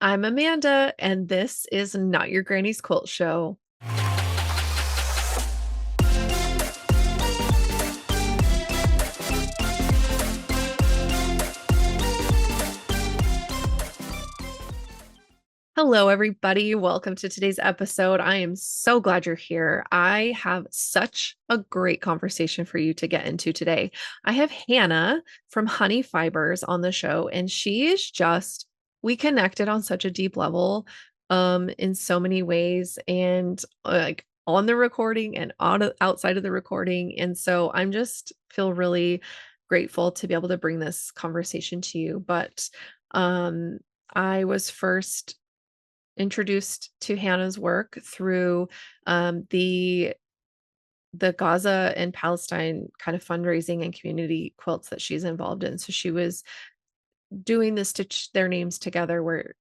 I'm Amanda, and this is Not Your Granny's Quilt Show. Hello, everybody. Welcome to today's episode. I am so glad you're here. I have such a great conversation for you to get into today. I have Hannah from Honey Fibers on the show, and she is just, we connected on such a deep level in so many ways, and like on the recording and outside of the recording. And so I'm just feel really grateful to be able to bring this conversation to you. But um I was first introduced to Hannah's work through the Gaza and Palestine kind of fundraising and community quilts that she's involved in. So she was doing the stitch their names together where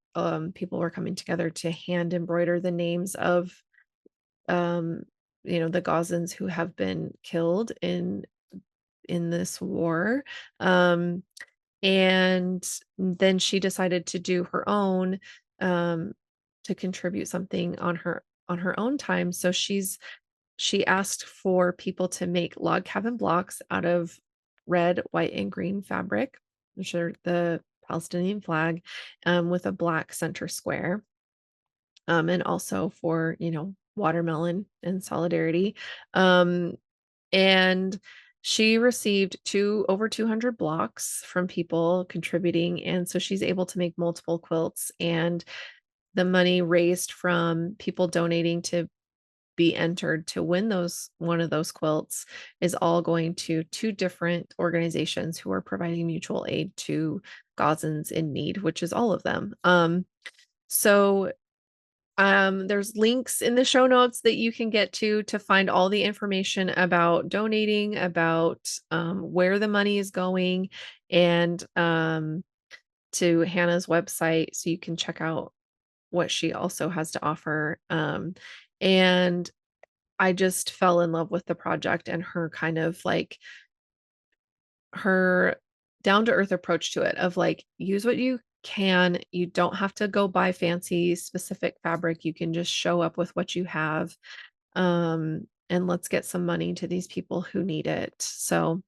people were coming together to hand embroider the names of um the Gazans who have been killed in this war. Um And then she decided to do her own, um, to contribute something on her own time. So she asked for people to make log cabin blocks out of red, white, and green fabric, which are the Palestinian flag, with a black center square. And also for, watermelon and solidarity. Um, and she received over 200 blocks from people contributing, and so she's able to make multiple quilts, and the money raised from people donating to be entered to win those one of those quilts is all going to two different organizations who are providing mutual aid to Gazans in need, which is all of them. So there's links in the show notes that you can get to find all the information about donating, about where the money is going, and to Hannah's website so you can check out what she also has to offer. And I just fell in love with the project and her kind of like her down to earth approach to it of like use what you can. You don't have to go buy fancy specific fabric. You can just show up with what you have. And let's get some money to these people who need it. So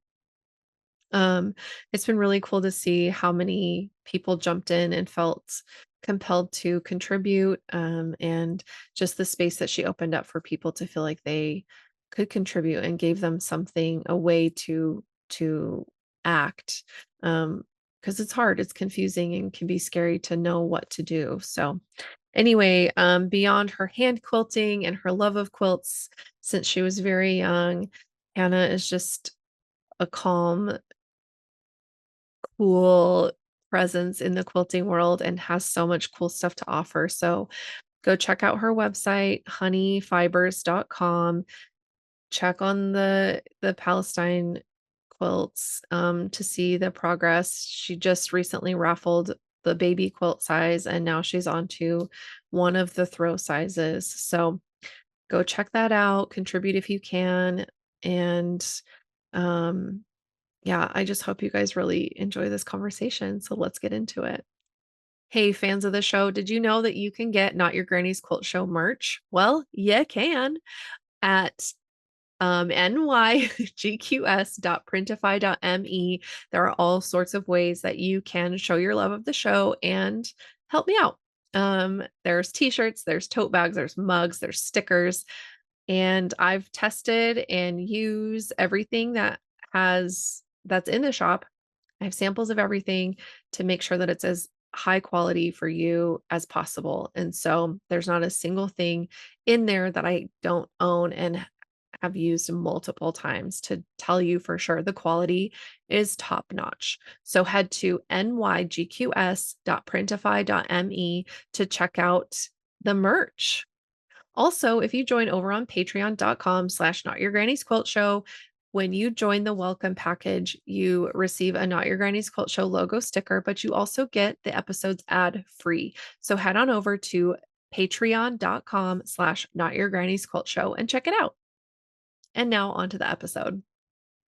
it's been really cool to see how many people jumped in and felt compelled to contribute, and just the space that she opened up for people to feel like they could contribute and gave them something, a way to act. Because it's hard, it's confusing, and can be scary to know what to do. So anyway, beyond her hand quilting and her love of quilts since she was very young, Hannah is just a calm, cool presence in the quilting world and has so much cool stuff to offer. So go check out her website, honeyfibers.com. Check on the Palestine quilts to see the progress. She just recently raffled the baby quilt size, and now she's on to one of the throw sizes. So go check that out, contribute if you can. And um yeah, I just hope you guys really enjoy this conversation. So let's get into it. Hey, fans of the show, did you know that you can get Not Your Granny's Quilt Show merch? Well, you can at nygqs.printify.me. There are all sorts of ways that you can show your love of the show and help me out. There's t-shirts, there's tote bags, there's mugs, there's stickers, and I've tested and used everything that's in the shop. I have samples of everything to make sure that it's as high quality for you as possible. And so there's not a single thing in there that I don't own and have used multiple times to tell you for sure the quality is top notch. So head to nygqs.printify.me to check out the merch. Also, if you join over on patreon.com/, not your granny's quilt show, when you join the welcome package, you receive a Not Your Granny's Quilt Show logo sticker, but you also get the episodes ad free. So head on over to patreon.com/, not your granny's quilt show and check it out. And now on to the episode.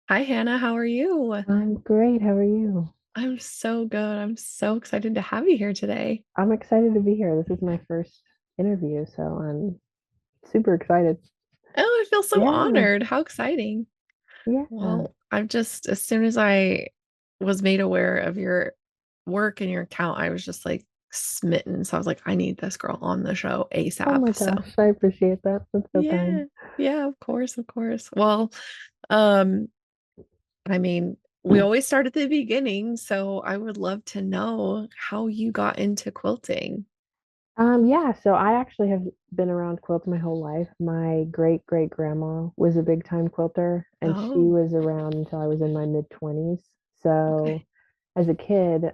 Hi, Hannah. How are you? I'm great. How are you? I'm so good. I'm so excited to have you here today. I'm excited to be here. This is my first interview, so I'm super excited. Oh, I feel so Yeah, honored. How exciting. yeah. Well, I've just, as soon as I was made aware of your work and your account, I was just like smitten. So I was like, I need this girl on the show Oh my ASAP. So gosh, I appreciate that. That's so kind. yeah, yeah, of course, of course. Well, um, I mean, we always start at the beginning, so I would love to know how you got into quilting. Yeah, so I actually have been around quilts my whole life. My great great grandma was a big time quilter, and she Oh, was around until I was in my mid 20s. So okay. as a kid,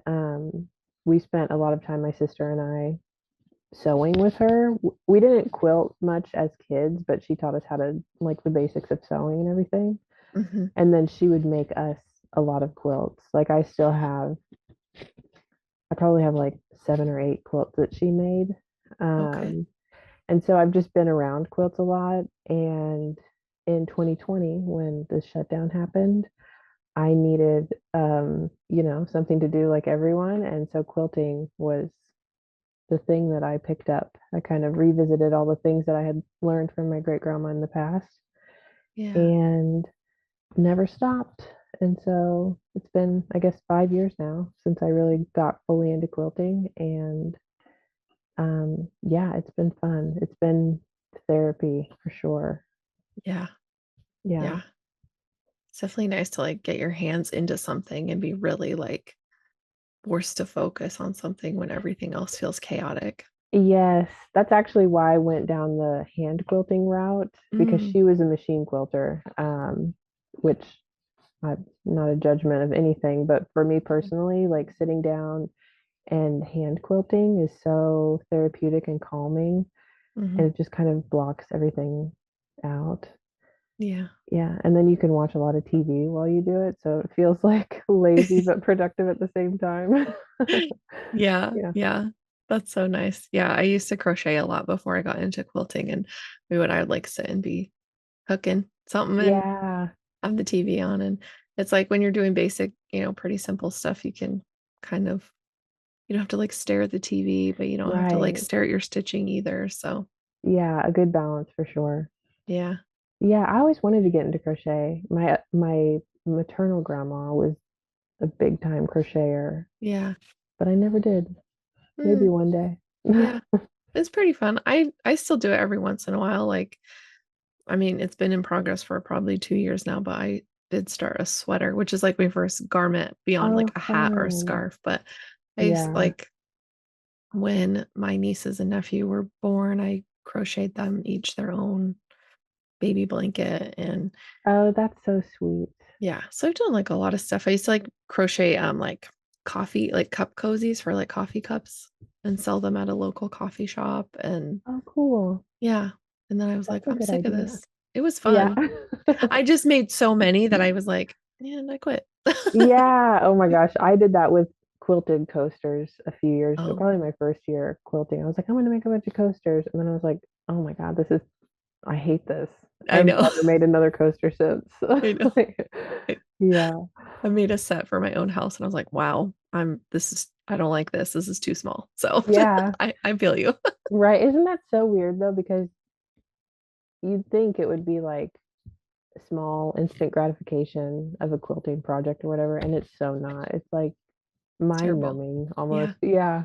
we spent a lot of time, my sister and I, sewing with her. We didn't quilt much as kids, but she taught us how to like the basics of sewing and everything. Hmm. And then she would make us a lot of quilts. Like I probably have like 7 or 8 quilts that she made. Okay. Um, and so I've just been around quilts a lot. And in 2020, when the shutdown happened, I needed, something to do like everyone. And so quilting was the thing that I picked up. I kind of revisited all the things that I had learned from my great grandma in the past Yeah. and never stopped. And so it's been, I guess, 5 years now since I really got fully into quilting. And yeah, it's been fun. It's been therapy for sure. Yeah. Yeah. Yeah. It's definitely nice to like get your hands into something and be really like forced to focus on something when everything else feels chaotic. Yes, that's actually why I went down the hand quilting route because Mm, she was a machine quilter, which I'm not a judgment of anything, but for me personally, like sitting down and hand quilting is so therapeutic and calming, hmm. and it just kind of blocks everything out. Yeah. Yeah, and then you can watch a lot of TV while you do it, so it feels like lazy but productive at the same time. Yeah. Yeah. Yeah. That's so nice. Yeah. I used to crochet a lot before I got into quilting, and I would like sit and be cooking something and Yeah, have the TV on. And it's like when you're doing basic, pretty simple stuff, you can kind of, you don't have to like stare at the TV, but you don't have to like right. stare at your stitching either. So Yeah, a good balance for sure. yeah. Yeah, I always wanted to get into crochet. My maternal grandma was a big time crocheter, Yeah. but I never did. Maybe Mm, one day. yeah. It's pretty fun. I still do it every once in a while. Like, I mean, it's been in progress for probably 2 years now, but I did start a sweater, which is like my first garment beyond like Oh, a hat or a fun. scarf. But I used Yeah. like when my nieces and nephew were born, I crocheted them each their own baby blanket. And Oh, that's so sweet. yeah, so I've done like a lot of stuff. I used to like crochet like coffee, like cup cozies for like coffee cups and sell them at a local coffee shop. And Oh, cool. yeah. And then I was like, That's a I'm good sick of idea. this. It was Yeah. fun. I just made so many that I was like, and I quit. Yeah. Oh my gosh. I did that with quilted coasters a few years ago, Oh, probably my first year quilting. I was like, I'm going to make a bunch of coasters. And then I was like, oh my God, I hate this. I I've know. never made another coaster since. I know. Like, I, yeah. I made a set for my own house and I was like, wow, I don't like this. This is too small. So Yeah. I feel you. Right. Isn't that so weird though? Because you'd think it would be like a small instant gratification of a quilting project or whatever, and it's so not. It's like mind Terrible. numbing Yeah. almost. Yeah.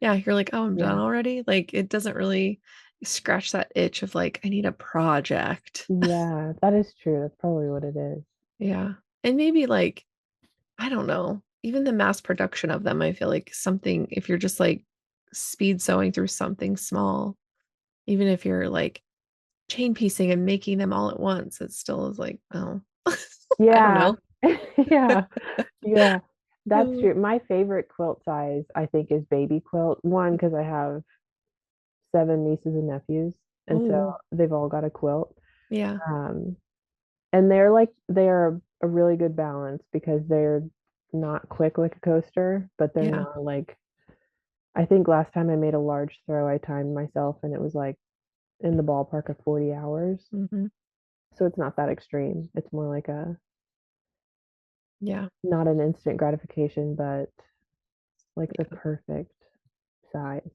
Yeah. You're like, oh, I'm done Yeah. already. Like it doesn't really scratch that itch of like, I need a project. Yeah. That is true. That's probably what it is. Yeah. And maybe like, I don't know, even the mass production of them, I feel like something, if you're just like speed sewing through something small, even if you're like chain piecing and making them all at once, it still is like, oh, I don't Yeah. know. Yeah. Yeah. That's Mm. true. My favorite quilt size, I think, is baby quilt. One, because I have 7 nieces and nephews, and so Oh, they've all got a quilt. yeah, Um, and they are a really good balance because they're not quick like a coaster, but they're yeah. not like I think last time I made a large throw, I timed myself and it was like in the ballpark of 40 hours. Hmm. So it's not that extreme. It's more like Yeah. Not an instant gratification, but like the Yeah. perfect size.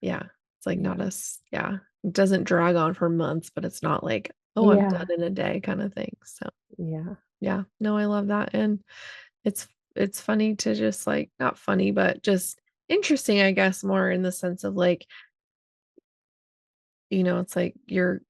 Yeah. It's like not Yeah. as yeah. It doesn't drag on for months, but it's not like, "Oh, I'm done Yeah. in a day," kinda thing. So, Yeah. yeah. No, I love that, and it's it's funny to just, like not funny, but just interesting, I guess, more in the sense of, like, it's like your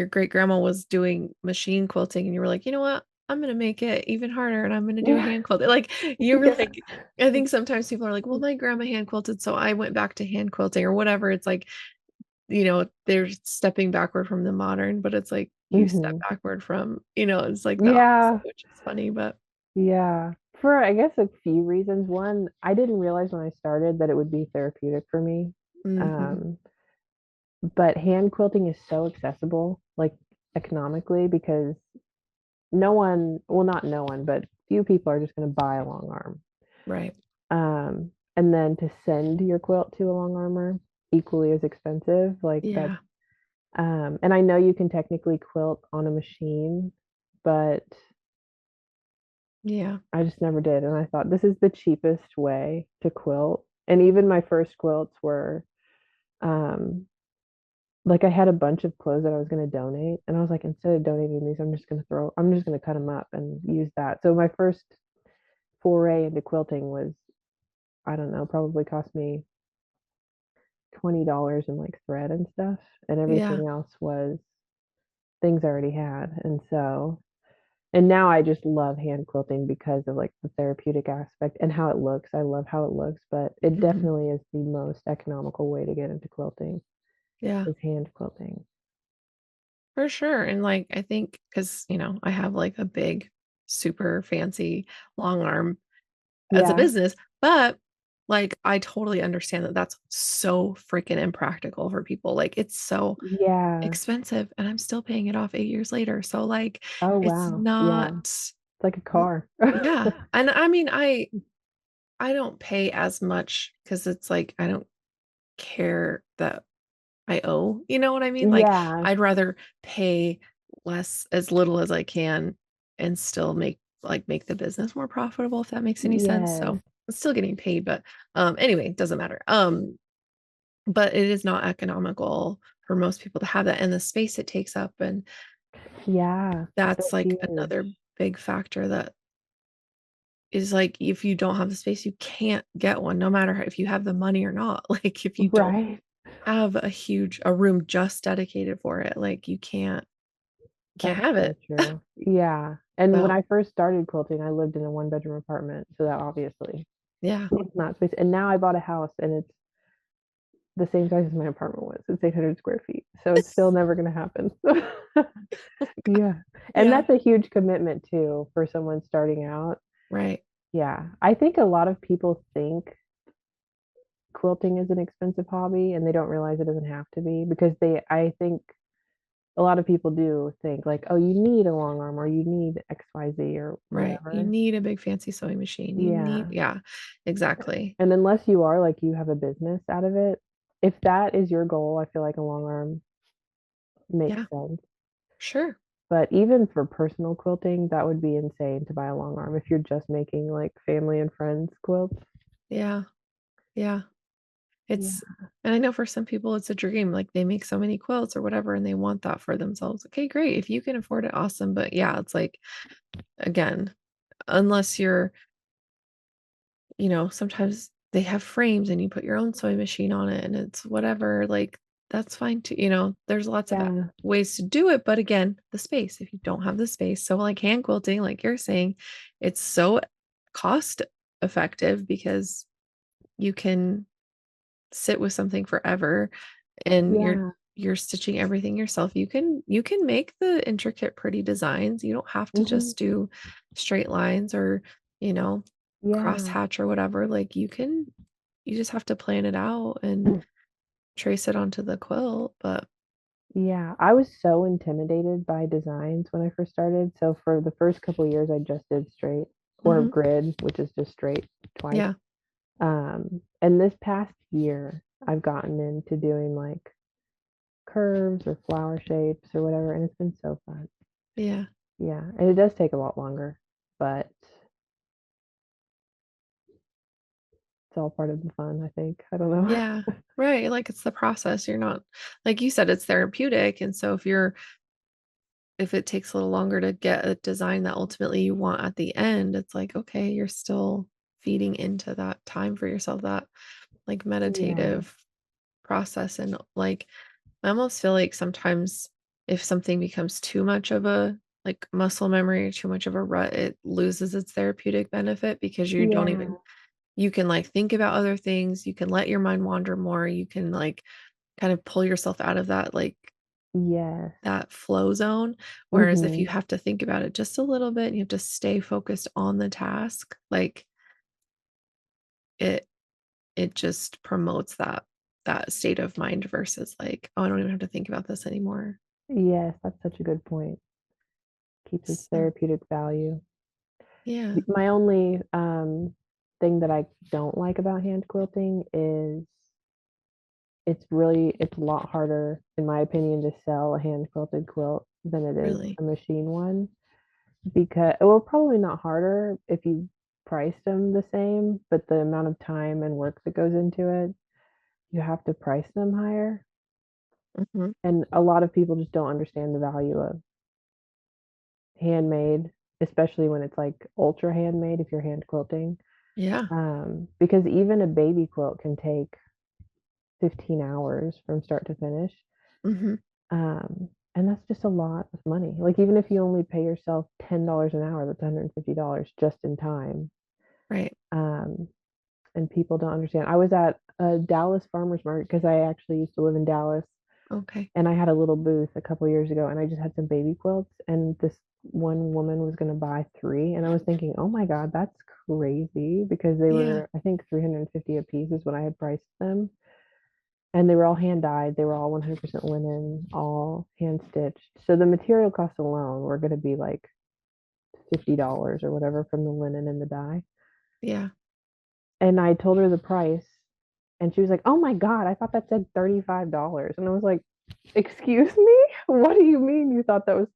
great grandma was doing machine quilting and you were like, "You know what? I'm gonna make it even harder and I'm gonna do Yeah. hand quilting." Like, you were Yeah. like I think sometimes people are like, "Well, my grandma hand quilted, so I went back to hand quilting," or whatever. It's like, they're stepping backward from the modern, but it's like you step Mhm. backward from, it's like the opposite, Yeah. which is funny, but Yeah. For, I guess, a few reasons. One, I didn't realize when I started that it would be therapeutic for me. mhm. Um, but hand quilting is so accessible, like, economically, because no one, well, not no one, but few people are just gonna buy a long arm. Right. And then to send your quilt to a long armor, equally as expensive, like, that. Yeah. And I know you can technically quilt on a machine, but Yeah. I just never did, and I thought, "This is the cheapest way to quilt," and even my first quilts were, um like, I had a bunch of clothes that I was gonna donate, and I was like, "Instead of donating these, I'm just gonna cut them up and use that." So my first foray into quilting was, I don't know, probably cost me $20 in, like, thread and stuff, and Yeah. everything else was things I already had, and now I just love hand quilting because of, like, the therapeutic aspect and how it looks. I love how it looks, but it Mhm. definitely is the most economical way to get into quilting Yeah. is hand quilting. For sure, and, like, I think because I have, like, a big, super fancy long arm as a Yeah. business, but, like, I totally understand that that's so freaking impractical for people, like, it's so Yeah. expensive, and I'm still paying it off 8 years later, so, like, Oh, it's wow. not Yeah. It's like a l car. yeah, and I mean, I don't pay as much because it's like, I don't care that I owe, you know what I mean? Like, Yeah. I'd rather pay less as little as I can and still make the business more profitable, if that makes any sense, Yes. so, I'm still getting paid, but, anyway, it doesn't matter, but it is not economical for most people to have that and the space it takes up, and Yeah. that's, They're like, huge. another big factor that is, like, if you don't have the space, you can't get one no matter if you have the money or not, like, if you don't Right. have a room just dedicated for it, like, you can't That's have so it. true. Yeah. And when So, I first started quilting, I lived in a one-bedroom apartment, so that obviously yeah. it's not space, and now I bought a house, and it's the same size as my apartment was. It's 800 square feet, so it's still never gonna happen. Yeah. And Yeah, that's a huge commitment too for someone starting out. right, Yeah. I think a lot of people think quilting is an expensive hobby, and they don't realize it doesn't have to be because I think a lot of people do think like, "Oh, you need a long arm or you need XYZ or right. You whatever." need a big fancy sewing machine. You need Yeah. yeah, exactly. And unless you are like you have a business out of it, if that is your goal, I feel like a long arm makes Yeah, sense. sure. But even for personal quilting, that would be insane to buy a long arm if you're just making like family and friends quilts. Yeah, yeah. Yeah. It's and I know for some people it's a dream, like, they make so many quilts or whatever, and they want that for themselves. Okay, great. If you can afford it, awesome, but yeah, it's like, again, unless you're sometimes they have frames and you put your own sewing machine on it and it's whatever, like that's fine too. There's lots of Yeah. ways to do it, but again, the space, if you don't have the space. So like hand quilting, like you're saying, it's so cost effective because you can sit with something forever and you're Yeah. you're stitching everything yourself. You can make the intricate pretty designs. You don't have to Mhm. just do straight lines or, you know, cross Yeah. hatch or whatever. Like you just have to plan it out and trace it onto the quilt, but Yeah, I was so intimidated by designs when I first started. So for the first couple of years, I just did straight or mhm, grid, which is just straight twice. yeah, And this past year, I've gotten into doing like curves or flower shapes or whatever, and it's been so fun. yeah, Yeah, and it does take a lot longer. but it's all part of the fun, I think. I don't know. Yeah. Right, like, it's the process, you're not like you said, it's therapeutic, and so if it takes a little longer to get a design that ultimately you want at the end, it's like, okay, you're still feeding into that time for yourself, that, like, Yeah. meditative process, and, like, I almost feel like sometimes if something becomes too much of a, like, muscle memory or too much of a rut, it loses its therapeutic benefit because you don't even Yeah. you can, like, think about other things, you can let your mind wander more, you can, like, kind of pull yourself out of that, like, Yes. that flow zone, whereas if you Mhm. have to think about it just a little bit and you have to stay focused on the task, like, it it just promotes that state of mind versus, like, "Oh, I don't even have to think about this anymore." Yes, that's such a good point. Keeps its So, therapeutic value. yeah, My only, thing that I don't like about hand quilting is it's a lot harder, in my opinion, to sell a hand quilted quilt than it is really. a machine one. Because well, probably not harder if you priced them the same, but the amount of time and work that goes into it, you have to price them higher, Mhm. and a lot of people just don't understand the value of handmade, especially when it's, like, ultra handmade if you're hand quilting, Yeah. because even a baby quilt can take 15 hours from start to finish, Mhm. and that's just a lot of money. Like, even if you only pay yourself $10 an hour, that's $150 just in time, Right. um, and people don't understand. I was at a Dallas farmer's market because I actually used to live in Dallas, Okay. and I had a little booth a couple years ago, and I just had some baby quilts, and this one woman was gonna buy 3, and I was thinking, "Oh my god, that's crazy," because they Yeah. were, I think, 350 a piece is what I had priced them, and they were all hand dyed, they were all 100% linen, all hand stitched. So the material costs alone were gonna be, like, $50 or whatever from the linen and the dye, Yeah. and I told her the price, and she was like, "Oh my god, I thought that said $35." And I was like, "Excuse me? What do you mean you thought that was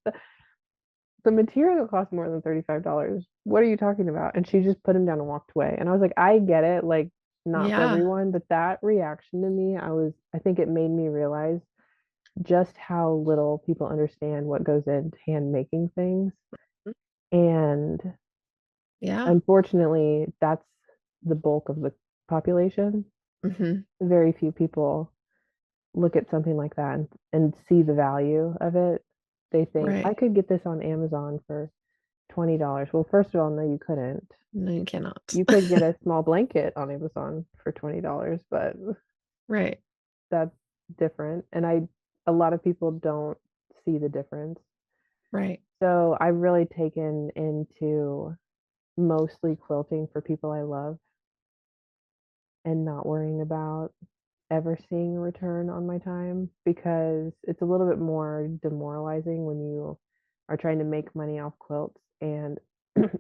the material costs more than $35. What are you talking about?" And she just put him down and walked away. And I was like, I get it, like, not for Yeah. everyone, but that reaction to me, I think it made me realize just how little people understand what goes into hand making things. Mm. And Yeah. unfortunately, that's the bulk of the population. Mhm. Very few people look at something like that and see the value of it. They think, I Right. could get this on Amazon for $20. Well, first of all, no, you couldn't. No, you cannot. You could get a small blanket on Amazon for $20, but Right. that's different. And a lot of people don't see the difference. Right. So I've really taken into mostly quilting for people I love and not worrying about ever seeing a return on my time because it's a little bit more demoralizing when you are trying to make money off quilts and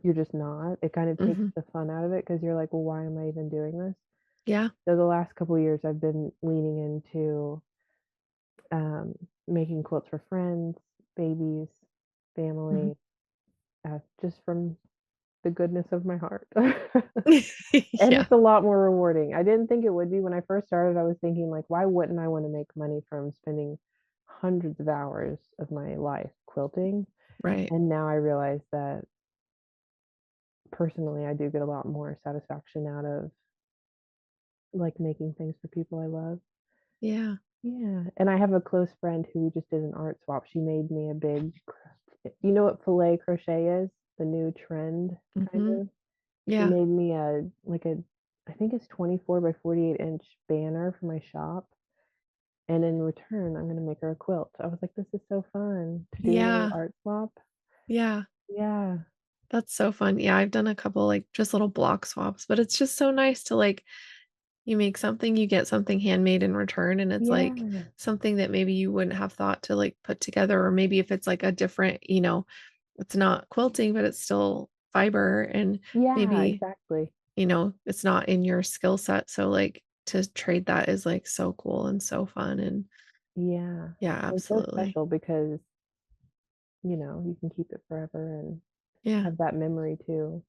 you're just not. It kind of takes Mhm. the fun out of it because you're like, well, why am I even doing this? Yeah. So the last couple of years, I've been leaning into um, making quilts for friends, babies, Mhm. family, just from the goodness of my heart. And Yeah. it's a lot more rewarding. I didn't think it would be. When I first started, I was thinking like, why wouldn't I want to make money from spending hundreds of hours of my life quilting? Right. And now I realize that personally, I do get a lot more satisfaction out of like making things for people I love. Yeah. Yeah, and I have a close friend who just did an art swap. She made me a big you know what filet crochet is? The new trend, kind Mhm. of? She Yeah. made me I think it's 24 by 48-inch banner for my shop, and in return, I'm gonna make her a quilt. I was like, "This is so fun to do a little Yeah. art swap." Yeah. Yeah. That's so fun. Yeah, I've done a couple, like, just little block swaps, but it's just so nice to, like, you make something, you get something handmade in return, and it's, like, Yeah. something that maybe you wouldn't have thought to, like, put together, or maybe if it's, like, a different, it's not quilting, but it's still fiber, and Yeah, maybe, exactly. it's not in your skill set, so, like, to trade that is, like, so cool and so fun, and Yeah. yeah, It's so absolutely. special because, you can keep it forever, and Yeah. have that memory too.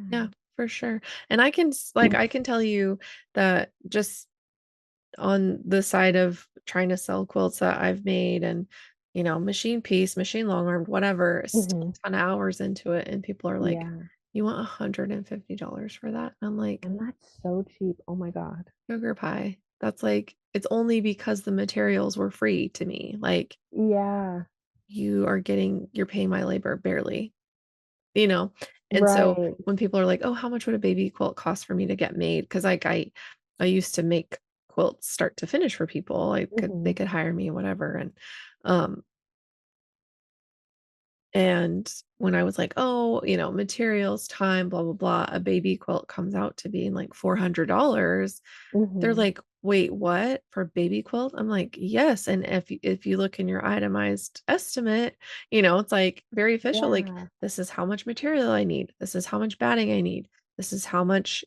Yeah, Yeah. for sure. And I can like I can tell you that just on the side of trying to sell quilts that I've made and machine piece, machine long armed, whatever, still Mhm. a ton of hours into it. And people are like, Yeah, you want $150 for that? And I'm like, and that's so cheap. Oh my god. sugar pie. That's like, it's only because the materials were free to me. Like, Yeah, you're paying my labor barely. You know? And so right. when people are like, "Oh, how much would a baby quilt cost for me to get made?" Because like I used to make quilts start to finish for people. They Mhm, could hire me, whatever. Um and when I was like, "Oh, materials, time, blah, blah, blah," a baby quilt comes out to being like $400. They're mhm. like, "Wait, what? For a baby quilt?" I'm like, "Yes." And if you look in your itemized estimate, it's like very official, like, Yeah, this is how much material I need. This is how much batting I need. This is how much,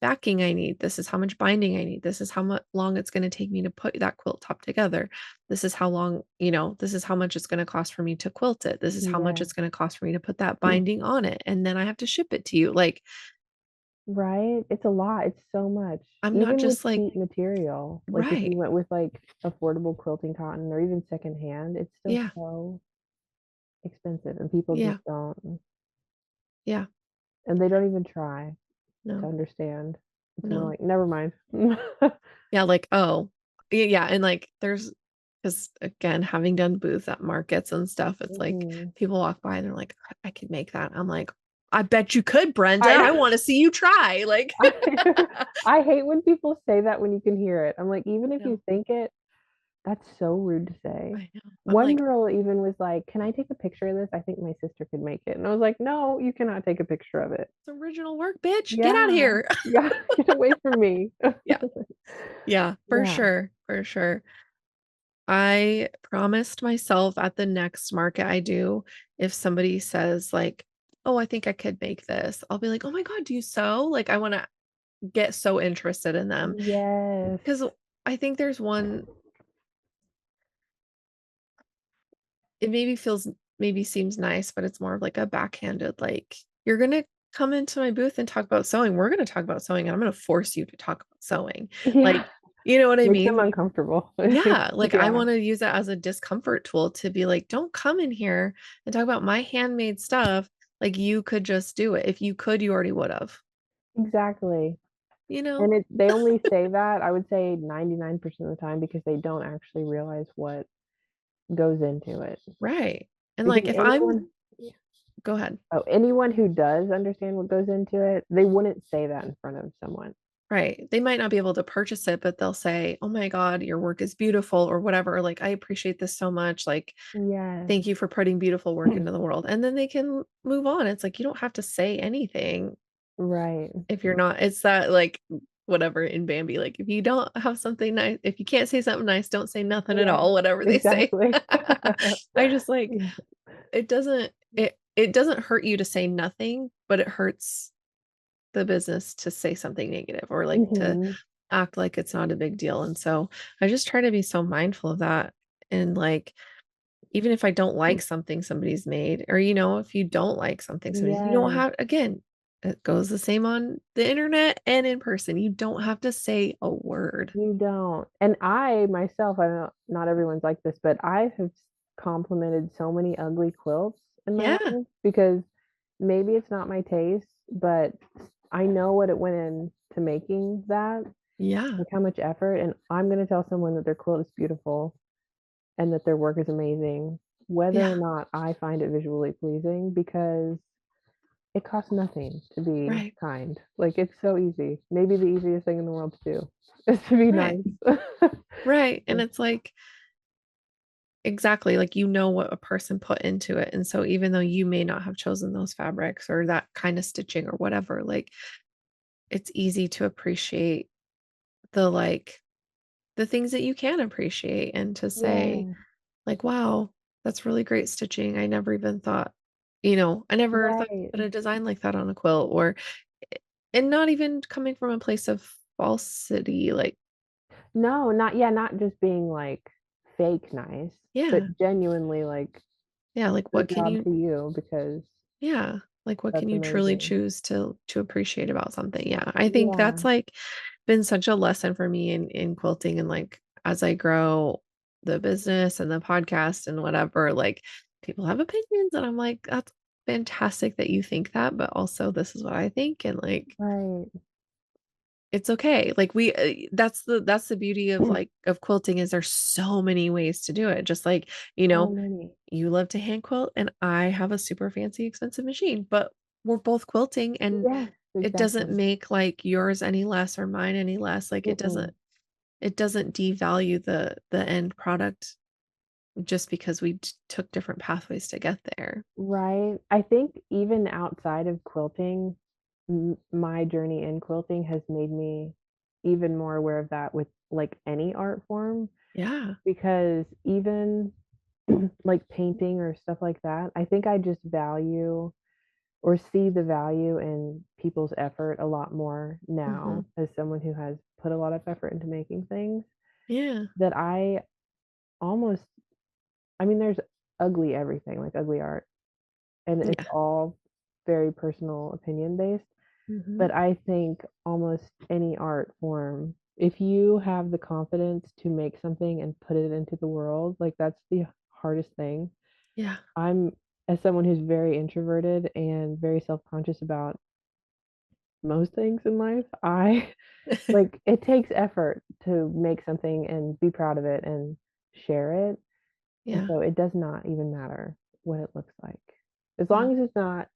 backing I need. This is how much binding I need. This is how much long it's going to take me to put that quilt top together. This is how long, this is how much it's going to cost for me to quilt it. This is how much yeah. it's going to cost for me to put that binding on it. And then I have to ship it to you. Like, Right? It's a lot, it's so much. I'm not Even with just like, cheap material, like, if you right. went with, like, affordable quilting cotton or even secondhand, it's still Yeah. so expensive, and people Yeah. just don't Yeah. and they don't even try to No. understand. It's more No. like, "Never mind." Yeah, like, oh, yeah, and, like, because again, having done booths at markets and stuff, it's like Mhm. people walk by and they're like, I could make that." I'm like, "I bet you could, Brenda. I I know. wanna see you try." Like I I hate when people say that when you can hear it. I'm like, even I if you know, think it, that's so rude to say. I know. I'm One like, girl even was like, "Can I take a picture of this? I think my sister could make it." And I was like, "No, you cannot take a picture of it." "It's original work, bitch. Get out of Yeah. here." Yeah, get away from me. Yeah. Yeah, for Yeah. sure, for sure. I promised myself at the next market I do, if somebody says like, "Oh, I think I could make this," I'll be like, "Oh my god, do you sew?" Like, I wanna get so interested in them Yes. because I think there's one it maybe seems nice, but it's more of like a backhanded, like, "You're gonna come into my booth and talk about sewing. We're gonna talk about sewing, and I'm gonna force you to talk about sewing." Yeah. Like, you know what I Makes them mean? uncomfortable. Yeah, like, I Yeah, wanna use that as a discomfort tool to be like, "Don't come in here and talk about my handmade stuff like you could just do it. If you could, you already would've." exactly. You know? And they only say that, I would say 99% of the time because they don't actually realize what goes into it. Right. And, Because like, if I'm anyone go ahead. anyone who does understand what goes into it, they wouldn't say that in front of someone. Right. They might not be able to purchase it, but they'll say, "Oh my god, your work is beautiful," or whatever, like, "I appreciate this so much," like, Yes. "Thank you for putting beautiful work into the world," and then they can move on. It's like, you don't have to say anything Right. if you're not it's that, like, whatever in Bambi, like, if you don't have something nice if you can't say something nice, don't say nothing at Yeah, all, whatever they say. exactly. I just, like Yeah. it doesn't hurt you to say nothing, but it hurts the business to say something negative or, like, to Mhm. act like it's not a big deal, and so I just try to be so mindful of that, and, like, even if I don't like something somebody's made or, if you don't like something somebody's you don't Yes. have again, it goes the same on the internet and in person, you don't have to say a word. You don't. And I myself, I know not everyone's like this, but I have complimented so many ugly quilts in my Yeah, life because maybe it's not my taste, but I know what it went into making that, yeah, like how much effort, and I'm gonna tell someone that their quilt is beautiful and that their work is amazing, whether yeah, or not I find it visually pleasing because it costs nothing to be right, kind. Like, it's so easy. Maybe the easiest thing in the world to do is to be right, nice. right, and it's like exactly, like, what a person put into it, and so even though you may not have chosen those fabrics or that kinda stitching or whatever, like, it's easy to appreciate the, like the things that you can appreciate and to say, Yeah, like, "Wow, that's really great stitching. I never even thought" "I never thought to right. put a design like that on a quilt," or and not even coming from a place of falsity, like No, not yeah, not just being, like, fake nice, but yeah, genuinely, like, Yeah, like, what Good can job you to you because yeah, like, what can that's you truly amazing. choose to appreciate about something? Yeah, I think Yeah, that's, like, been such a lesson for me in quilting and, like, as I grow the business and the podcast and whatever, like, people have opinions, and I'm like, "That's fantastic that you think that, but also this is what I think," and, like, right. it's okay. Like, that's the beauty of, like of quilting is there's so many ways to do it, just like, you So know, many. you love to hand quilt and I have a super fancy expensive machine, but we're both quilting and Yes, it doesn't exactly. make like yours any less or mine any less. Like Mm-mm. it doesn't devalue the end product just because we took different pathways to get there. Right. I think even outside of quilting, my journey in quilting has made me even more aware of that with like any art form Yeah. because even like painting or stuff like that, I think I just value or see the value in people's effort a lot more Mhm. now as someone who has put a lot of effort into making things Yeah. that I almost I mean there's ugly everything, like ugly art, and it's Yeah. all very personal opinion based. Mhm. But I think almost any art form, if you have the confidence to make something and put it into the world, like that's the hardest thing. Yeah. I'm as someone who's very introverted and very self-conscious about most things in life, I like it takes effort to make something and be proud of it and share it. And Yeah. so it does not even matter what it looks like. As Yeah. long as it's not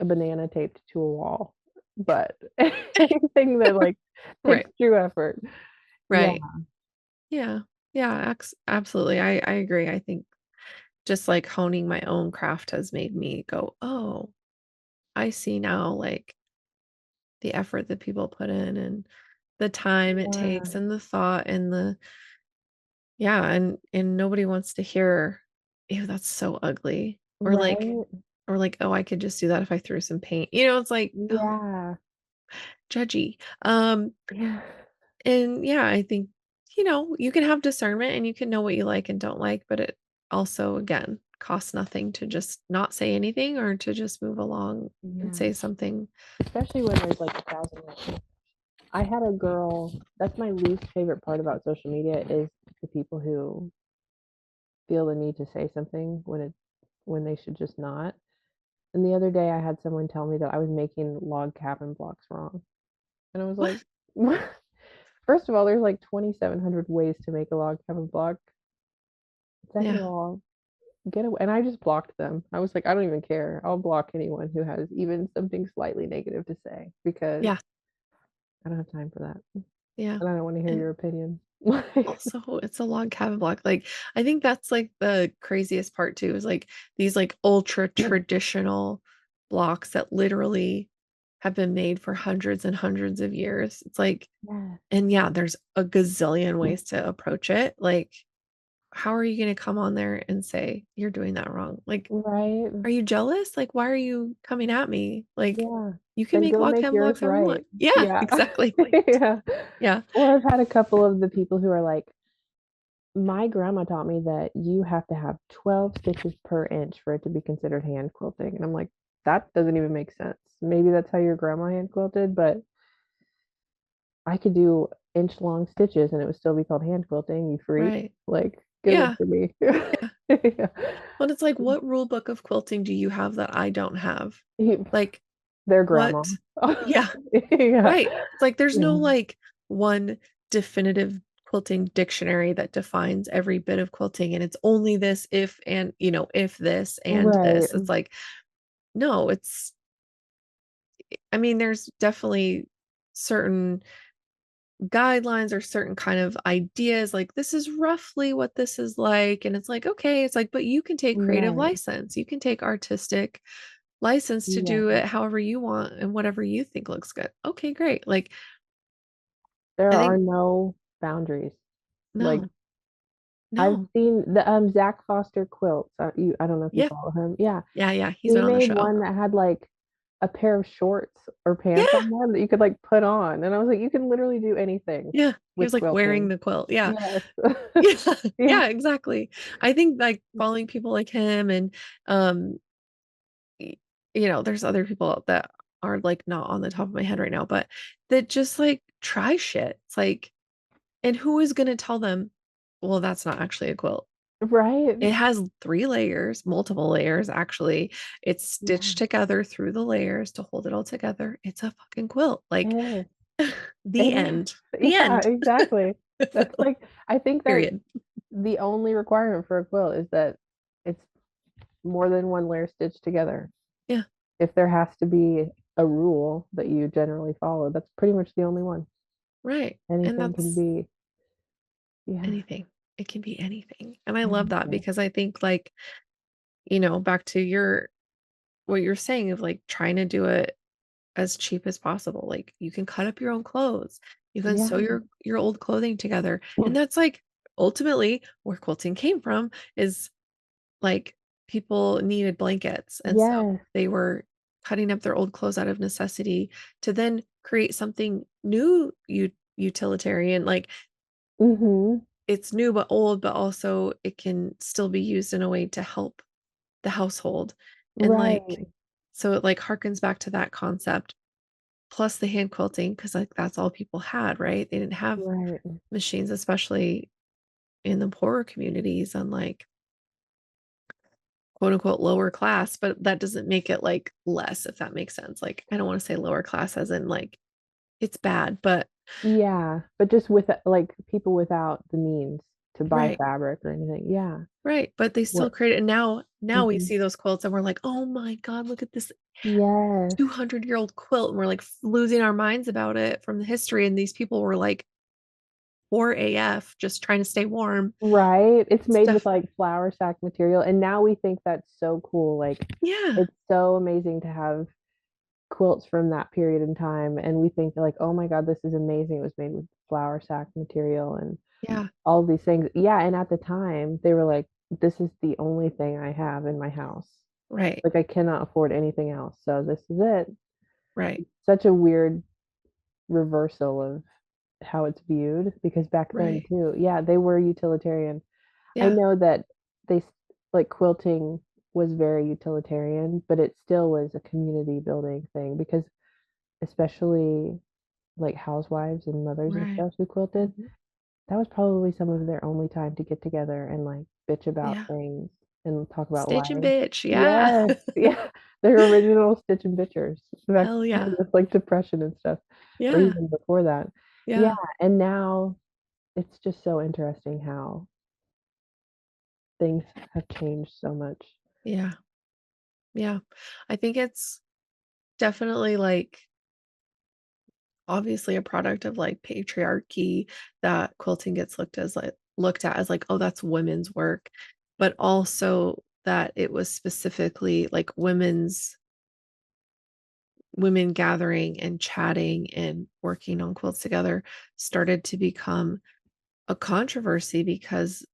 a banana taped to a wall. But anything that, like, takes Right. true effort. Yeah, Right. Yeah. Yeah, absolutely. I agree. I think just like honing my own craft has made me go, "Oh, I see now like the effort that people put in and the time it takes yeah. and the thought and the yeah, and nobody wants to hear, ew, that's so ugly." Right? Or like, "Oh, I could just do that if I threw some paint." You know, it's like, "Oh, Yeah. judgy." Yeah. And yeah, I think, you can have discernment and you can know what you like and don't like, but it also, again, costs nothing to just not say anything or to just move along and Yeah. say something. Especially when there's, like, 1,000 I had a girl that's my least favorite part about social media is the people who feel the need to say something when they should just not. And the other day, I had someone tell me that I was making log cabin blocks wrong, and I was like, What? "What?" First of all, there's like 2,700 ways to make a log cabin block. Second of Yeah. all, get away. And I just blocked them. I was like, I don't even care. I'll block anyone who has even something slightly negative to say because Yeah. I don't have time for that. Yeah. And I don't want to hear And your opinion. Like, also, it's a log cabin block. Like, I think that's like the craziest part too, is like these like ultra traditional blocks that literally have been made for hundreds and hundreds of years. It's like, yeah, and yeah, there's a gazillion ways to approach it. Like, how are you gonna come on there and say, "You're doing that wrong?" Like, right. are you jealous? Like, why are you coming at me? Like, Yeah. you can Then make go log make cabin yours blocks however you want. right. Yeah, Yeah. exactly. Yeah. Yeah. Or I've had a couple of the people who are like, my grandma taught me that you have to have 12 stitches per inch for it to be considered hand quilting. And I'm like, that doesn't even make sense. Maybe that's how your grandma hand quilted, but I could do inch long stitches and it would still be called hand quilting, you freak. Right. Like, good one Yeah. for me. Yeah. Yeah. But it's like, what rule book of quilting do you have that I don't have? He- Like, Their grandma. what yeah, Yeah. right. It's like there's no, Yeah. like, one definitive quilting dictionary that defines every bit of quilting, and it's only this if and, if this and Right. this. It's like, no, I mean, there's definitely certain guidelines or certain kind of ideas, like, this is roughly what this is like, and it's like, okay, it's like, but you can take creative Right. license, you can take artistic license to Yeah. do it however you want and whatever you think looks good. Okay, great. Like, There I are think no boundaries. Like no, I've no. seen the Zach Foster quilts. I don't know if you Yeah, follow him. Yeah. yeah, yeah. He's He been on the made show. one that had like a pair of shorts or pants Yeah, on them that you could, like, put on, and I was like, "You can literally do anything yeah. He with was, like, wearing quilting." the quilt, yeah. Yes. Yeah, Yeah. yeah, exactly. I think, like, following people like him and, um, y there's other people that are, like, not on the top of my head right now, but that just, like, try shit. It's like and who is gonna tell them, "Well, that's not actually a quilt." Right? It has 3 layers, multiple layers, actually. It's Yeah, stitched together through the layers to hold it all together. It's a fucking quilt, it like, is. the It is. end. The Yeah, end. exactly. That's like I think that Period. the only requirement for a quilt is that it's more than one layer stitched together. Yeah, If there has to be a rule that you generally follow, that's pretty much the only one. right, and Anything can that's be yeah, anything. It can be anything, and I love that anything. because I think, like, back to your what you're saying of, like, trying to do it as cheap as possible, like, you can cut up your own clothes, you can sew Yeah. your old clothing together, and that's, like, ultimately where quilting came from is, like, people needed blankets, and so Yes. they were cutting up their old clothes out of necessity to then create something new utilitarian, like, Mhm. it's new but old, but also it can still be used in a way to help the household, and, like Right. so it, like, harkens back to that concept, plus the hand quilting, because like, that's all people had, right? They didn't have Right. machines, especially in the poorer communities and, like, quote, unquote, "lower class," but that doesn't make it, like, less, if that makes sense, like, I don't wanna say lower class as in, like, it's bad, but Yeah, but just with, like, people without the means to buy right. fabric or anything. Yeah. Right, but they still What create it, and now we Mhm. see those quilts and we're like, "Oh my god, look at this Yes. 200-year-old quilt," and we're, like, losing our minds about it from the history, and these people were, like, poor AF, just trying to stay warm. Right? It's made with, Stuff like, flour sack material, and now we think that's so cool, like, yeah, it's so amazing to have quilts from that period in time, and we think like, "Oh my god, this is amazing. It was made with flour sack material and yeah, all these things." Yeah, and at the time, they were like, "This is the only thing I have in my house. right, Like, I cannot afford anything else, so this is it." right, Such a weird reversal of how it's viewed because back then right, too yeah, they were utilitarian. I yeah, know that they s like, quilting was very utilitarian, but it still was a community building thing because especially, like, housewives and mothers and right, stuff who quilted, mhm, that was probably some of their only time to get together and, like, bitch about yeah. things and talk about Stitch and life. bitch, yeah. Yes, yeah, they're original Stitch and Bitchers back Hell then yeah. with, like, depression and stuff, or Yeah, even before that. Yeah, yeah, and now it's just so interesting how things have changed so much. yeah, yeah. I think it's definitely, like, obviously a product of, like, patriarchy that quilting gets looked at as, like, "Oh, that's women's work," but also that it was specifically, like, women gathering and chatting and working on quilts together started to become a controversy because,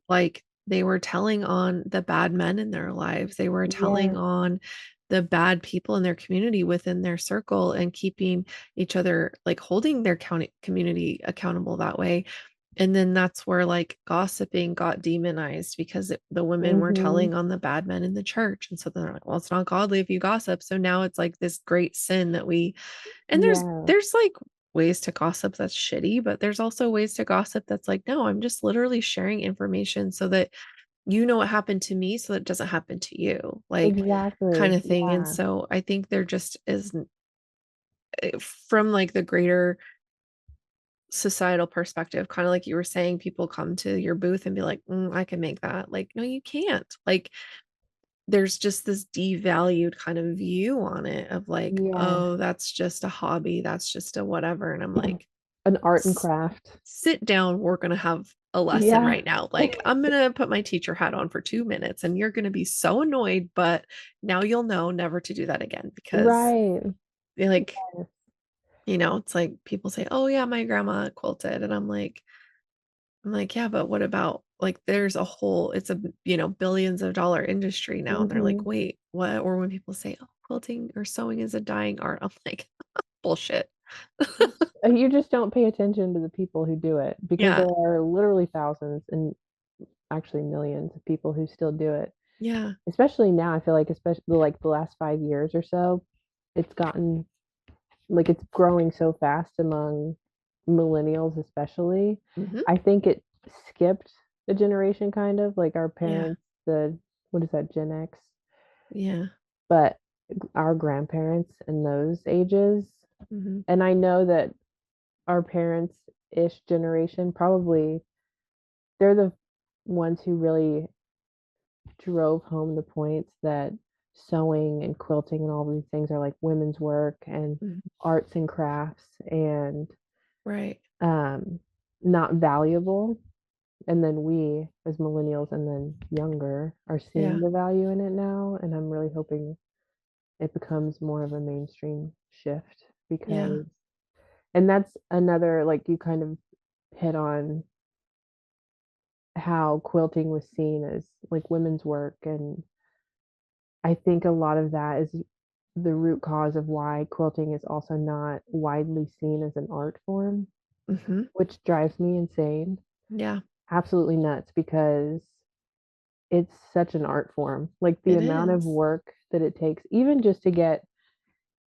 like, they were telling on the bad men in their lives. They were telling Yes, on the bad people in their community within their circle and keeping each other like, holding their county community accountable that way. And then that's where, like, gossiping got demonized because the women were mhm, telling on the bad men in the church, and so they're like, "Well, it's not godly if you gossip." So now it's like this great sin that we and yeah, like, ways to gossip that's shitty, but there's also ways to gossip that's like, "No, I'm just literally sharing information so that you know what happened to me so that it doesn't happen to you," like, exactly, kinda thing, and yeah, so I think there just is from, like, the greater societal perspective, kinda like you were saying, people come to your booth and be like, "Mm, I can make that." Like, "No, you can't." Like, there's just this devalued kind of view on it of like, yes. "Oh, that's just a hobby, that's just a whatever," and I'm like, An art and "S craft. sit down, we're gonna have a lesson Yeah. right now." Like, I'm gonna put my teacher hat on for 2 minutes, and you're gonna be so annoyed, but now you'll know never to do that again because Right. they like, Yes. it's like people say, "Oh, yeah, my grandma quilted," and I'm like, "Yeah, but what about like, there's a whole it's a, billions of dollar industry now," and they're like, Mhm. "Wait, what?" Or when people say, "Oh, quilting or sewing is a dying art." I'm like, "Bullshit." You just don't pay attention to the people who do it because Yeah, there are literally thousands and actually millions of people who still do it. yeah, Especially now, I feel like especially like the last 5 years or so, it's gotten like it's growing so fast among millennials especially. mhm, I think it skipped a generation kind of like our yeah, parents, the what is that, Gen X? yeah, But our grandparents and those ages, mhm, and I know that our parents-ish generation probably they're the ones who really drove home the points that sewing and quilting and all these things are like women's work and mhm, arts and crafts and right, um, not valuable. And then we, as millennials and then younger, are seeing yeah, the value in it now. And I'm really hoping it becomes more of a mainstream shift yeah, because, and that's another, like you kind of hit on how quilting was seen as like women's work. And I think a lot of that is the root cause of why quilting is also not widely seen as an art form, mhm, which drives me insane. yeah, Absolutely nuts because it's such an art form. Like the it amount of is. work that it takes, even just to get,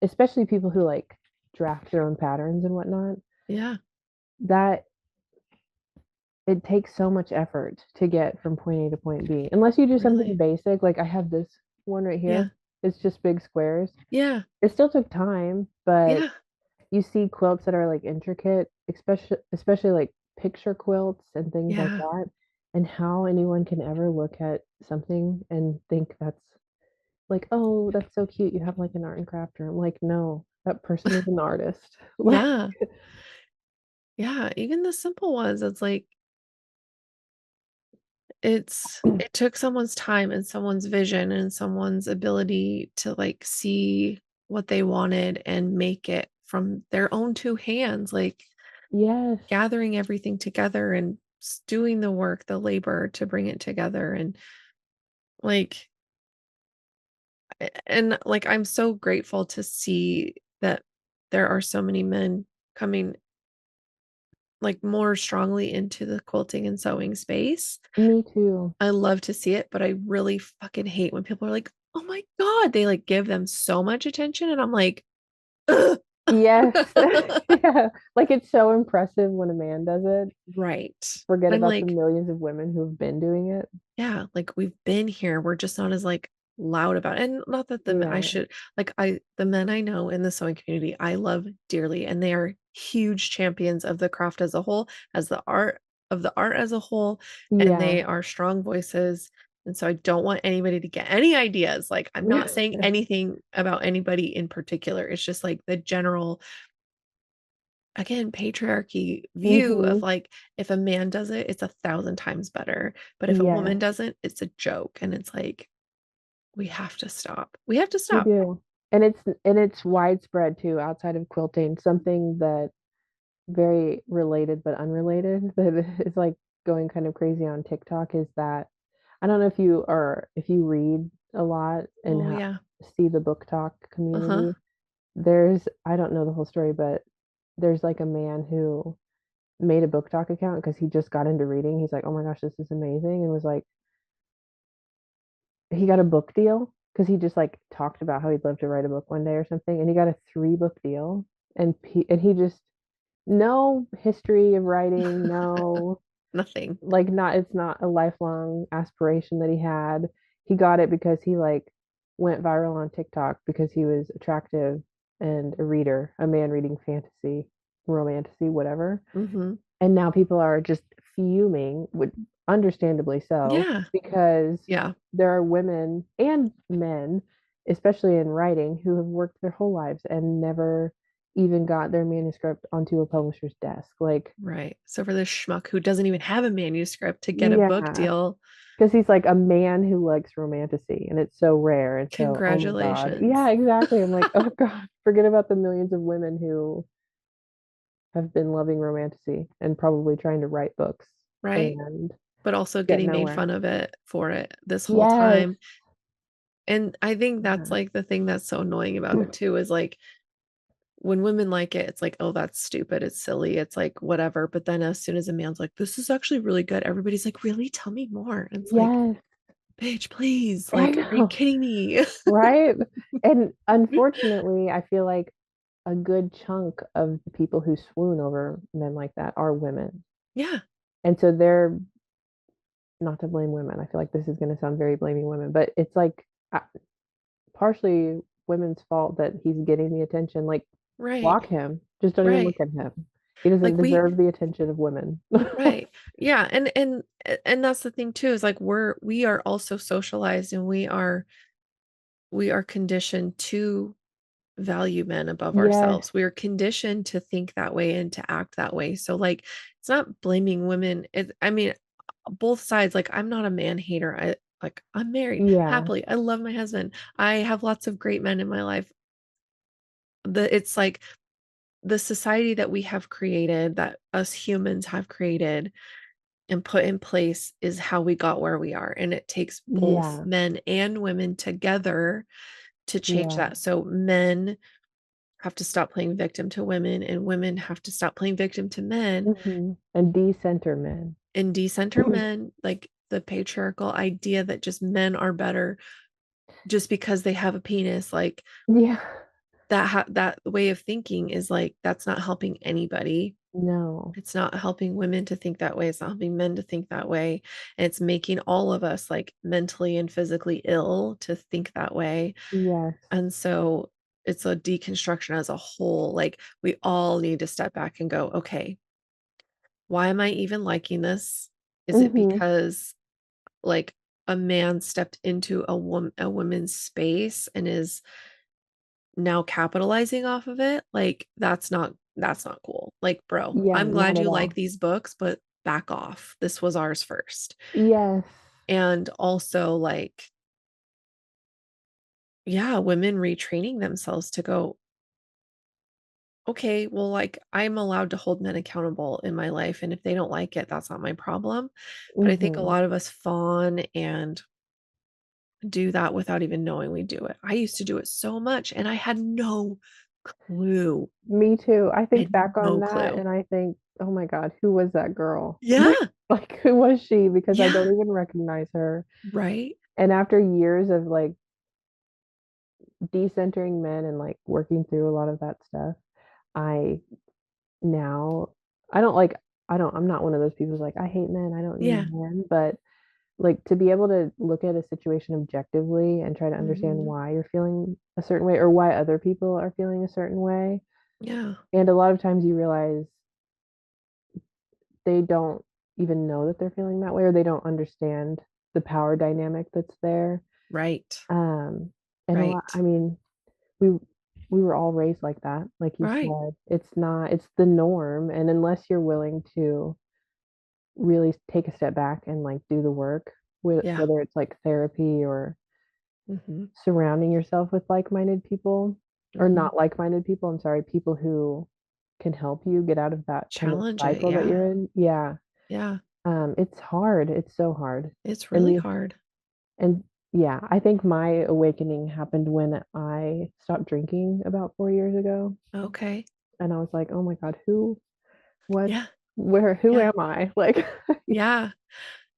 especially people who like draft their own patterns and whatnot, Yeah, that it takes so much effort to get from point A to point B. Unless you do something really. basic, like I have this one right Yeah, here, it's just big squares. yeah, It still took time, but yeah, you see quilts that are like intricate, especially like picture quilts and things like yeah. that, and how anyone can ever look at something and think that's like, oh, that's so cute. You have like an art and craft room. Like, no, that person is an artist. Like, Yeah, yeah, even the simple ones, it's like it took someone's time and someone's vision and someone's ability to, like, see what they wanted and make it from their own 2 hands, like, yes, gathering everything together and doing the work, the labor to bring it together, and, like like, I'm so grateful to see that there are so many men coming, like, more strongly into the quilting and sewing space. me too. I love to see it, but I really fucking hate when people are like, "Oh my god." They, like, give them so much attention, and I'm like, "Ugh." Yes. Yeah. Like it's so impressive when a man does it. Right. Forget I'm about the like, millions of women who have been doing it. yeah, like, we've been here, we're just not as, like, loud about it, and not that the men I Yeah. should like, I the men I know in the sewing community, I love dearly, and they are huge champions of the craft as a whole, as the art as a whole, and Yeah. they are strong voices, and so I don't want anybody to get any ideas, like, I'm not saying anything about anybody in particular, it's just, like, the general, again, patriarchy view of, Mhm. like, if a man does it, it's 1,000 times better, but if a woman Yes, doesn't, it's a joke, and it's like, we have to stop. We have to we stop. do. And it's widespread too outside of quilting. Something that very related but unrelated that is like going kind of crazy on TikTok is that I don't know if you read a lot and Oh, yeah. see the book talk Uh-huh. community. There's I don't know the whole story, but there's like a man who made a book talk account because he just got into reading. He's like, "Oh my gosh, this is amazing." And was like he got a book deal because he just like talked about how he'd love to write a book one day or something and he got a 3 book deal and he just no history of writing, no Nothing. like not it's not a lifelong aspiration that he had. He got it because he like went viral on TikTok because he was attractive and a reader, a man reading fantasy, romantasy, whatever. Mhm. And now people are just fuming, with understandably so, Yeah. because Yeah. there are women and men, especially in writing, who have worked their whole lives and never even got their manuscript onto a publisher's desk. Like, Right. So for this schmuck who doesn't even have a manuscript to get a book yeah, deal, because he's like a man who likes romantasy, and it's so rare. And so, oh my God. Yeah, congratulations. exactly. I'm like, oh God, forget about the millions of women who have been loving romantasy and probably trying to write books Right? and But also get getting made nowhere. fun of it for it this whole Yes. time. And I think that's, Yeah. like, the thing that's so annoying about it too is, like, when women like it, it's like, "Oh, that's stupid, it's silly, it's like, whatever," but then as soon as a man's like, "This is actually really good," everybody's like, "Really? Tell me more." And it's like, Yes, "Bitch, please, I like, are you know, kidding me?" right? And unfortunately, I feel like a good chunk of the people who swoon over men like that are women. Yeah, And so they're not to blame women. I feel like this is going to sound very blaming women, but it's like partially women's fault that he's getting the attention. Like, right, block him. Just don't even right. look at him. He doesn't Like, we deserve the attention of women. right. Yeah, and that's the thing too is, like, we are also socialized and we are conditioned to value men above Yes. ourselves. We are conditioned to think that way and to act that way. So, like, it's not blaming women. I mean, both sides. Like, I'm not a man hater. I'm married Yeah. happily. I love my husband. I have lots of great men in my life. It's like the society that we have created, that us humans have created and put in place is how we got where we are. And it takes both Yeah. men and women together to change Yeah. that. So men have to stop playing victim to women and women have to stop playing victim to men And decenter men. and decenter men, like the patriarchal idea that just men are better just because they have a penis, like Yeah. that way of thinking is like that's not helping anybody. No. It's not helping women to think that way. It's not helping men to think that way. And it's making all of us like mentally and physically ill to think that way. Yes. And so it's a deconstruction as a whole. Like we all need to step back and go, okay, why am I even liking this? Is it Hmm. because like a man stepped into a woman's space and is now capitalizing off of it? Like that's not cool. Like, bro, Yeah, I'm not glad at you like all. these books, but back off. This was ours first. Yes. And also like, yeah, women retraining themselves to go, okay, well, like I'm allowed to hold men accountable in my life. And if they don't like it, that's not my problem. But I think a Hmm. lot of us fawn and do that without even knowing we do it. I used to do it so much and I had no clue. Me too. I I think had back on no that clue. and I think, oh my God, who was that girl? Yeah. Like, who was she? Because I don't Yeah. even recognize her. Right. And after years of like decentering men and like working through a lot of that stuff, I now, I don't like, I'm not one of those people who's like, I hate men, I don't need Yeah. men. But like to be able to look at a situation objectively and try to understand Mhm. why you're feeling a certain way or why other people are feeling a certain way. Yeah. And a lot of times you realize they don't even know that they're feeling that way or they don't understand the power dynamic that's there. Right. Um, and a lot, Right. I mean, we we were all raised like that, like you Right. said. It's not, it's the norm. And unless you're willing to really take a step back and like do the work, Yeah. whether it's like therapy or Mhm. surrounding yourself with like-minded people or Mhm. not like-minded people, I'm sorry, people who can help you get out of that kind of Challenge it. cycle that Yeah. you're in. Yeah. Yeah. It's hard. It's so hard. It's And really hard. and yeah, I think my awakening happened when I stopped drinking about 4 years ago. Okay. And I was like, oh my God, who, what, Yeah. where, who Yeah. am I? Like, Yeah.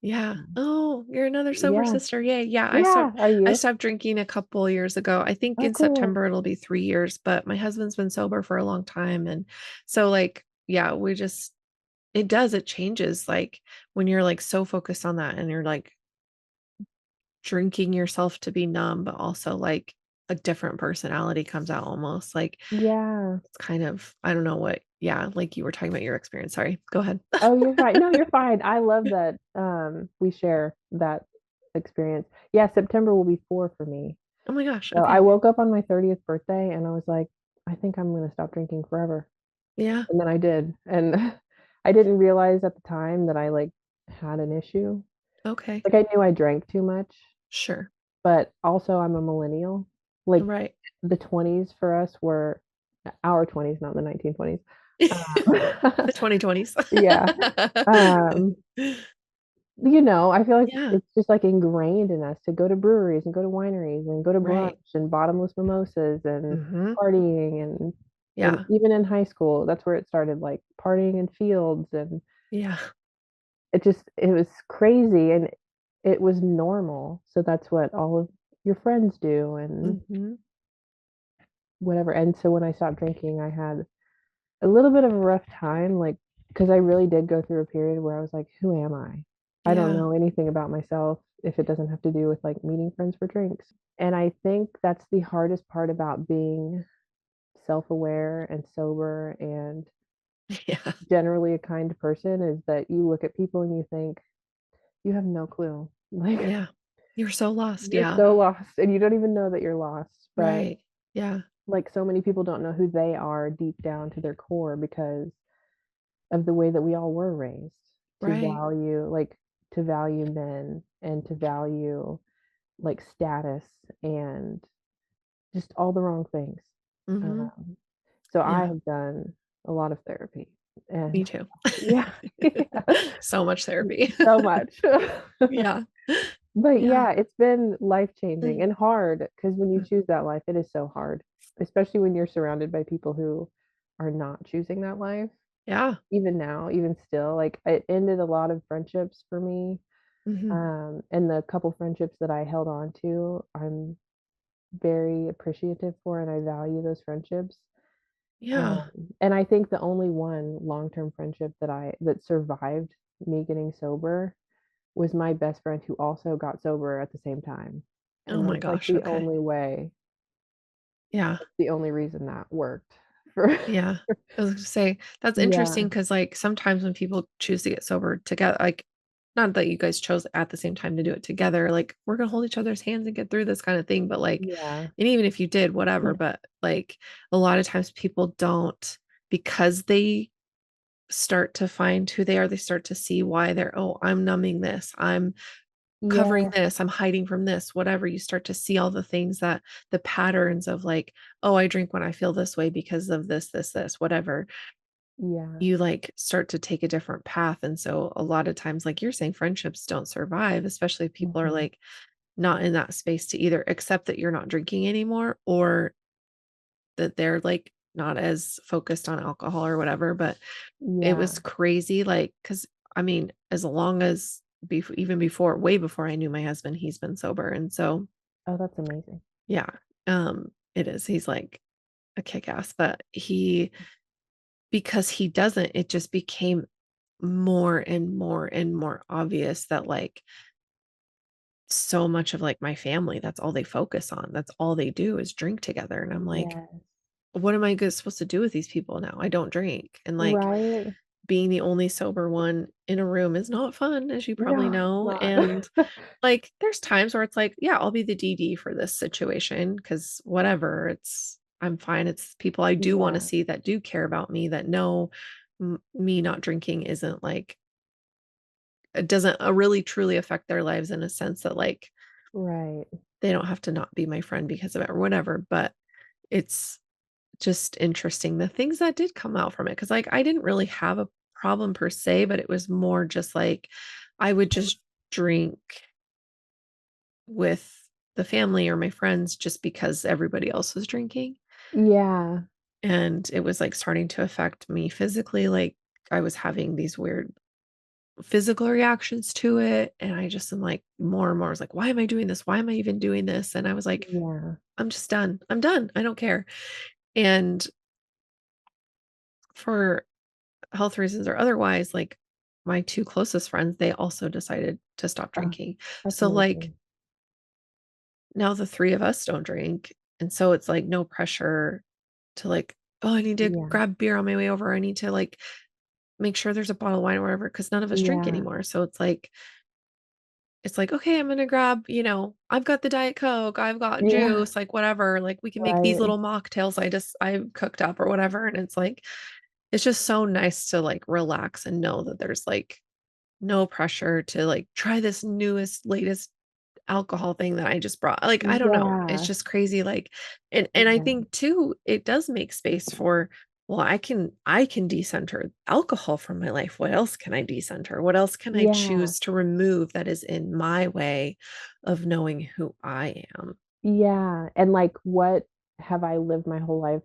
Yeah. Oh, you're another sober yeah, sister. Yay. Yeah. yeah. Are I you? stopped drinking a couple years ago. I think Oh, in cool. September it'll be 3 years, but my husband's been sober for a long time. And so like, yeah, it does, it changes like when you're like so focused on that and you're like drinking yourself to be numb, but also like a different personality comes out almost like Yeah. it's kind of, I don't know what, yeah, like you were talking about your experience. Sorry. Go ahead. Oh, you're fine. No, you're fine. I love that we share that experience. Yeah, September will be 4 for me. Oh my gosh. So I Okay. woke up on my 30th birthday and I was like, I think I'm gonna stop drinking forever. Yeah. And then I did. And I didn't realize at the time that I like had an issue. Okay. Like I knew I drank too much, Sure. but also I'm a millennial. Like Right. the 20s for us were our 20s, not the 1920s. The 2020s. Yeah. Um, I feel like Yeah. it's just like ingrained in us to go to breweries and go to wineries and go to brunch Right. and bottomless mimosas and Mhm. partying and Yeah. even in high school, that's where it started, like partying in fields, and Yeah. it was crazy and it was normal. So that's what all of your friends do and Mhm. whatever. And so when I stopped drinking, I had a little bit of a rough time, like, because I really did go through a period where I was like, who am I? I don't Yeah. know anything about myself if it doesn't have to do with like meeting friends for drinks. And I think that's the hardest part about being self aware and sober and Yeah. generally a kind person is that you look at people and you think, you have no clue. Like, Yeah. You're so lost. you're Yeah. so lost and you don't even know that you're lost. But Right. Yeah. like, so many people don't know who they are deep down to their core because of the way that we all were raised to Right. value like to value men and to value like status and just all the wrong things. Mhm. um, so I Yeah. have done a lot of therapy Me and too. yeah, yeah, So much therapy. so much. Yeah. But Yeah. yeah, it's been life changing Mm. and hard because when you Mm. choose that life it is so hard, especially when you're surrounded by people who are not choosing that life. Yeah. Even now, even still, like it ended a lot of friendships for me. Mhm. And the couple friendships that I held on to, I'm very appreciative for and I value those friendships. Yeah. Um, and I think the only one long-term friendship that survived me getting sober was my best friend who also got sober at the same time. Oh And my that's like gosh, okay. Yeah. the only reason that worked for Yeah. I was gonna say, that's yeah, interesting because, like, sometimes when people choose to get sober together, like, not that you guys chose at the same time to do it together, like, "We're gonna hold each other's hands and get through this," kinda thing, but, like, yeah, and even if you did, whatever, but, like, a lot of times people don't, because they start to find who they are, they start to see why they're, "Oh, I'm numbing this. I'm covering yeah, this, I'm hiding from this," whatever, you start to see all the things that the patterns of like, "Oh, I drink when I feel this way because of this, whatever." yeah. You like start to take a different path. And so a lot of times, like you're saying, friendships don't survive, especially if people are Mhm. like not in that space to either accept that you're not drinking anymore or that they're like not as focused on alcohol or whatever. But it Yeah. was crazy, like, because I mean, as long as even before, way before I knew my husband, he's been sober. And so Oh, that's amazing. yeah, it is. He's like a kick ass, but because he doesn't, it just became more and more and more obvious that like so much of like my family, that's all they focus on. That's all they do is drink together. And I'm like, Yes. what am I supposed to do with these people now? I don't drink. And like Right? being the only sober one in a room is not fun, as you probably No, it's know. not. And like, there's times where it's like, yeah, I'll be the DD for this situation because whatever, I'm fine. It's people I do want to Yeah, see that do care about me, that know me not drinking isn't like, it doesn't really truly affect their lives in a sense that like right. they don't have to not be my friend because of it or whatever. But it's just interesting the things that did come out from it. Cause like I didn't really have a problem per se, but it was more just like I would just drink with the family or my friends just because everybody else was drinking. Yeah, And it was like starting to affect me physically. Like I was having these weird physical reactions to it. And I just am like more and more I was like, why am I doing this? Why am I even doing this? And I was like, yeah. I'm just done. I'm done. I don't care. And for health reasons or otherwise, like my two closest friends, they also decided to stop Oh, drinking. that's So like amazing. now the three of us don't drink. And so it's like no pressure to like, oh, I need to Yeah, grab beer on my way over. I need to like make sure there's a bottle of wine or whatever, because none of us drink yeah, anymore. So it's like, okay, I'm gonna grab, I've got the Diet Coke, I've got yeah, juice, like whatever. Like we can make these right. little mocktails I cooked up or whatever. And it's like, it's just so nice to like relax and know that there's like no pressure to like try this newest, latest alcohol thing that I just brought. Like, I don't know. It's Yeah, just crazy. Like, and I yeah, think too, it does make space for well, I can decenter alcohol from my life. What else can I decenter? What else can I Yeah. choose to remove that is in my way of knowing who I am? Yeah, and, like, what have I lived my whole life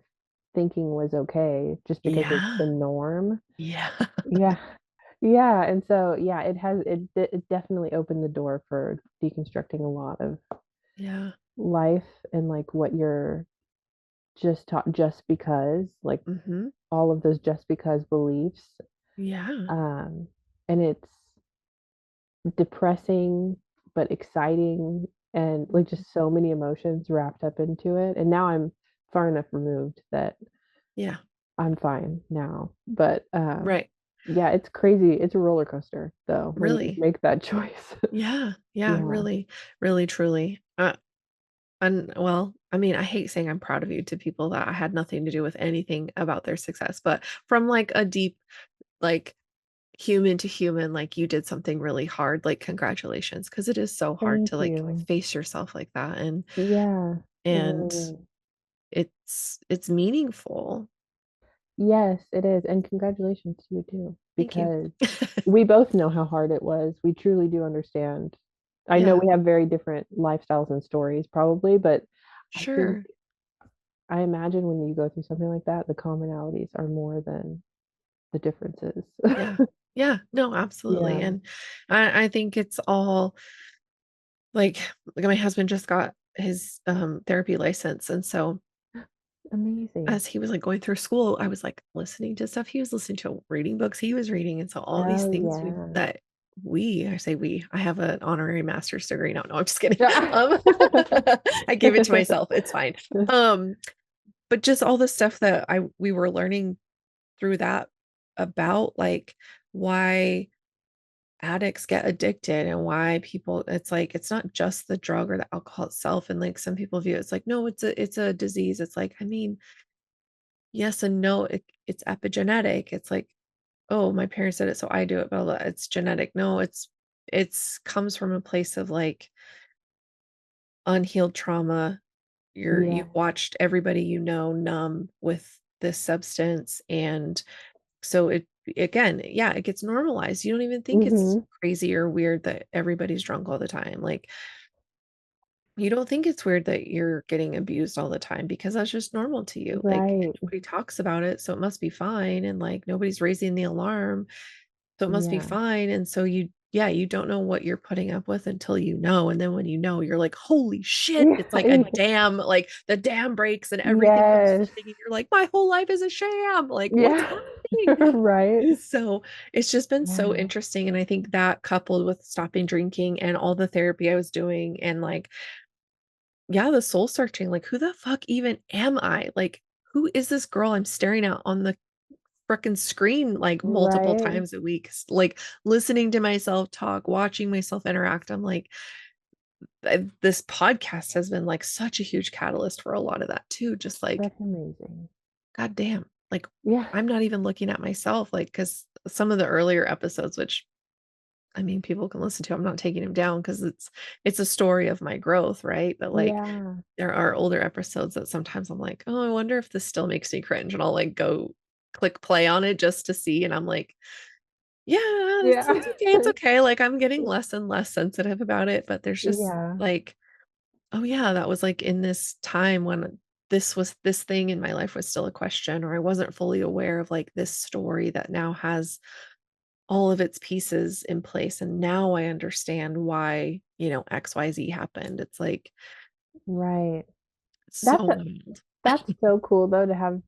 thinking was okay just because it's the Yeah. norm? Yeah. Yeah. Yeah, and so, yeah, it definitely opened the door for deconstructing a lot of Yeah. life and, like, what you're just taught just because, like, Mhm. all of those just because beliefs, Yeah. um, and it's depressing, but exciting, and, like, Mhm. just so many emotions wrapped up into it, and now I'm far enough removed that Yeah. I'm fine now, but, Right. yeah, it's crazy. It's a roller coaster, though, when you Really. make that choice. Yeah. Yeah, Yeah, really, really, truly. And well, I mean, I hate saying I'm proud of you to people that I had nothing to do with anything about their success, but from like a deep, like human to human, like you did something really hard, like congratulations, because it is so hard thank to like you. face yourself like that. Yeah, it And really is. it's meaningful. Yes, it is, and congratulations to you too, Thank you. because we both know how hard it was. We truly do understand. I know Yeah, we have very different lifestyles and stories probably, but I think sure. I imagine when you go through something like that, the commonalities are more than the differences. Yeah. Yeah, no, absolutely. Yeah, And I think it's all like my husband just got his therapy license. And so amazing. as he was, like, going through school, I was, like, listening to stuff he was listening to, reading books he was reading, and so all these Oh, things yeah. I say we, I have an honorary master's degree now. No, I'm just kidding. Yeah. I gave it to myself, it's fine. Um, but just all the stuff that I we were learning through that about, like, why addicts get addicted and why people it's like, it's not just the drug or the alcohol itself, and, like, some people view it's like, "No, it's a disease." It's like, I mean, yes and no, it's epigenetic. It's like, "Oh, my parents did it, so I do it, blah, blah, it's genetic." No, it's comes from a place of, like, unhealed trauma. You've Yeah. watched everybody you know numb with this substance, and so it again, yeah, it gets normalized. You don't even think it's Mhm. crazy or weird that everybody's drunk all the time. Like, you don't think it's weird that you're getting abused all the time because that's just normal to you. Like, Right. nobody talks about it, so it must be fine, and, like, nobody's raising the alarm, so it must be Yeah. fine, and so you don't know what you're putting up with until you know, and then when you know, you're like, "Holy shit." It's like a dam, like, the dam breaks and everything comes Yes. flooding, and you're like, "My whole life is a sham." Like, "What's Yeah. happening?" Right. So, it's just been so Yeah. interesting, and I think that coupled with stopping drinking and all the therapy I was doing and, like, yeah, the soul searching, like, who the fuck even am I? Like, who is this girl I'm staring at on the frickin' screen, like, multiple Right. times a week? Like, listening to myself talk, watching myself interact. I'm like, this podcast has been, like, such a huge catalyst for a lot of that too. Just like, That's amazing. god damn, like, Yeah. I'm not even looking at myself, like, because some of the earlier episodes, which I mean, people can listen to, I'm not taking them down because it's a story of my growth, right? But, like, Yeah. there are older episodes that sometimes I'm like, "Oh, I wonder if this still makes me cringe," and I'll, like, go click play on it just to see, and I'm like, "Yeah, it's Yeah. okay, it's okay," like, I'm getting less and less sensitive about it, but there's just, Yeah. like, "Oh, yeah, that was, like, in this time when this thing in my life was still a question, or I wasn't fully aware of, like, this story that now has all of its pieces in place, and now I understand why, XYZ happened." It's like, Right. it's That's so wild. that's so cool though to have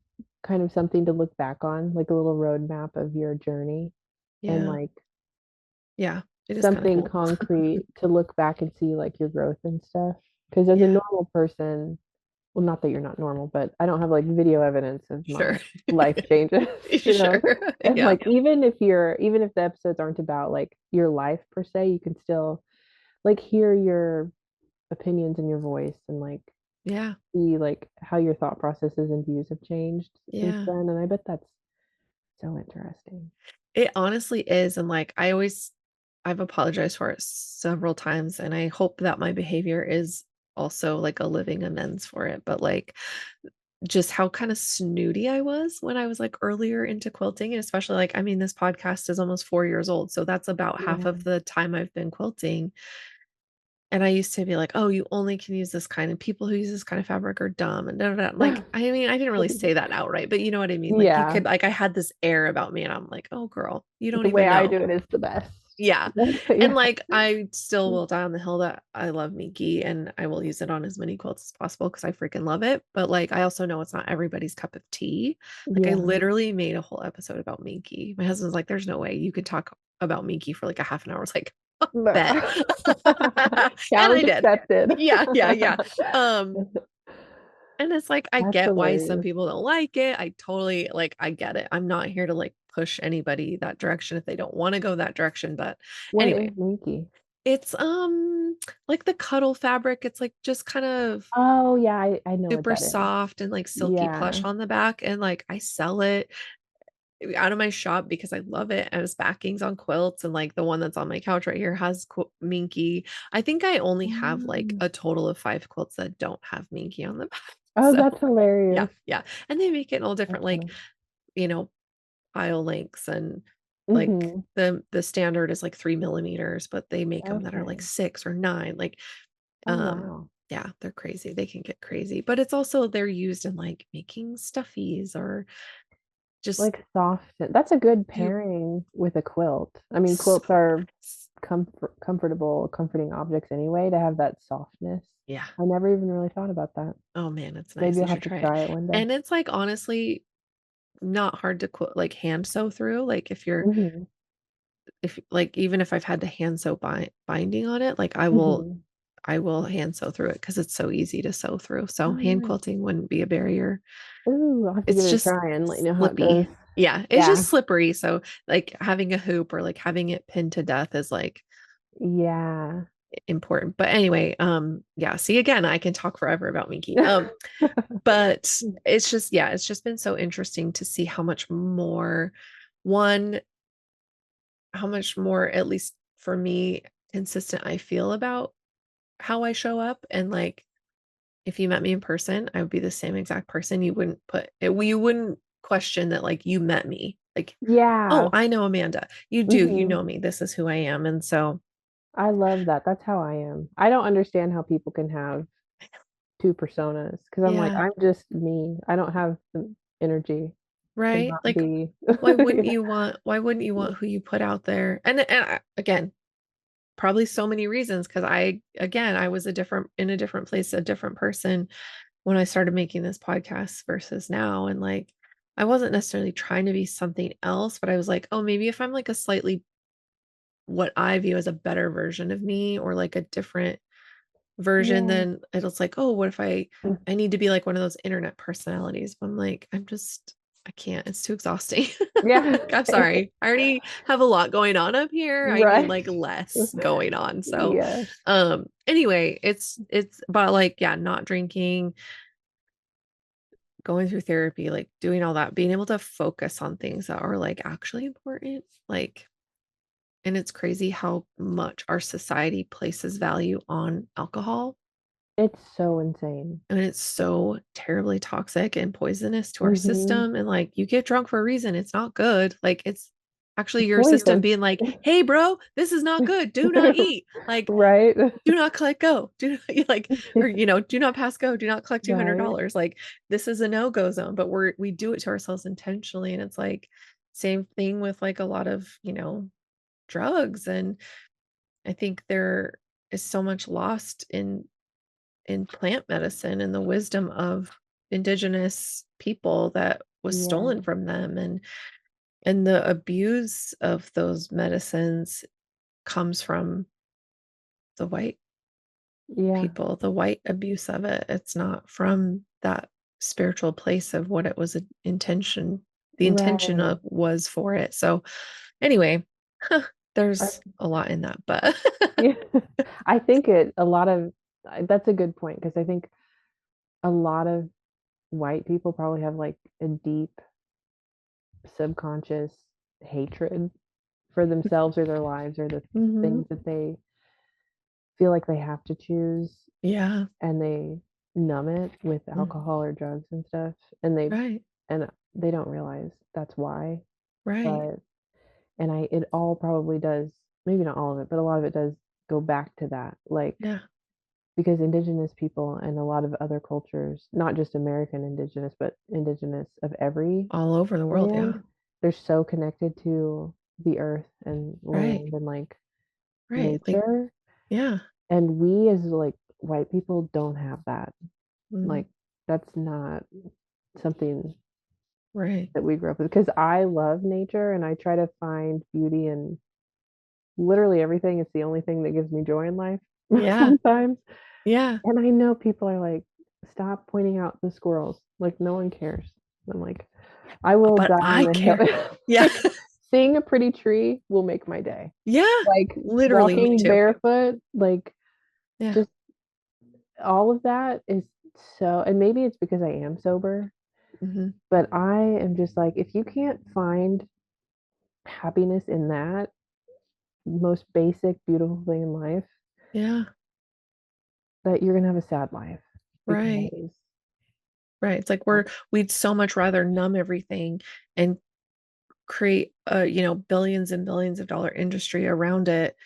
kind of something to look back on, like a little roadmap of your journey and Yeah, like yeah, it is kinda something cool. concrete to look back and see like your growth and stuff. Because as a Yeah, normal person, well, not that you're not normal, but I don't have like video evidence of sure. my life changes, you know? Sure. And Yeah, like even if the episodes aren't about like your life per se, you can still like hear your opinions and your voice and like yeah, see like how your thought processes and views have changed since yeah. then. And I bet that's so interesting. It honestly is, and, like, I've apologized for it several times, and I hope that my behavior is also, like, a living amends for it, but, like, just how kind of snooty I was when I was like earlier into quilting. And especially like, I mean, this podcast is almost 4 years old. So that's about half Yeah. of the time I've been quilting. And I used to be like, "Oh, you only can use this kind, and people who use this kind of fabric are dumb," and da, da, da. Like, I mean, I didn't really say that outright, but you know what I mean? Like, you Yeah. could like, I had this air about me, and I'm like, "Oh, girl, you don't The way even I know." do it is the best. Yeah. And, Yeah. like, I still will die on the hill that I love Minky, and I will use it on as many quilts as possible because I freaking love it, but, like, I also know it's not everybody's cup of tea. Like, I Yeah. literally made a whole episode about Minky. My husband's like, "There's no way you could talk about Minky for, like, a half an hour." I was like, "Bet." And I Challenge did. accepted. Yeah, yeah, yeah. Um, and it's like, I That's get why some hilarious. people don't like it. I totally like, I get it. I'm not here to, like, push anybody that direction if they don't wanna go that direction, but What anyway, is Minky? it's, like the cuddle fabric. It's, like, just kind of Oh, yeah, I know what super that is. soft and, like, silky Yeah. plush on the back, and, like, I sell it out of my shop because I love it as backings on quilts, and, like, the one that's on my couch right here has Minky. I think I only have, like, Oh. a total of 5 quilts that don't have Minky on the back. Oh, So, that's yeah, hilarious. yeah, and they make it in all different, That's like, funny. you know, pile lengths and, like, Mhm. the standard is, like, 3 millimeters, but they make them that are, like, Okay. 6 or 9, like, Oh, um wow. yeah, they're crazy, they can get crazy, but it's also they're used in, like, making stuffies or just Like soft that's a good do pairing with a quilt. I mean, so quilts are nice. comfortable, comforting objects anyway to have that softness. Yeah. I never even really thought about that. Oh, man, it's Maybe nice, I'll you should have to try it. try it one day. And it's, like, honestly not hard to like, hand sew through, like, Mhm. if like, even if I've had to hand sew binding on it, like, Mhm. I will hand sew through it because it's so easy to sew through, so Oh, hand nice. quilting wouldn't be a barrier. Ooh, I'll have to give It's it a just try and let you know how it slippy. goes. Yeah, it's Yeah. just slippery, so, like, having a hoop or, like, having it pinned to death is, like, Yeah. important, but anyway, yeah, see, again, I can talk forever about Minky, but it's just yeah, it's just been so interesting to see how much more one, how much more, at least for me, consistent I feel about how I show up, and, like, if you met me in person, I would be the same exact person. You wouldn't question that, like, you met me. Like, "Oh, Yeah. I know Amanda." You do, you Mhm. know me. This is who I am, and so I love that. That's how I am. I don't understand how people can have 2 personas because 'cause I'm like, yeah, I'm just me. I don't have the energy to right? not Like, be. Yeah. why wouldn't you want who you put out there? And I again, probably so many reasons because I was in a different place, a different person when I started making this podcast versus now, and, like, I wasn't necessarily trying to be something else, but I was like, "Oh, maybe if I'm, like, a slightly what I view as a better version of me or, like, a different version, Yeah. then it's like, "Oh, what if I need to be like one of those internet personalities?" But I'm like, I can't, it's too exhausting. Yeah. Like, I'm sorry. I already have a lot going on up here. I need, Right. like, less going on. So, Yes. anyway, it's about, like, yeah, not drinking, going through therapy, like, doing all that, being able to focus on things that are, like, actually important, like, and it's crazy how much our society places value on alcohol. It's so insane. And it's so terribly toxic and poisonous to our Mhm. system, and, like, you get drunk for a reason, it's not good, like, it's actually It's your system poison. being like, "Hey, bro, this is not good, do not eat, like, Right? do not collect go, do not," like, or, "Do not pass go, do not collect Right. $200," like, this is a no-go zone, but we do it to ourselves intentionally, and it's like, same thing with, like, a lot of, drugs, and I think there is so much lost in plant medicine and the wisdom of indigenous people that was stolen Yeah. from them, and the abuse of those medicines comes from the white Yeah. people, the white abuse of it. It's not from that spiritual place of what it was the intention Right. of was for it. So anyway, I there's a lot in that, but yeah. I think a lot of that's a good point because I think a lot of white people probably have, like, a deep subconscious hatred for themselves or their lives or the Mhm. things that they feel like they have to choose, Yeah. and they numb it with Mm, alcohol or drugs and stuff, and right, they don't realize that's why, right. but and I it all probably does, maybe not all of it, but a lot of it does go back to that, like, Yeah, because indigenous people and a lot of other cultures, not just American indigenous, but indigenous of every all over the world, yeah. land, they're so connected to the earth and Right, land and, like, right, like nature, yeah, and we as, like, white people don't have that. mhm, Like, that's not something right. that we grew up with. Because I love nature and I try to find beauty in literally everything. It's the only thing that gives me joy in life Yeah, sometimes. yeah, And I know people are like, "Stop pointing out the squirrels, like, no one cares." I'm like, "I will but die on I the hill." care. Yeah, Like, seeing a pretty tree will make my day. yeah, Like, literally, me walking too. barefoot, like, Yeah, just all of that is so, and maybe it's because I am sober, mhm, but I am just like, if you can't find happiness in that most basic, beautiful thing in life, yeah, that you're gonna have a sad life right, because right, it's like uh, we'd so much rather numb everything and create a, billions and billions of dollar industry around it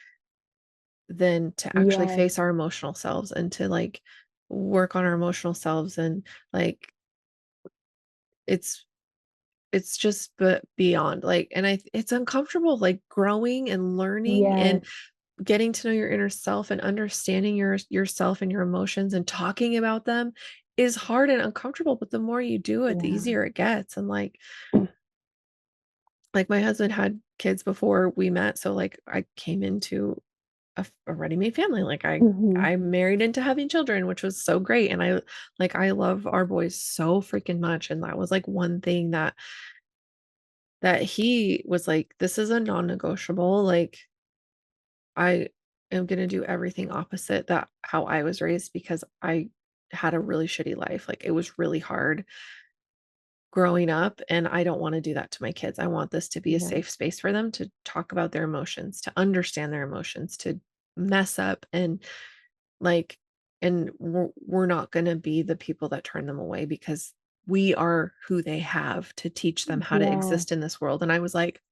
than to actually yes, face our emotional selves and to, like, work on our emotional selves and, like, it's it's just but beyond, like and it's uncomfortable, like, growing and learning yes, and getting to know your inner self and understanding yourself and your emotions and talking about them is hard and uncomfortable, but the more you do it, the yeah. easier it gets, and, like, my husband had kids before we met, so, like, I came into a ready-made family, like, Mhm. I married into having children, which was so great, and I love our boys so freaking much, and that was, like, one thing that he was like, "This is a non-negotiable, like, I am gonna do everything opposite that how I was raised because I had a really shitty life, like, it was really hard growing up, and I don't wanna do that to my kids. I want this to be a Yeah, safe space for them to talk about their emotions, to understand their emotions, to mess up and, like and we're not gonna be the people that turn them away because we are who they have to teach them how to yeah, exist in this world, and I was like,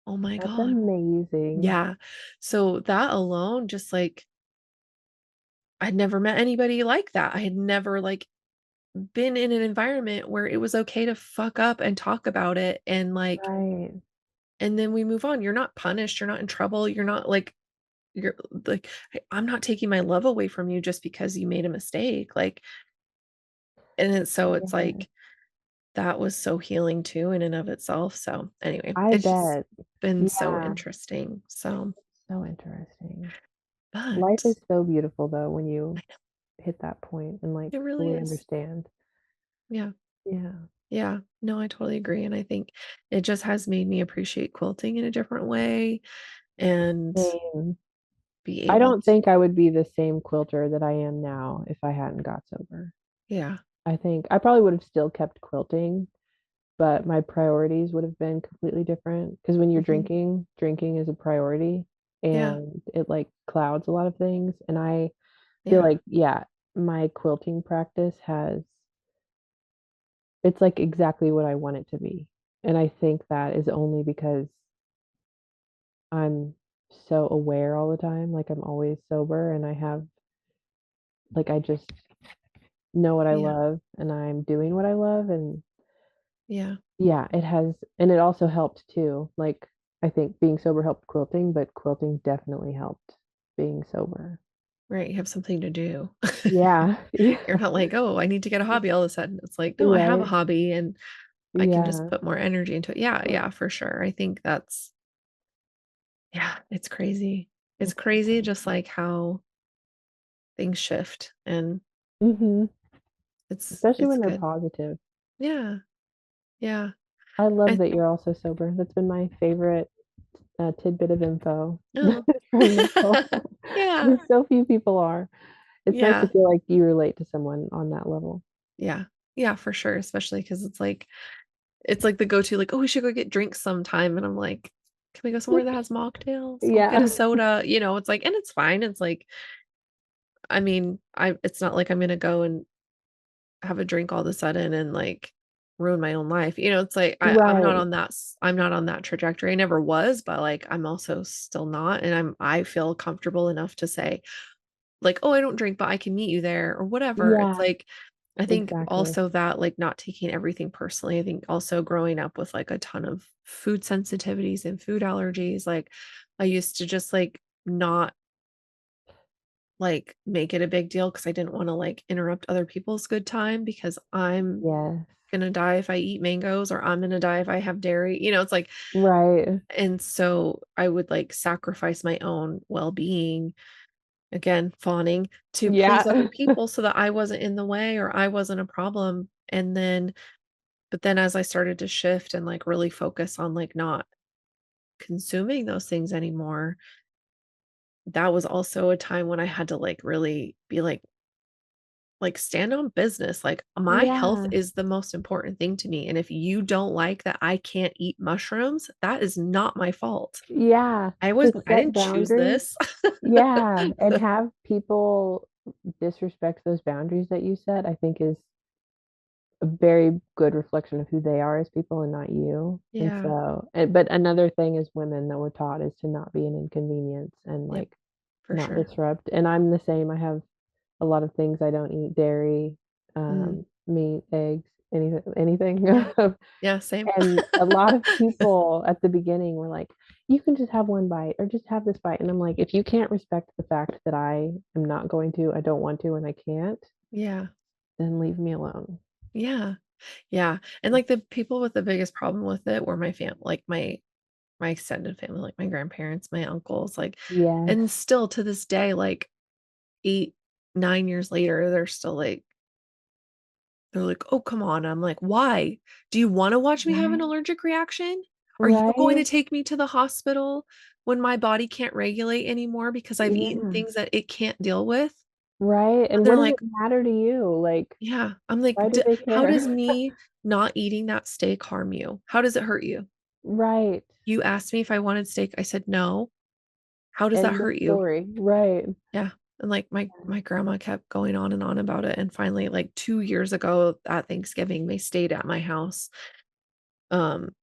"Oh my that's god." amazing. Yeah. So that alone, just like I'd never met anybody like that. I had never like been in an environment where it was okay to fuck up and talk about it Right. and then we move on. You're not punished, you're not in trouble, you're not like you're like I'm not taking my love away from you just because you made a mistake. Like and it's Yeah, like that was so healing too in and of itself. So anyway, I it's just bet. been so Yeah, interesting. So so interesting. Life but is so beautiful though when I you know hit that point and, like, it really fully is. understand. Yeah. Yeah. Yeah, no, I totally agree, and I think it just has made me appreciate quilting in a different way and Same. be I able don't to think I would be the same quilter that I am now if I hadn't got sober. yeah, I think I probably would have still kept quilting, but my priorities would have been completely different. Because when you're mhm, drinking, drinking is a priority yeah, and it, like, clouds a lot of things, and I feel yeah, like, yeah, my quilting practice has it's, like, exactly what I want it to be, and I think that is only because I'm so aware all the time, like, I'm always sober and I have like, I just know what I yeah, love and I'm doing what I love, and yeah, yeah, it has, and it also helped too, like, I think being sober helped quilting, but quilting definitely helped being sober. right, you have something to do. Yeah, You're yeah, not like, "Oh, I need to get a hobby all of a sudden." It's like, "No, I have a right, hobby and I can just yeah, put more energy into it." Yeah, yeah, for sure. I think that's yeah, it's crazy. It's it's crazy just like how things shift and mhm, especially it's when they're good. positive. Yeah, yeah. I love I that you're also sober. That's been my favorite, tidbit of info oh. from this call. Yeah, 'Cause so few people are. It's nice to yeah. feel like you relate to someone on that level. Yeah. Yeah, for sure, especially because it's like the go-to, like, "Oh, we should go get drinks sometime," and I'm like, "Can we go somewhere that has mocktails? I'll get a Yeah. soda," it's like and it's fine, it's like, I mean, I it's not like I'm gonna go and have a drink all of a sudden and, like, ruin my own life. It's like Right. I'm not on that trajectory. I never was, but, like, I'm also still not, and I feel comfortable enough to say, like, "Oh, I don't drink, but I can meet you there," or whatever. It's Yeah, like, I think exactly. also that, like, not taking everything personally. I think also growing up with, like, a ton of food sensitivities and food allergies, like, I used to just, like, not, like, make it a big deal because I didn't wanna, like, interrupt other people's good time because I'm Yes. gonna die if I eat mangoes or I'm gonna die if I have dairy. It's like, Right. and so I would, like, sacrifice my own well-being, again, fawning, to please Yeah. other people so that I wasn't in the way or I wasn't a problem, and then but then as I started to shift and, like, really focus on, like, not consuming those things anymore, that was also a time when I had to, like, really be like, stand on businbusiness, like, my health Yeah. is the most important thing to me, and if you don't like that I can't eat mushrooms, that is not my fault. Yeah, to I set didn't choose boundaries. this. Yeah, and have people disrespect those boundaries that you set, I think is a very good reflection of who they are as people and not you. And Yeah, so, but another thing as women that we're taught is to not be an inconvenience and yep, like for not sure. disrupt. And I'm the same. I have a lot of things I don't eat: dairy, Mm, meat, eggs, anything. yeah, yeah, same. And a lot of people at the beginning were like, "You can just have one bite or just have this bite." And I'm like, "If you can't respect the fact that I am not going to, I don't want to, and I can't, Yeah, then leave me alone." yeah, yeah, and, like, the people with the biggest problem with it were like, my extended family, like, my grandparents, my uncles, like, Yes. and still to this day, like, 8, 9 years later, they're like, "Oh, come on." I'm like, "Why? Do you wanna watch me have an Right? allergic reaction? Are you going to Right? take me to the hospital when my body can't regulate anymore because I've eaten Yeah. things that it can't deal with?" Right? And And what they're does it like, matter to you? Like, "Yeah." I'm like, why do they How does care?" me not eating that steak harm you? How does it hurt you? Right. You asked me if I wanted steak, I said, "No." How does that End of hurt you? story. Right. Yeah, and, like, my grandma kept going on and on about it, and finally, like, 2 years ago at Thanksgiving, they stayed at my house, um,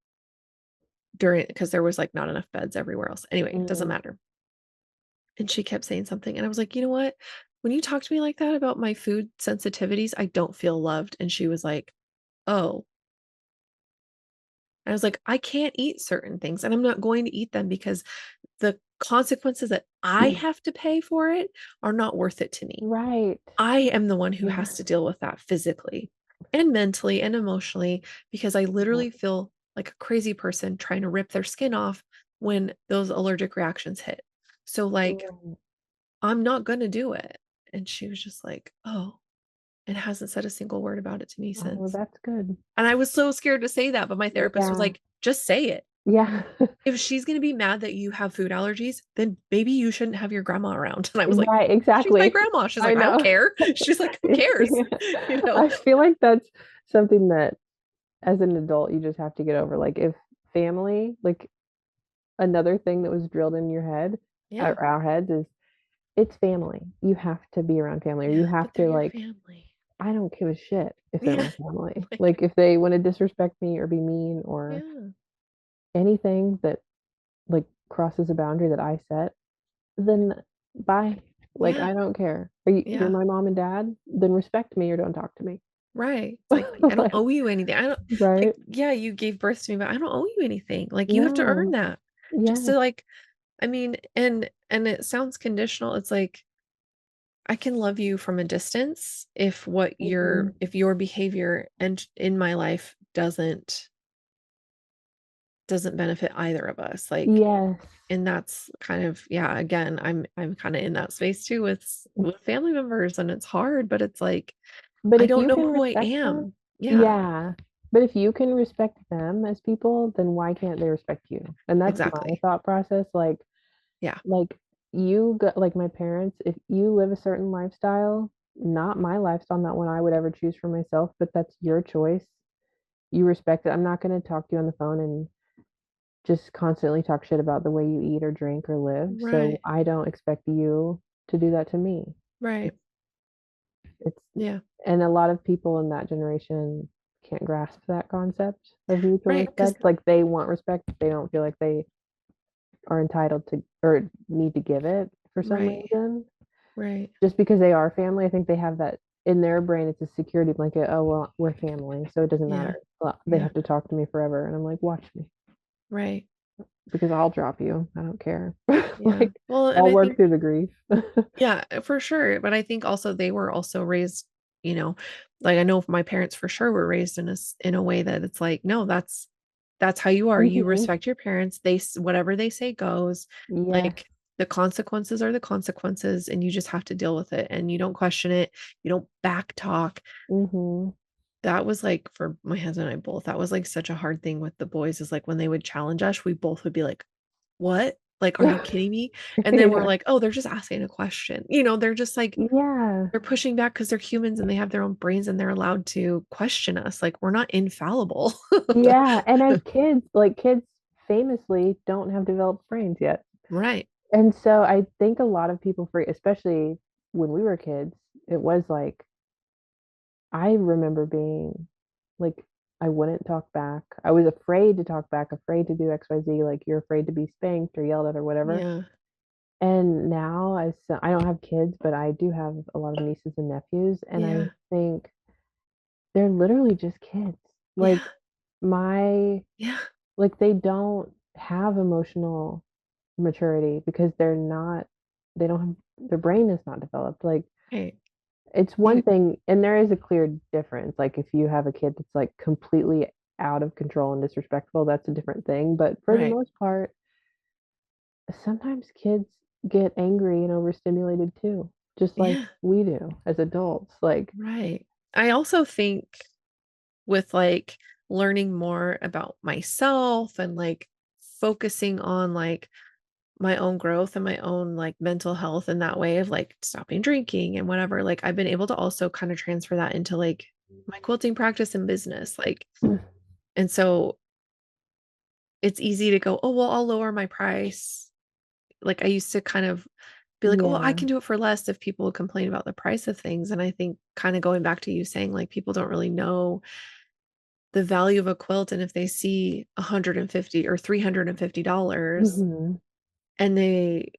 during because there was, like, not enough beds everywhere else. Anyway, doesn't Mm. matter, and she kept saying something, and I was like, "You know what? When you talk to me like that about my food sensitivities, I don't feel loved," and she was like, "Oh." I was like, "I can't eat certain things, and I'm not going to eat them because the consequences that I have to pay for it are not worth it to me." Right. I am the one who Yeah. has to deal with that physically and mentally and emotionally because I Yeah. literally feel like a crazy person trying to rip their skin off when those allergic reactions hit. So, like, Right. I'm not gonna do it. And she was just like, "Oh," and hasn't said a single word about it to me Oh, well, since. that's good. And I was so scared to say that, but my therapist was Yeah. like, "Just say it. Yeah. If she's gonna be mad that you have food allergies, then maybe you shouldn't have your grandma around." And I was like, Right, "She's my exactly. grandma." She's I like, "I don't know. care." She's like, "Who cares?" Yeah. You know? I feel like that's something that as an adult, you just have to get over. Like, if family like, another thing that was drilled in your head, Yeah. or our heads is, it's family. You have to be around family, or you Yeah, have but they're to, your like, family. I don't give a shit if they're Yeah. my family. Like, Like, if they wanna disrespect me or be mean or yeah. anything that, like, crosses a boundary that I set, then bye. Like, Yeah. I don't care. You're Yeah. my mom and dad? Then respect me or don't talk to me. Right. It's like, I don't Like, owe you anything. I don't like, right? yeah, you gave birth to me, but I don't owe you anything. Like, you have to earn No. that. Just Yes. to, like, I mean, and it sounds conditional. It's like, I can love you from a distance Mhm. if your behavior and in my life doesn't benefit either of us. Like, Yes. and that's kind of, yeah, again, I'm kinda in that space too with family members, and it's hard, but it's like, But I if don't you know can who I respect them, am. Yeah, yeah. But if you can respect them as people, then why can't they respect you? And that's my exactly. thought process. Yeah, Like you got like my parents, if you live a certain lifestyle, not my lifestyle, not one I would ever choose for myself, but that's your choice. You respect it. I'm not going to talk to you on the phone and just constantly talk shit about the way you eat or drink or live. So right, I don't expect you to do that to me. right. It's Yeah. and a lot of people in that generation can't grasp that concept of mutual Right. Because respect. Like, they want respect, but they don't feel like they are entitled to or need to give it for some right. reason. Right. Just because they are family, I think they have that in their brain, it's a security blanket. Oh, well, we're family, so it doesn't Yeah. matter. Well, they Yeah. have to talk to me forever. And I'm like, watch me Right. because I'll drop you. I don't care. Yeah. Like, Well, and I'll I work think through the grief. yeah, for sure, but I think also they were also raised, you know, like I know my parents for sure were raised in a way that it's like, no, that's how you are. You Hmm. respect your parents. Whatever they say goes. Yes. Like the consequences are the consequences and you just have to deal with it and you don't question it. You don't back talk. Hmm. That was like for my husband and I both. That was like such a hard thing with the boys is like when they would challenge us, we both would be like, "What? Like, are you kidding me?" And then we're Yeah. like, "Oh, they're just asking a question." You know, they're just like Yeah. they're pushing back because 'cause they're humans and they have their own brains and they're allowed to question us, like, we're not infallible. Yeah. And as kids, like, kids famously don't have developed brains yet. Right. And so I think a lot of people especially when we were kids, it was like, I remember being like, I wouldn't talk back. I was afraid to talk back, afraid to do XYZ, like, you're afraid to be spanked or yelled at or whatever. Yeah. And now, I don't have kids, but I do have a lot of nieces and nephews, and I Yeah. think they're literally just kids. Yeah. Like, my Yeah. they don't have emotional maturity because they don't have their brain is not developed. Like, Right. it's one Right. thing, and there is a clear difference. Like, if you have a kid that's like completely out of control and disrespectful, that's a different thing. But for the Right. most part, sometimes kids get angry and overstimulated too, just like Yeah. we do as adults. Like, Right. I also think with, like, learning more about myself and, like, focusing on, like, my own growth and my own, like, mental health in that way of, like, stopping drinking and whatever, like, I've been able to also kinda transfer that into, like, my quilting practice and business, like and so it's easy to go, "Oh, well, I'll lower my price." Like, I used to kind of be like, "Oh, I yeah. can do it for less if people complain about the price of things," and I think kinda going back to you saying, like, people don't really know the value of a quilt, and if they see 150 or $350 Mhm. and they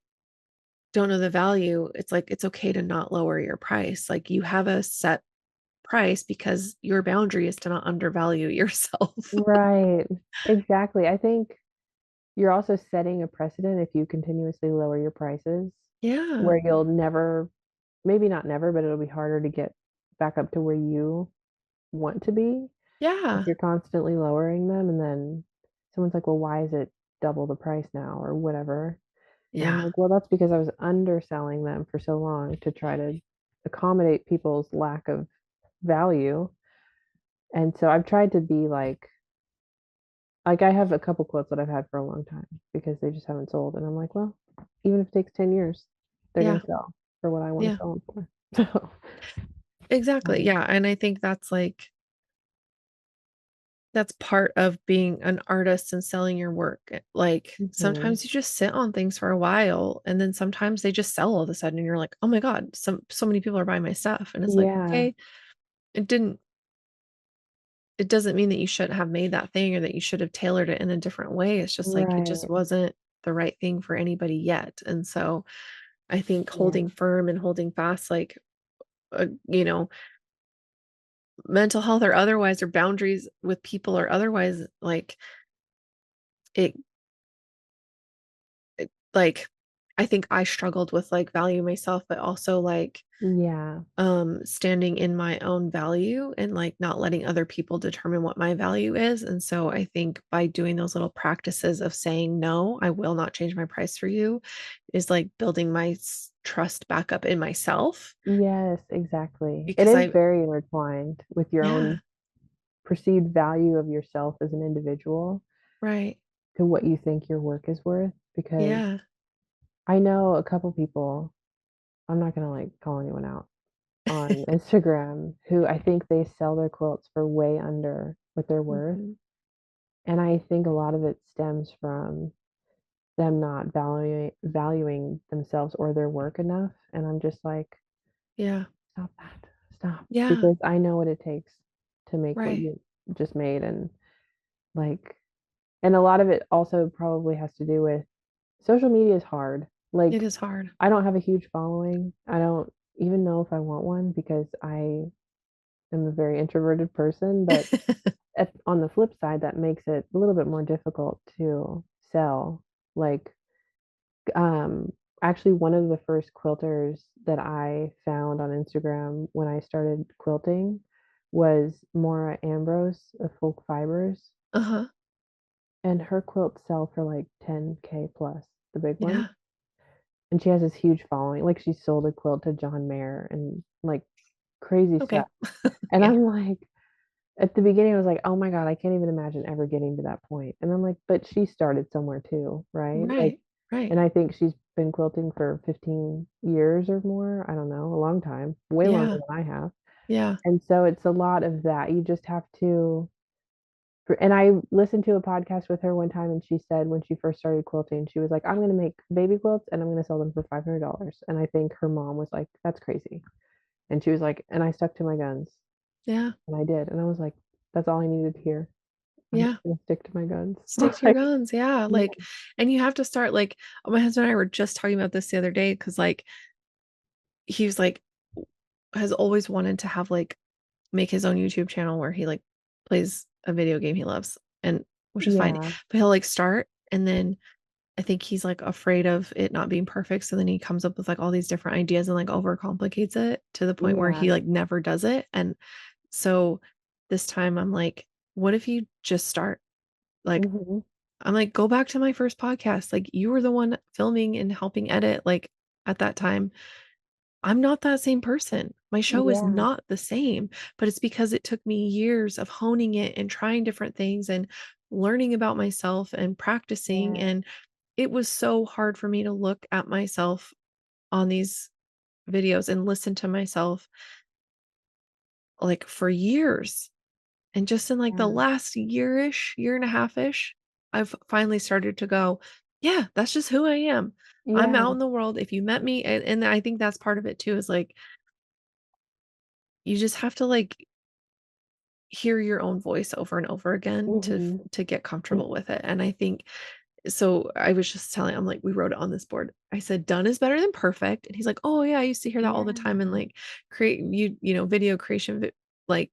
don't know the value, it's like, it's okay to not lower your price. Like, you have a set price because your boundary is to not undervalue yourself. Right. Exactly. I think you're also setting a precedent if you continuously lower your prices, Yeah. where you'll never, maybe not never, but it'll be harder to get back up to where you want to be if Yeah. you're constantly lowering them, and then someone's like, "Well, why is it double the price now?" or whatever. And I'm Yeah. like, "Well, that's because I was underselling them for so long to try to accommodate people's lack of value." And so I've tried to be like, I have a couple quotes that I've had for a long time because they just haven't sold, and I'm like, "Well, even if it takes 10 years, they're Yeah. gonna sell for what I wanna Yeah. sell them for." So, Exactly. um Yeah, and I think that's, like that's part of being an artist and selling your work. Like, mhm. sometimes you just sit on things for a while, and then sometimes they just sell all of a sudden, and you're like, "Oh my god, so many people are buying my stuff," and it's like, Yeah. "Okay, it didn't it doesn't mean that you shouldn't have made that thing or that you should have tailored it in a different way. It's just like it just Right. wasn't the right thing for anybody yet." And so, I think Yeah. holding firm and holding fast, like, you know, mental health or otherwise, or boundaries with people or otherwise, like, it like, I think I struggled with, like, value myself, but also, like, Yeah. standing in my own value and, like, not letting other people determine what my value is, and so I think by doing those little practices of saying, "No, I will not change my price for you," is, like, building my trust back up in myself Yes, exactly. It because is I very intertwined with your yeah, own perceived value of yourself as an individual right. to what you think your work is worth, because Yeah. I know a couple people, I'm not gonna, like, call anyone out, on Instagram who I think they sell their quilts for way under what they're worth, Mhm. and I think a lot of it stems from them not valuing themselves or their work enough, and I'm just like, Yeah. "Stop that. stop Yeah. because I know what it takes to make what Right. you just made, and, like and a lot of it also probably has to do with social media is hard. It Like, is hard. I don't have a huge following. I don't even know if I want one because I am a very introverted person, but on the flip side, that makes it a little bit more difficult to sell. Like, um, actually, one of the first quilters that I found on Instagram when I started quilting was Maura Ambrose of Folk Fibers, Uh-huh. and her quilts sell for like 10K plus, the big ones. Yeah. And she has this huge following. Like, she sold a quilt to John Mayer and like crazy stuff. Okay. And Yeah. I'm like, at the beginning, I was like, oh my God, I can't even imagine ever getting to that point. And I'm like, but she started somewhere too, right? Like, Right. Right. and I think she's been quilting for 15 years or more. I don't know, a long time, way longer Yeah. than I have. Yeah. And so it's a lot of that. You just have to, and I listened to a podcast with her one time, and she said when she first started quilting, she was like, I'm going to make baby quilts and I'm going to sell them for $500. And I think her mom was like, that's crazy. And she was like, and I stuck to my guns Yeah. and I did. And I was like, that's all I needed to hear. I'm Yeah. just gonna stick to my guns. Stick to your Like, guns. Yeah. yeah, Like, and you have to start like my husband and I were just talking about this the other day because like he was like has always wanted to have like make his own YouTube channel where he like plays a video game he loves and which is fine. yeah, But he'll like start and then I think he's like afraid of it not being perfect. So then he comes up with like all these different ideas and like overcomplicates it to the point where he yeah, like never does it. And so this time I'm like, what if you just start? Like, mhm, I'm like, go back to my first podcast. Like, you were the one filming and helping edit. Like, at that time, I'm not that same person. My show is yeah, not the same, but it's because it took me years of honing it and trying different things and learning about myself and practicing. yeah, And it was so hard for me to look at myself on these videos and listen to myself like for years. And just in like the yeah, last year-ish, year and a half-ish, I've finally started to go, yeah, that's just who I am. I'm yeah, out in the world. If you met me, and I think that's part of it too, is like you just have to like hear your own voice over and over again mhm, to get comfortable with it. And I think so I was just telling I'm like, we wrote it on this board. I said, done is better than perfect. And he's like, oh yeah, I used to hear that all the time and yeah, like create video creation like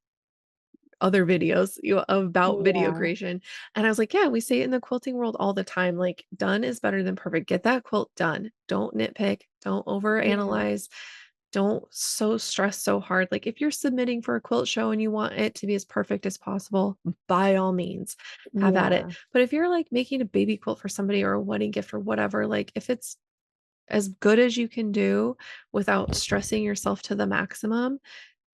other videos about video yeah, creation. And I was like, yeah, we say it in the quilting world all the time. Like, done is better than perfect. Get that quilt done. Don't nitpick. Don't yeah, overanalyze. Don't so stress so hard. Like, if you're submitting for a quilt show and you want it to be as perfect as possible, by all means, have at it. yeah, But if you're like making a baby quilt for somebody or a wedding gift or whatever, like, if it's as good as you can do without stressing yourself to the maximum,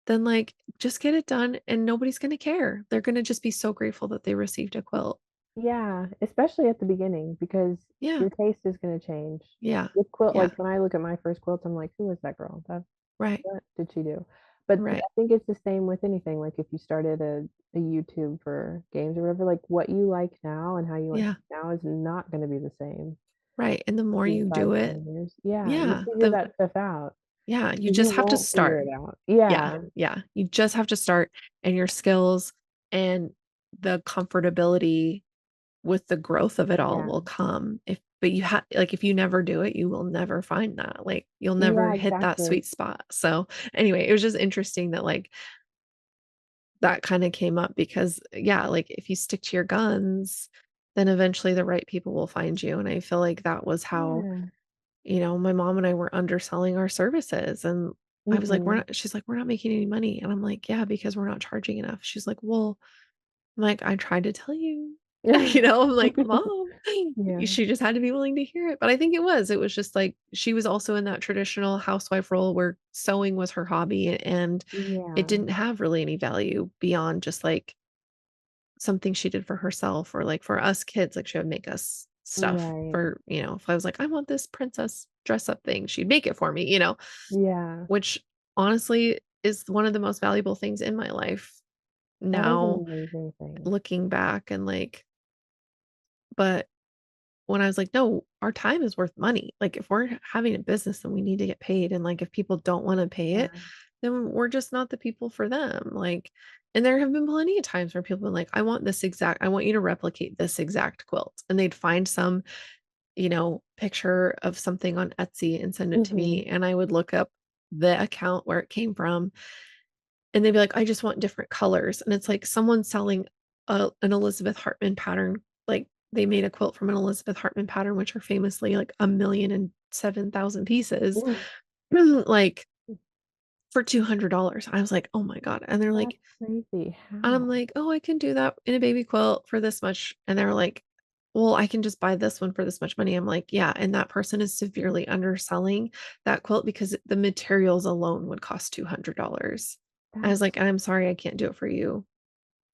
then, like, just get it done and nobody's gonna care. They're gonna just be so grateful that they received a quilt. yeah, especially at the beginning because Yeah, your taste is gonna change. yeah, With quilt, yeah, like, when I look at my first quilts, I'm like, "Who is that girl? That right, what did she do?" But right, I think it's the same with anything, like, if you started a YouTube for games or whatever, like, what you like now and how you like yeah, now is not gonna be the same right, and the more in you 5, do it 10 years. Yeah, you yeah, figure the that stuff out, yeah, you or you just have to won't figure start. it out. Yeah, Yeah, yeah, you just have to start, and your skills and the comfortability with the growth of it all yeah, will come. But you have like, if you never do it, you will never find that, like, you'll never yeah, hit that exactly. sweet spot. So, anyway, it was just interesting that, like, that kinda came up because, yeah, like, if you stick to your guns, then eventually the right people will find you, and I feel like that was how, Yeah, my mom and I were underselling our services, and I was like, "We're mhm. not" she's like, "We're not making any money," and I'm like, "Yeah, because we're not charging enough." She's like, "Well," I'm like, "I tried to tell you." I'm like, "Mom." Yeah, She just had to be willing to hear it, but I think it was just, like, she was also in that traditional housewife role where sewing was her hobby, and it yeah, didn't have really any value beyond just, like, something she did for herself or, like, for us kids, like, she would make us stuff right. for if I was like, "I want this princess dress up thing," she'd make it for me, Yeah, which honestly is one of the most valuable things in my life that is an now amazing thing. looking back and, like but when I was like, "No, our time is worth money." Like, if we're having a business, then we need to get paid, and, like, if people don't wanna pay it, Yeah, then we're just not the people for them. Like, and there have been plenty of times where people are like, I want you to replicate this exact quilt. And they'd find some, picture of something on Etsy and send it to Mhm. me. And I would look up the account where it came from. And they'd be like, I just want different colors. And it's like someone selling an Elizabeth Hartman pattern. Like they made a quilt from an Elizabeth Hartman pattern, which are famously like 1,007,000 pieces, Ooh, like for $200. I was like, oh my God. that's crazy. And I'm How? like, "Oh, I can do that in a baby quilt for this much." And they're like, "Well, I can just buy this one for this much money." I'm like, "Yeah." And that person is severely underselling that quilt because the materials alone would cost $200. I was like, That's "I'm sorry, I can't do it for you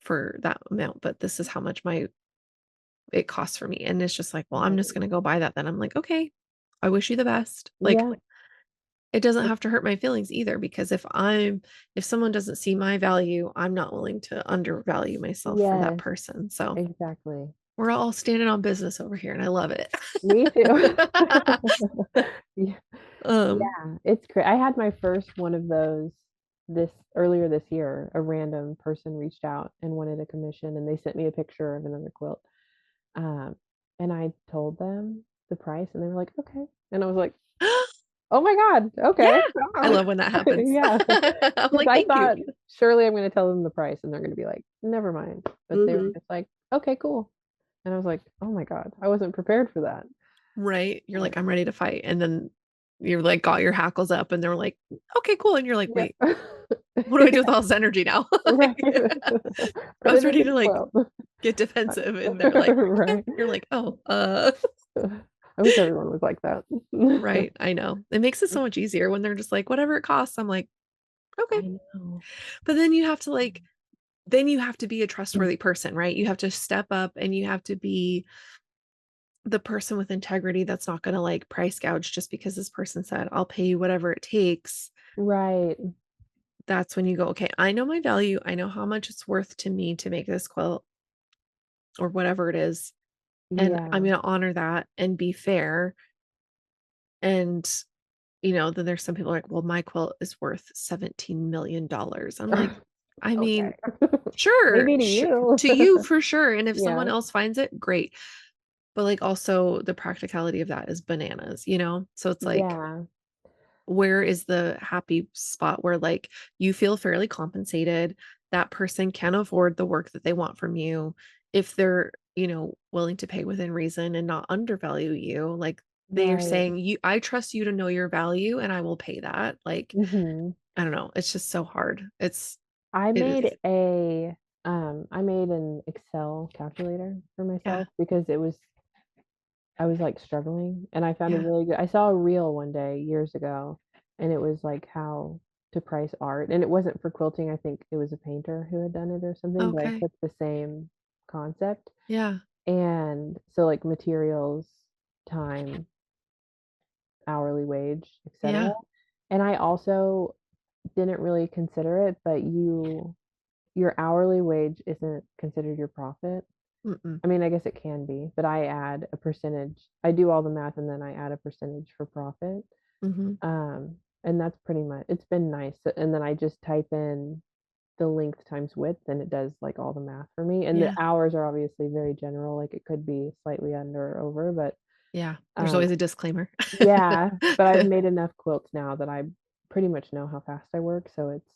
for that amount, but this is how much it costs for me." And it's just like, "Well, I'm just right. gonna go buy that then." I'm like, "Okay. I wish you the best." Like, Yeah. it doesn't It have to hurt my feelings either because if someone doesn't see my value, I'm not willing to undervalue myself for that yes, person. So, exactly. we're all standing on business over here, and I love it. Me too. Yeah. Um, Yeah, it's I had my first one of those this earlier this year. A random person reached out and wanted a commission, and they sent me a picture of another quilt. Um, and I told them the price, and they were like, "Okay." And I was like, "Oh my god, yeah, okay." I love when that happens. Yeah, I'm because like, I "Thank you." thought, surely I'm gonna tell them the price, and they're gonna be like, "Never mind." But they were Mhm. just like, "Okay, cool." And I was like, "Oh my god, I wasn't prepared for that." Right? You're Like, like, "I'm ready to fight," and then you're like, got your hackles up, and they're like, "Okay, cool," and you're like, yep. "Wait, what do I do with all this energy now?" Right. Like, For I the was ready next to, like, 12. get defensive, and they're like, "Okay." Right. You're like, "Oh, I wish everyone was like that. right, I know." It makes it so much easier when they're just like, "Whatever it costs." I'm like, "Okay." I know. But then you have to, like then you have to be a trustworthy person, right? You have to step up and you have to be the person with integrity that's not gonna, like, price gouge just because this person said, "I'll pay you whatever it takes." Right. That's when you go, "Okay, I know my value. I know how much it's worth to me to make this quilt or whatever it is, and I'm Yeah. gonna honor that and be fair." And, then there's some people like, "Well, my quilt is worth $17,000,000." I'm like, I Okay. mean, sure, Maybe to you. to you for sure, and if someone Yeah. else finds it, great. But, like, also the practicality of that is bananas, you know? So it's like, Yeah. where is the happy spot where, like, you feel fairly compensated, that person can afford the work that they want from you, if they're, willing to pay within reason and not undervalue you, like, they are Right. saying, I trust you to know your value, and I will pay that." Like, Mhm. I don't know, it's just so hard. I It is. made I made an Excel calculator for Yeah. myself because I was, like, struggling, and I found a Yeah. really good I saw a reel one day years ago, and it was, like, how to price art, and it wasn't for quilting, I think it was a painter who had done it or something, but I Okay. took the same concept, Yeah. and so, like, materials, time, hourly wage, etcetera, Yeah. and I also didn't really consider it, but your hourly wage isn't considered your profit. Mm-mm. I mean, I guess it can be, but I add a percentage. I do all the math and then I add a percentage for profit. Mhm. And that's pretty much it's been nice. And then I just type in the length times width and it does like all the math for me. And the Yeah. hours are obviously very general, like it could be slightly under or over, but Yeah. There's um always a disclaimer. yeah, but I've made enough quilts now that I pretty much know how fast I work, so it's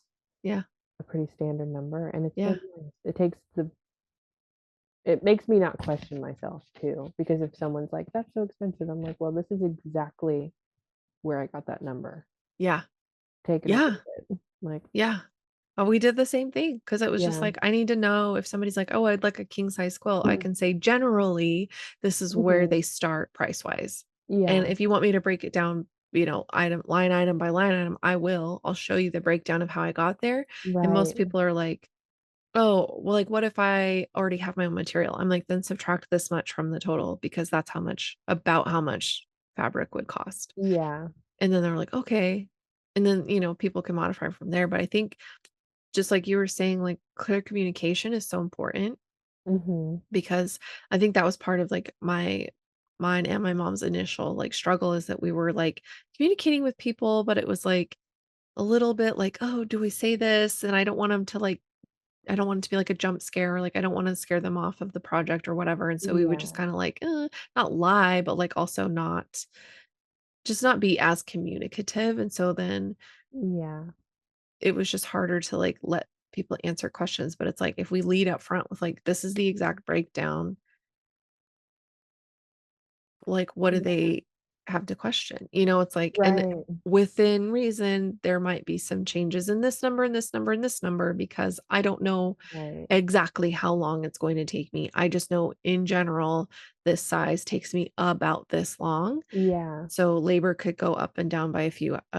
Yeah. a pretty standard number and it's Yeah. been nice. It makes me not question myself too, because if someone's like, "That's so expensive," I'm like, "Well, this is exactly where I got that number. Yeah. Take it or Yeah. leave it." Like, Yeah. Oh, we did the same thing because it was just yeah. like, I need to know if somebody's like, "Oh, I'd like a king size quilt." I can say, "Generally, this is where Mhm. they start price-wise. And Yeah, if you want me to break it down, item by line item, I will. I'll show you the breakdown of how I got there." And most right. people are like, "Oh, well, like, what if I already have my own material?" I'm like, "Then subtract this much from the total because that's how much fabric would cost." Yeah. And then they're like, "Okay." And then, people can modify from there, but I think just like you were saying, like, clear communication is so important Mhm. because I think that was part of, like, mine and my mom's initial, like, struggle is that we were, like, communicating with people, but it was like a little bit like, "Oh, do we say this?" And I don't want 'em to, like I don't want it to be like a jump scare, like, I don't wanna scare them off of the project or whatever, and so we would just Yeah, kinda like, not lie, but, like, also not be as communicative, and so then yeah, it was just harder to, like, let people answer questions, but it's like, if we lead up front with, like, "This is the exact breakdown," like, what do yeah. they have to question? You know, it's like and Right, within reason, there might be some changes in this number, and this number, and this number because I don't know right. exactly how long it's going to take me. I just know in general, this size takes me about this long. Yeah. So labor could go up and down by a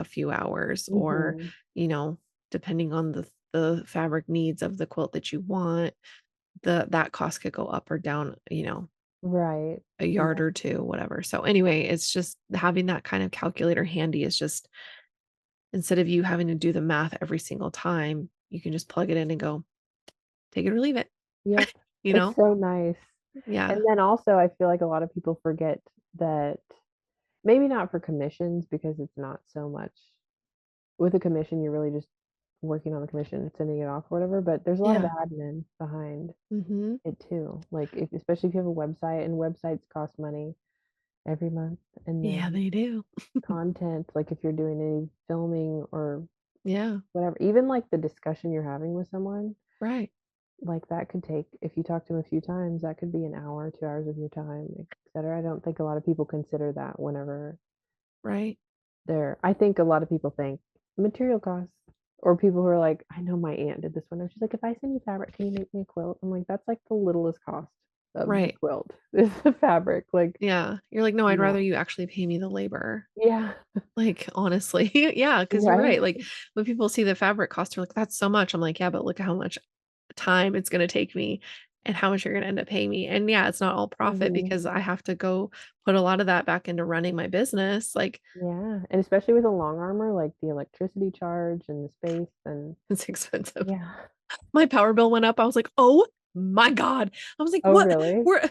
few hours or, Mhm. you know, depending on the fabric needs of the quilt that you want, that cost could go up or down, Right. a yard Yeah. or 2, whatever. So anyway, it's just having that kind of calculator handy is just instead of you having to do the math every single time, you can just plug it in and go, take it or leave it, Yep. you It's know? so nice. And Yeah. then also I feel like a lot of people forget that maybe not for commissions because it's not so much with a commission, you're really just working on the commission, sending it off or whatever, but there's a lot of Yeah. admin behind Mhm. it too. Like, if especially if you have a website, and websites cost money every month, and Yeah, then they do. content, like, if you're doing any filming or Yeah. whatever, even, like, the discussion you're having with someone, Right. like, that could take if you talk to them a few times, that could be an hour, 2 hours of your time, etcetera. I don't think a lot of people consider that whenever Right. I think a lot of people think material costs or people who are like, "I know my aunt did this one," and she's like, "If I send you fabric, can you make me a quilt?" I'm like, "That's, like, the littlest cost of the Right. quilt is the fabric," like, Yeah. You're like, "No, I'd yeah. rather you actually pay me the labor." Yeah, Like, honestly. Yeah, because 'cause you're right. right? Like, when people see the fabric cost, they're like, "That's so much." I'm like, "Yeah, but look at how much time it's gonna take me and how much you're gonna end up paying me." And yeah, it's not all profit Mhm. because I have to go put a lot of that back into running my business. Like, Yeah, and especially with a long armor, like, the electricity charge and the space and it's expensive. yeah. My power bill went up. I was like, "Oh my god." I was like, Oh, "What? really? We're"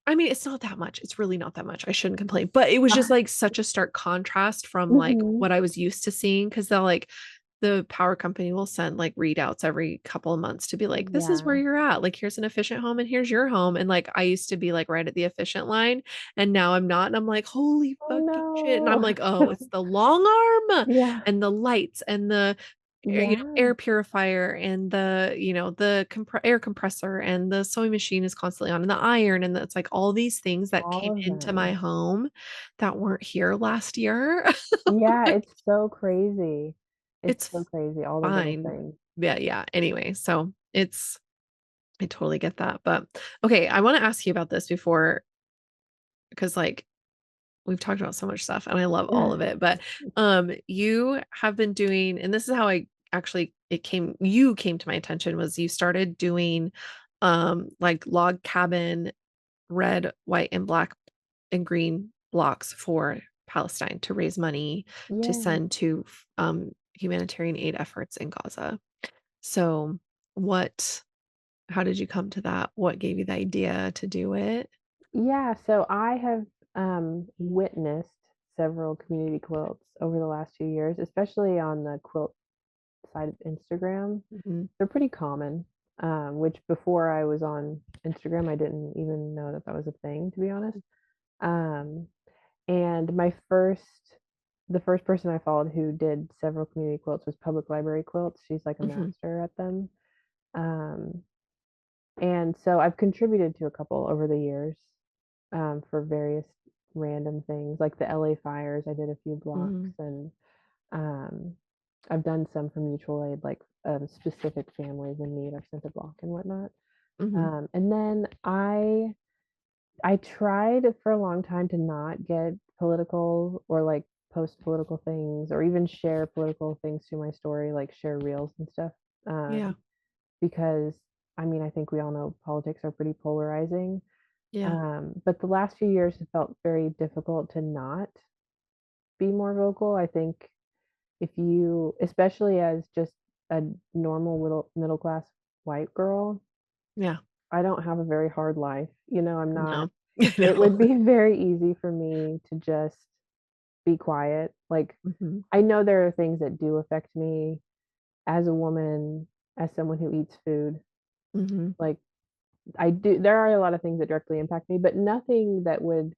I mean, it's not that much. It's really not that much. I shouldn't complain, but it was just, like, such a stark contrast from, like, Mhm. what I was used to seeing because 'cause they'll, like the power company will send, like, readouts every couple of months to be like, "This is where Yeah. you're at. Like, here's an efficient home, and here's your home." And, like, I used to be, like, right at the efficient line, and now I'm not, and I'm like, "Holy Oh, fucking shit." And I'm no. like, "Oh, it's the long arm Yeah. and the lights and the Yeah, air purifier and the air compressor and the sewing machine is constantly on and the iron and it's like all these things that all came of into my them. home that weren't here last year. Yeah, Like, it's so crazy. It's it's so crazy, all the little fine. things. Yeah, yeah. Anyway, so I totally get that. But okay, I want to ask you about this before because like we've talked about so much stuff and I love all of it. But you have been doing, and this is how I actually you came to my attention was you started doing like log cabin red, white, and black and green blocks for Palestine to raise money to Yeah. send to humanitarian aid efforts in Gaza. So what how did you come to that? What gave you the idea to do it? Yeah, so I have, witnessed several community quilts over the last few years, especially on the quilt side of Instagram. Mhm. They're pretty common, which before I was on Instagram, I didn't even know that that was a thing, to be honest. Um, and the first person I followed who did several community quilts was Public Library Quilts. She's like a Mhm. master at them. Um, and so I've contributed to a couple over the years, for various random things, like the LA fires. I did a few blocks, Mhm. and um, I've done some for mutual aid, like specific families in need. I've sent a block and whatnot. Mhm. And then I tried for a long time to not get political or like post political things or even share political things to my story, like share reels and stuff. Yeah. Um, because I mean, I think we all know politics are pretty polarizing. Yeah. But the last few years have felt very difficult to not be more vocal. I think if you, especially as just a normal little middle class white girl, Yeah. I don't have a very hard life. I'm not, No. I it know. would be very easy for me to just be quiet. Like, Mhm. I know there are things that do affect me as a woman, as someone who eats food. Mhm. Like, I do there are a lot of things that directly impact me, but nothing that would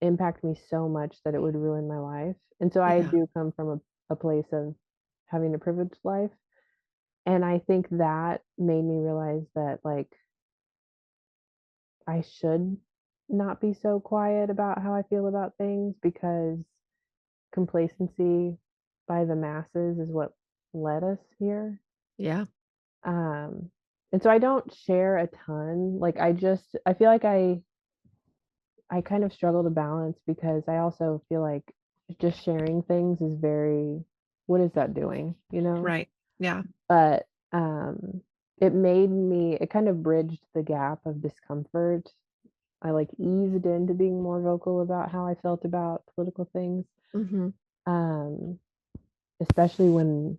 impact me so much that it would ruin my life. And so I Yeah. do come from a place of having a privileged life. And I think that made me realize that, like, I should not be so quiet about how I feel about things because complacency by the masses is what led us here. Yeah. Um, and so I don't share a ton. Like, I feel like I kind of struggle to balance because I also feel like just sharing things is very, what is that doing, you know? Right. Yeah. But um it kind of bridged the gap of discomfort. I like eased into being more vocal about how I felt about political things. Mhm. Um, Especially when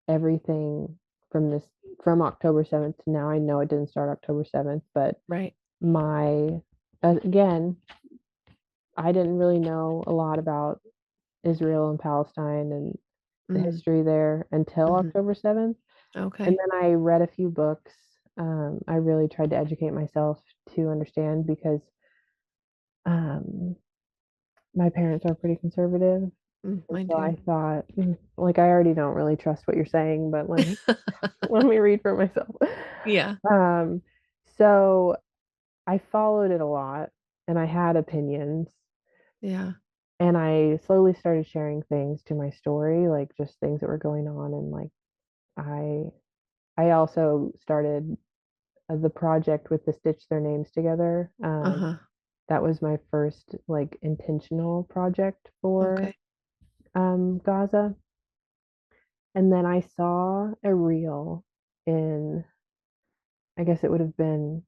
everything from this from October 7th to now, I know it didn't start October 7th, but Right. my again, I didn't really know a lot about Israel and Palestine and the Mm. history there until Mhm. October 7th. And Okay. then I read a few books. I really tried to educate myself to understand because um, my parents are pretty conservative. And Mine so too. I thought, like, I already don't really trust what you're saying, but let me read for myself. Yeah. Um, so I followed it a lot and I had opinions. Yeah. And I slowly started sharing things to my story, like just things that were going on. And like, I, I also started the project with the Stitch Their Names Together. Uh-huh. That was my first like intentional project for Okay. Gaza. And then I saw a reel in, I guess it would have been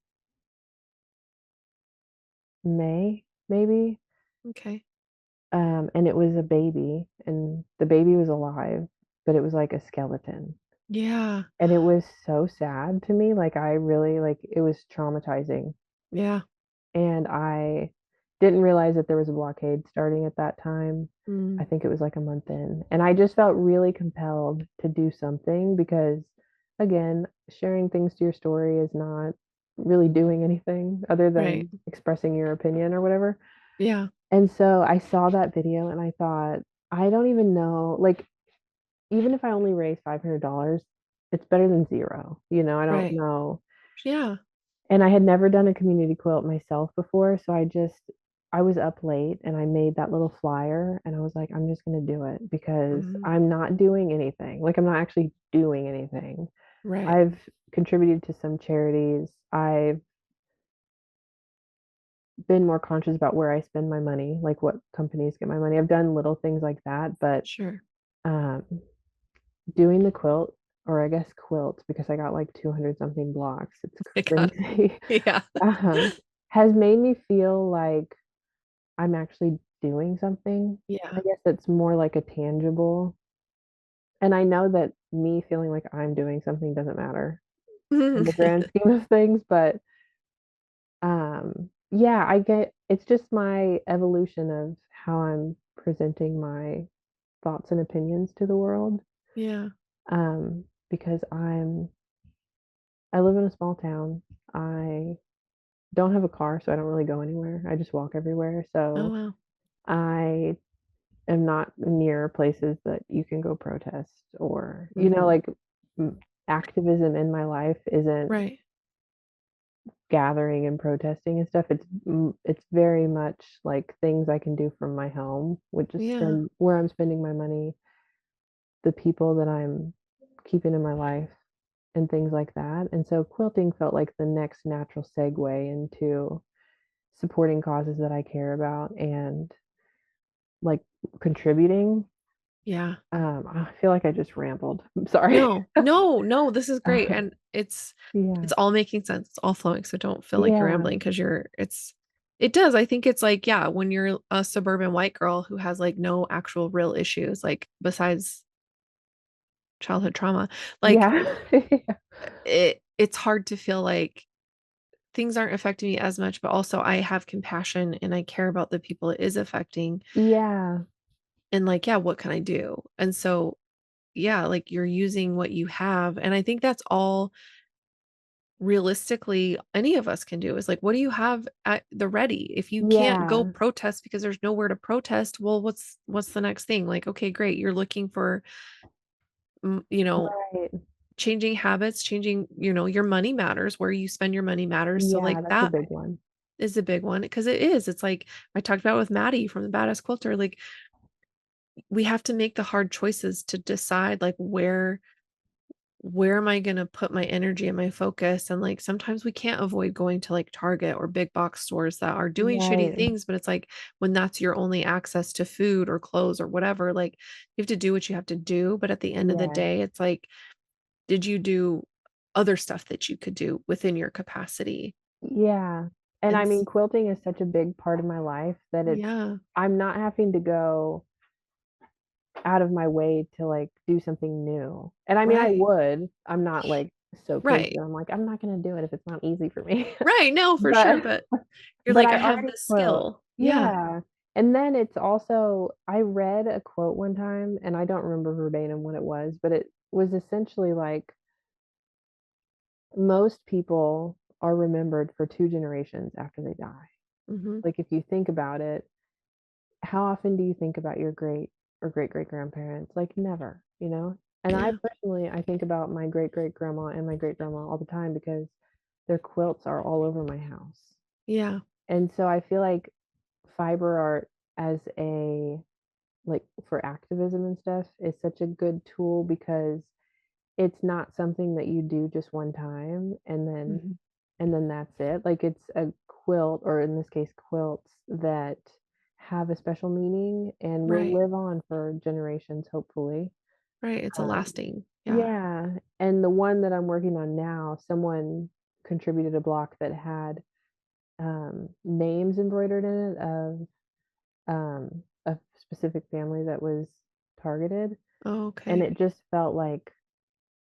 May, maybe. Okay. And it was a baby, and the baby was alive, but it was like a skeleton. Yeah. And it was so sad to me. Like, I really, like, it was traumatizing. Yeah. And I didn't realize that there was a blockade starting at that time. I Mm. think it was like a month in. And I just felt really compelled to do something because, again, sharing things to your story is not really doing anything other Right. than expressing your opinion or whatever. Yeah. And so I saw that video and I thought, I don't even know, like, even if I only raise $500, it's better than zero. I don't Right. know. Yeah. And I had never done a community quilt myself before, so I was up late and I made that little flyer and I was like, I'm just going to do it because Mhm. I'm not doing anything. Like, I'm not actually doing anything. Right. I've contributed to some charities. I've been more conscious about where I spend my money, like what companies get my money. I've done little things like that, but Sure. um, doing the quilt, or I guess quilts, because I got like 200 something blocks. It's My God. crazy. Yeah. um, has made me feel like I'm actually doing something. I Yeah. guess it's more like a tangible. And I know that me feeling like I'm doing something doesn't matter in the grand scheme of things, but yeah, I get it's just my evolution of how I'm presenting my thoughts and opinions to the world. Yeah. Because I live in a small town. I don't have a car, so I don't really go anywhere. I just walk everywhere. Oh, So wow. I am not near places that you can go protest or, Mhm. like, activism in my life isn't Right. gathering and protesting and stuff. It's very much like things I can do from my home, which is Yeah. spend where I'm spending my money, the people that I'm keeping in my life and things like that. And so quilting felt like the next natural segue into supporting causes that I care about and like contributing. Yeah. I feel like I just rambled. I'm sorry. No. No, no, this is great, Um, and yeah. it's all making sense, it's all flowing, so don't feel like you're Yeah. rambling because it does, I think it's like, yeah, when you're a suburban white girl who has, like, no actual real issues, like, besides childhood trauma, like, Yeah. it's hard to feel like things aren't affecting me as much, but also I have compassion and I care about the people it is affecting. Yeah. And like, yeah, what can I do? And so, yeah, like you're using what you have. And I think that's all realistically any of us can do is like, what do you have at the ready? If you can't go Yeah. protest because there's nowhere to protest, well, what's the next thing? Like, okay, great. You're looking for, you know, Right. changing habits, changing, your money matters. Where you spend your money matters. So Yeah, like that's a that big one. is a big one because it is. It's like I talked about with Maddie from the Badass Quilter. Like we have to make the hard choices to decide like where am I going to put my energy and my focus? And like sometimes we can't avoid going to like Target or big box stores that are doing shitty Right. things, but it's like when that's your only access to food or clothes or whatever, like you have to do what you have to do. But at the end of the Yes. day, it's like, did you do other stuff that you could do within your capacity? Yeah. And And I mean, quilting is such a big part of my life that yeah, I'm not having to go out of my way to, like, do something new. And I mean, I right, would. I'm not, like, so crazy right, that I'm like, "I'm not gonna do it if it's not easy for me." right. No, for sure. But But you're but like, I I have already the quilt. skill. Yeah. Yeah. And then it's also I read a quote one time, and I don't remember verbatim what it was, but it was essentially like, most people are remembered for 2 generations after they die. Hmm. Like, if you think about it, how often do you think about your great or great-great-grandparents? Like, never, you know? And I Yeah. personally, I think about my great-great-grandma and my great-grandma all the time because their quilts are all over my house. Yeah. And so I feel like fiber art as a like, for activism and stuff is such a good tool because it's not something that you do just one time Hmm. and then that's it. Like, it's a quilt, or in this case, quilts that have a special meaning and will Right. live on for generations, hopefully. Right. It's a Um, lasting. Yeah. yeah, and the one that I'm working on now, someone contributed a block that had, names embroidered in it of, a specific family that was targeted, Oh, and okay. it just felt, like,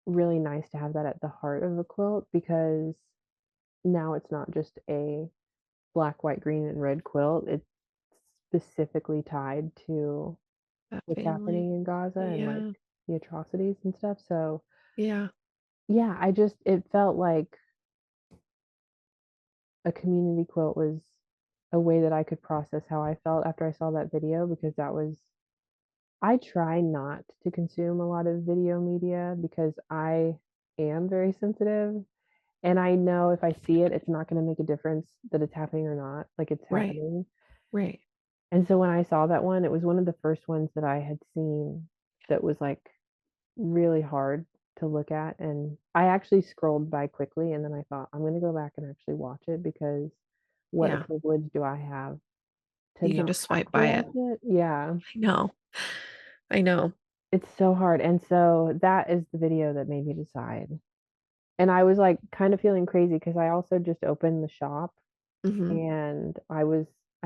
really nice to have that at the heart of a quilt because now it's not just a black, white, green, and red quilt. It's specifically tied to That what's family. happening in Gaza and, like, Yeah. the atrocities and stuff, so, Yeah. yeah, I just it felt like a community quilt was a way that I could process how I felt after I saw that video because that was I try not to consume a lot of video media because I am very sensitive, and I know if I see it, it's not gonna make a difference that it's happening or not, like, it's Right. happening. Right. And so when I saw that one, it was one of the first ones that I had seen that was, like, really hard to look at, and I actually scrolled by quickly, and then I thought, "I'm gonna go back and actually watch it because what a Yeah. privilege do I have to You can not just have swipe to by it. watch it?" Yeah. I know. I know. It's so hard, and so that is the video that made me decide. And I was, like, kind of feeling crazy because I also just opened the shop, Mhm. and I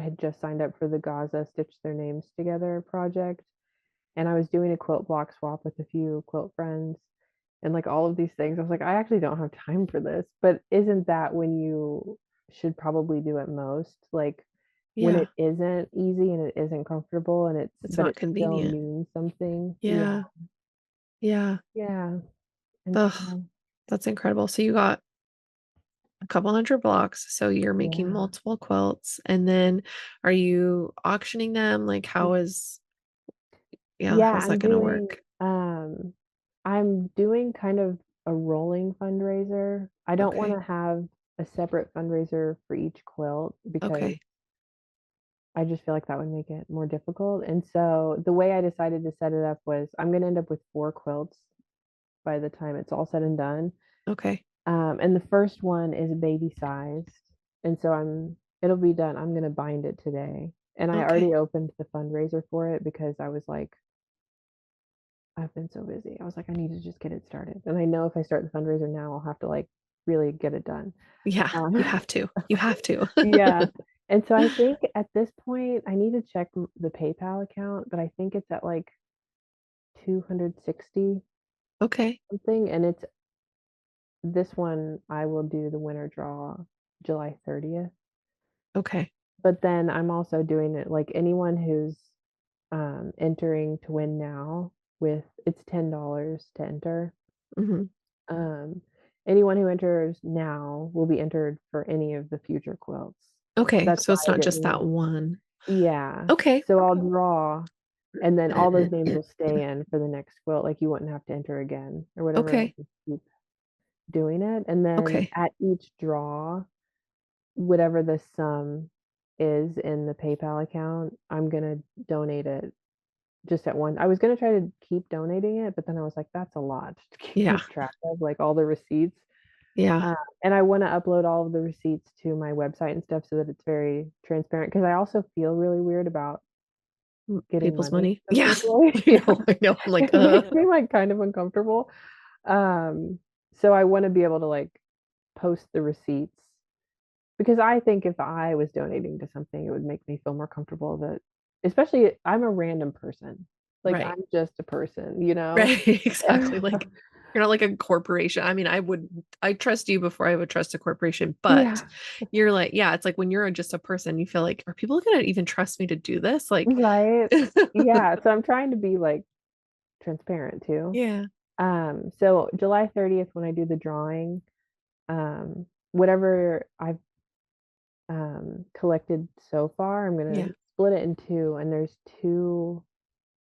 had just signed up for the Gaza Stitch Their Names Together project, and I was doing a quilt block swap with a few quilt friends and, like, all of these things. I was like, "I actually don't have time for this." But isn't that when you should probably do it most? Like, when Yeah. it isn't easy and it isn't comfortable and It's but not it still convenient. means something. Yeah. Yeah. Yeah. Yeah. And Ugh, so that's incredible. So you got a couple hundred blocks, so you're making yeah. multiple quilts, and then are you auctioning them? Like, Yeah, how's that gonna work? I'm doing kind of a rolling fundraiser. I don't Okay. wanna have a separate fundraiser for each quilt because Okay. I just feel like that would make it more difficult, and so the way I decided to set it up was I'm gonna end up with 4 quilts by the time it's all said and done, Okay. and the first one is baby sized, and so it'll be done. I'm gonna bind it today, and I Okay. already opened the fundraiser for it because I was like, I've been so busy. I was like, "I need to just get it started." And I know if I start the fundraiser now, I'll have to, like, really get it done. Yeah, you Um, have to. You have to. yeah. And so I think at this point, I need to check the PayPal account, but I think it's at, like, 260 Okay. something, and it's this one, I will do the winner draw July 30th. Okay. But then I'm also doing it like anyone who's entering to win now with it's $10 to enter. Mhm. Um, anyone who enters now will be entered for any of the future quilts. Okay, That's so why it's I not didn't just that want one. yeah. Okay. So I'll draw and then all those names will stay in for the next quilt. Like you wouldn't have to enter again or whatever. It'll Okay. just keep doing it. And then Okay. at each draw, whatever the sum is in the PayPal account, I'm gonna donate it just at one. I was gonna try to keep donating it, but then I was like, that's a lot to Yeah. keep track of, like all the receipts. Yeah. Uh, and I want to upload all of the receipts to my website and stuff so that it's very transparent. Because I also feel really weird about getting People's money money. from Yeah. people. I Yeah, know. I know. I'm like, it makes me like kind of uncomfortable. Um, so I want to be able to like post the receipts because I think if I was donating to something, it would make me feel more comfortable that, especially I'm a random person. Like right. I'm just a person, you know? Right. Exactly. Like you're not like a corporation. I mean, I trust you before I would trust a corporation, but Yeah, you're like, yeah, it's like when you're just a person, you feel like, are people gonna even trust me to do this? Like, right. Yeah. So I'm trying to be like transparent too. yeah. So July 30th, when I do the drawing, whatever I've collected so far, I'm gonna Yeah. split it in two, and there's two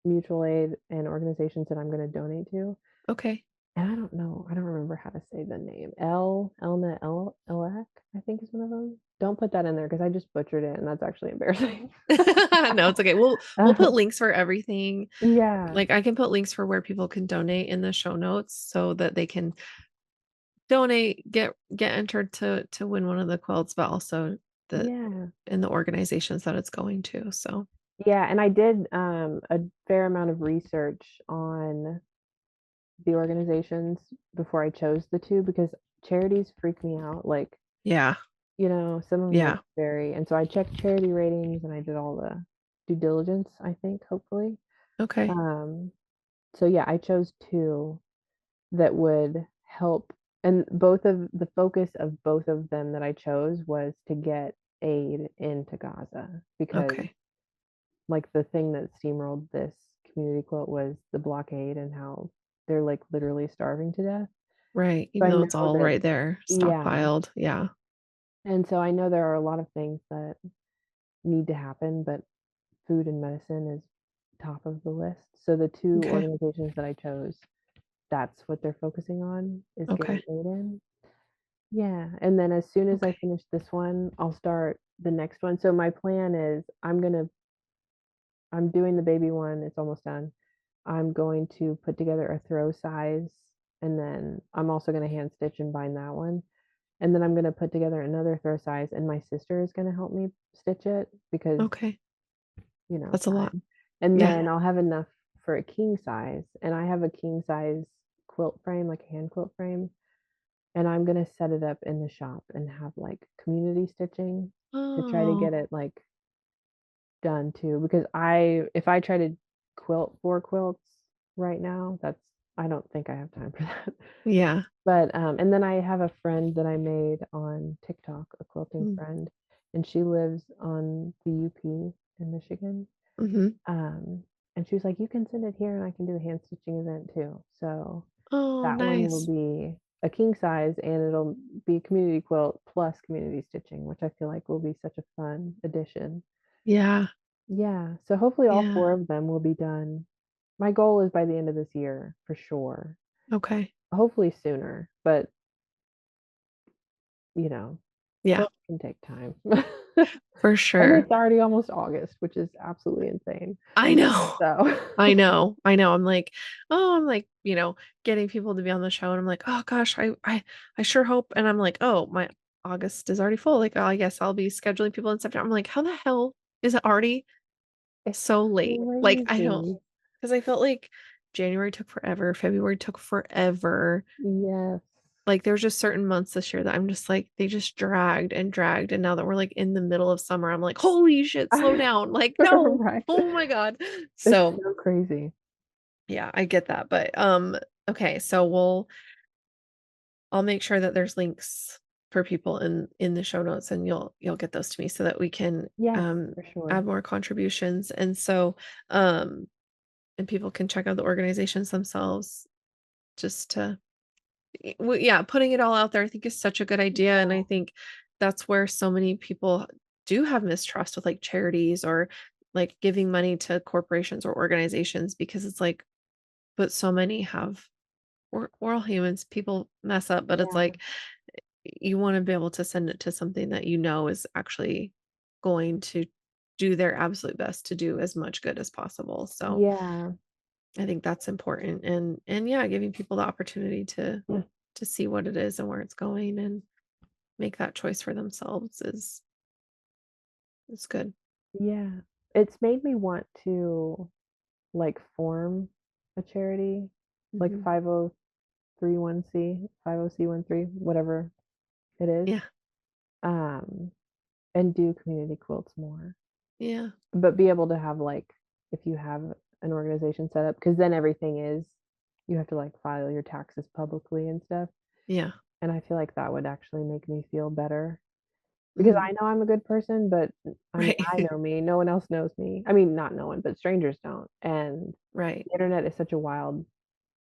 mutual aid and organizations that I'm gonna donate to. Okay. And I don't know, I don't remember how to say the name. Elna Elak, I think is one of them. Don't put that in there because I just butchered it, and that's actually embarrassing. No, it's okay. We'll put Um, links for everything. yeah, Like I can put links for where people can donate in the show notes so that they can donate, get entered to win one of the quilts, but also the yeah. in the organizations that it's going to. So Yeah, and I did a fair amount of research on the organizations before I chose the two because charities freak me out. Like, yeah. some of them are Yeah. very, and so I checked charity ratings and I did all the due diligence, I think, hopefully. Okay. Um, so yeah, I chose two that would help. And both of the focus of both of them that I chose was to get aid into Gaza because Okay. like the thing that steamrolled this community quilt was the blockade and how they're like literally starving to death. Right. So Even I though know it's all that, right there, yeah. stockpiled. Yeah. And so I know there are a lot of things that need to happen, but food and medicine is top of the list. So the two Okay. organizations that I chose, that's what they're focusing on is getting Okay. aid in. Yeah. And then as soon as I Okay. finish this one, I'll start the next one. So my plan is I'm doing the baby one, it's almost done. I'm going to put together a throw size, and then I'm also gonna hand stitch and bind that one. And then I'm gonna put together another throw size, and my sister is gonna help me stitch it because, Okay. That's a lot. time. And Yeah. then I'll have enough for a king size, and I have a king size quilt frame, like a hand quilt frame, and I'm gonna set it up in the shop and have like community stitching to try to Oh, get it like done too because I if I try to quilt 4 quilts right now, I don't think I have time for that. yeah. But, and then I have a friend that I made on TikTok, a quilting Mm, friend, and she lives on the UP in Michigan. mhm. Um, and she was like, "You can send it here and I can do a hand stitching event too." So Oh, that one will nice. be a king size and it'll be community quilt plus community stitching, which I feel like will be such a fun addition. Yeah. Yeah, so hopefully all Yeah. 4 of them will be done. My goal is by the end of this year for sure. Okay. Hopefully sooner, but, you know, Yeah. quilts can take time. For And sure. it's already almost August, which is absolutely insane. I know. So I know. I know. I'm like, oh, I'm like, getting people to be on the show and I'm like, oh gosh, I sure hope. And I'm like, oh, my August is already full. Like, oh, I guess I'll be scheduling people in September. I'm like, how the hell is it already it's so late? Like, I don't crazy. because I felt like January took forever, February took forever. Yes. Like there's just certain months this year that I'm just like, they just dragged and dragged. And now that we're like in the middle of summer, I'm like, holy shit, slow down. Like, no, Right. oh my God. It's So so crazy. yeah, I get that. But okay, so I'll make sure that there's links for people in the show notes, and you'll get those to me so that we can, Yes, um, for sure. add more contributions, and so, um and people can check out the organizations themselves just to yeah, putting it all out there I think is such a good idea, and I think that's where so many people do have mistrust with, like, charities or, like, giving money to corporations or organizations because it's like but so many have we're all humans, people mess up, but it's Yeah. like, you wanna be able to send it to something that you know is actually going to do their absolute best to do as much good as possible, so Yeah. I think that's important and yeah, giving people the opportunity to see what it is and where it's going and make that choice for themselves is good. Yeah. It's made me want to, like, form a charity, like Mhm. 5031c, 50c13, whatever it is, Yeah. um, and do community quilts more. Yeah. But be able to have, like, if you have an organization set up, because then everything is you have to, like, file your taxes publicly and stuff, Yeah. and I feel like that would actually make me feel better. Because Mhm. I know I'm a good person, but, I mean, I Right. know me, no one else knows me. I mean, not no one, but strangers don't, and Right. the internet is such a wild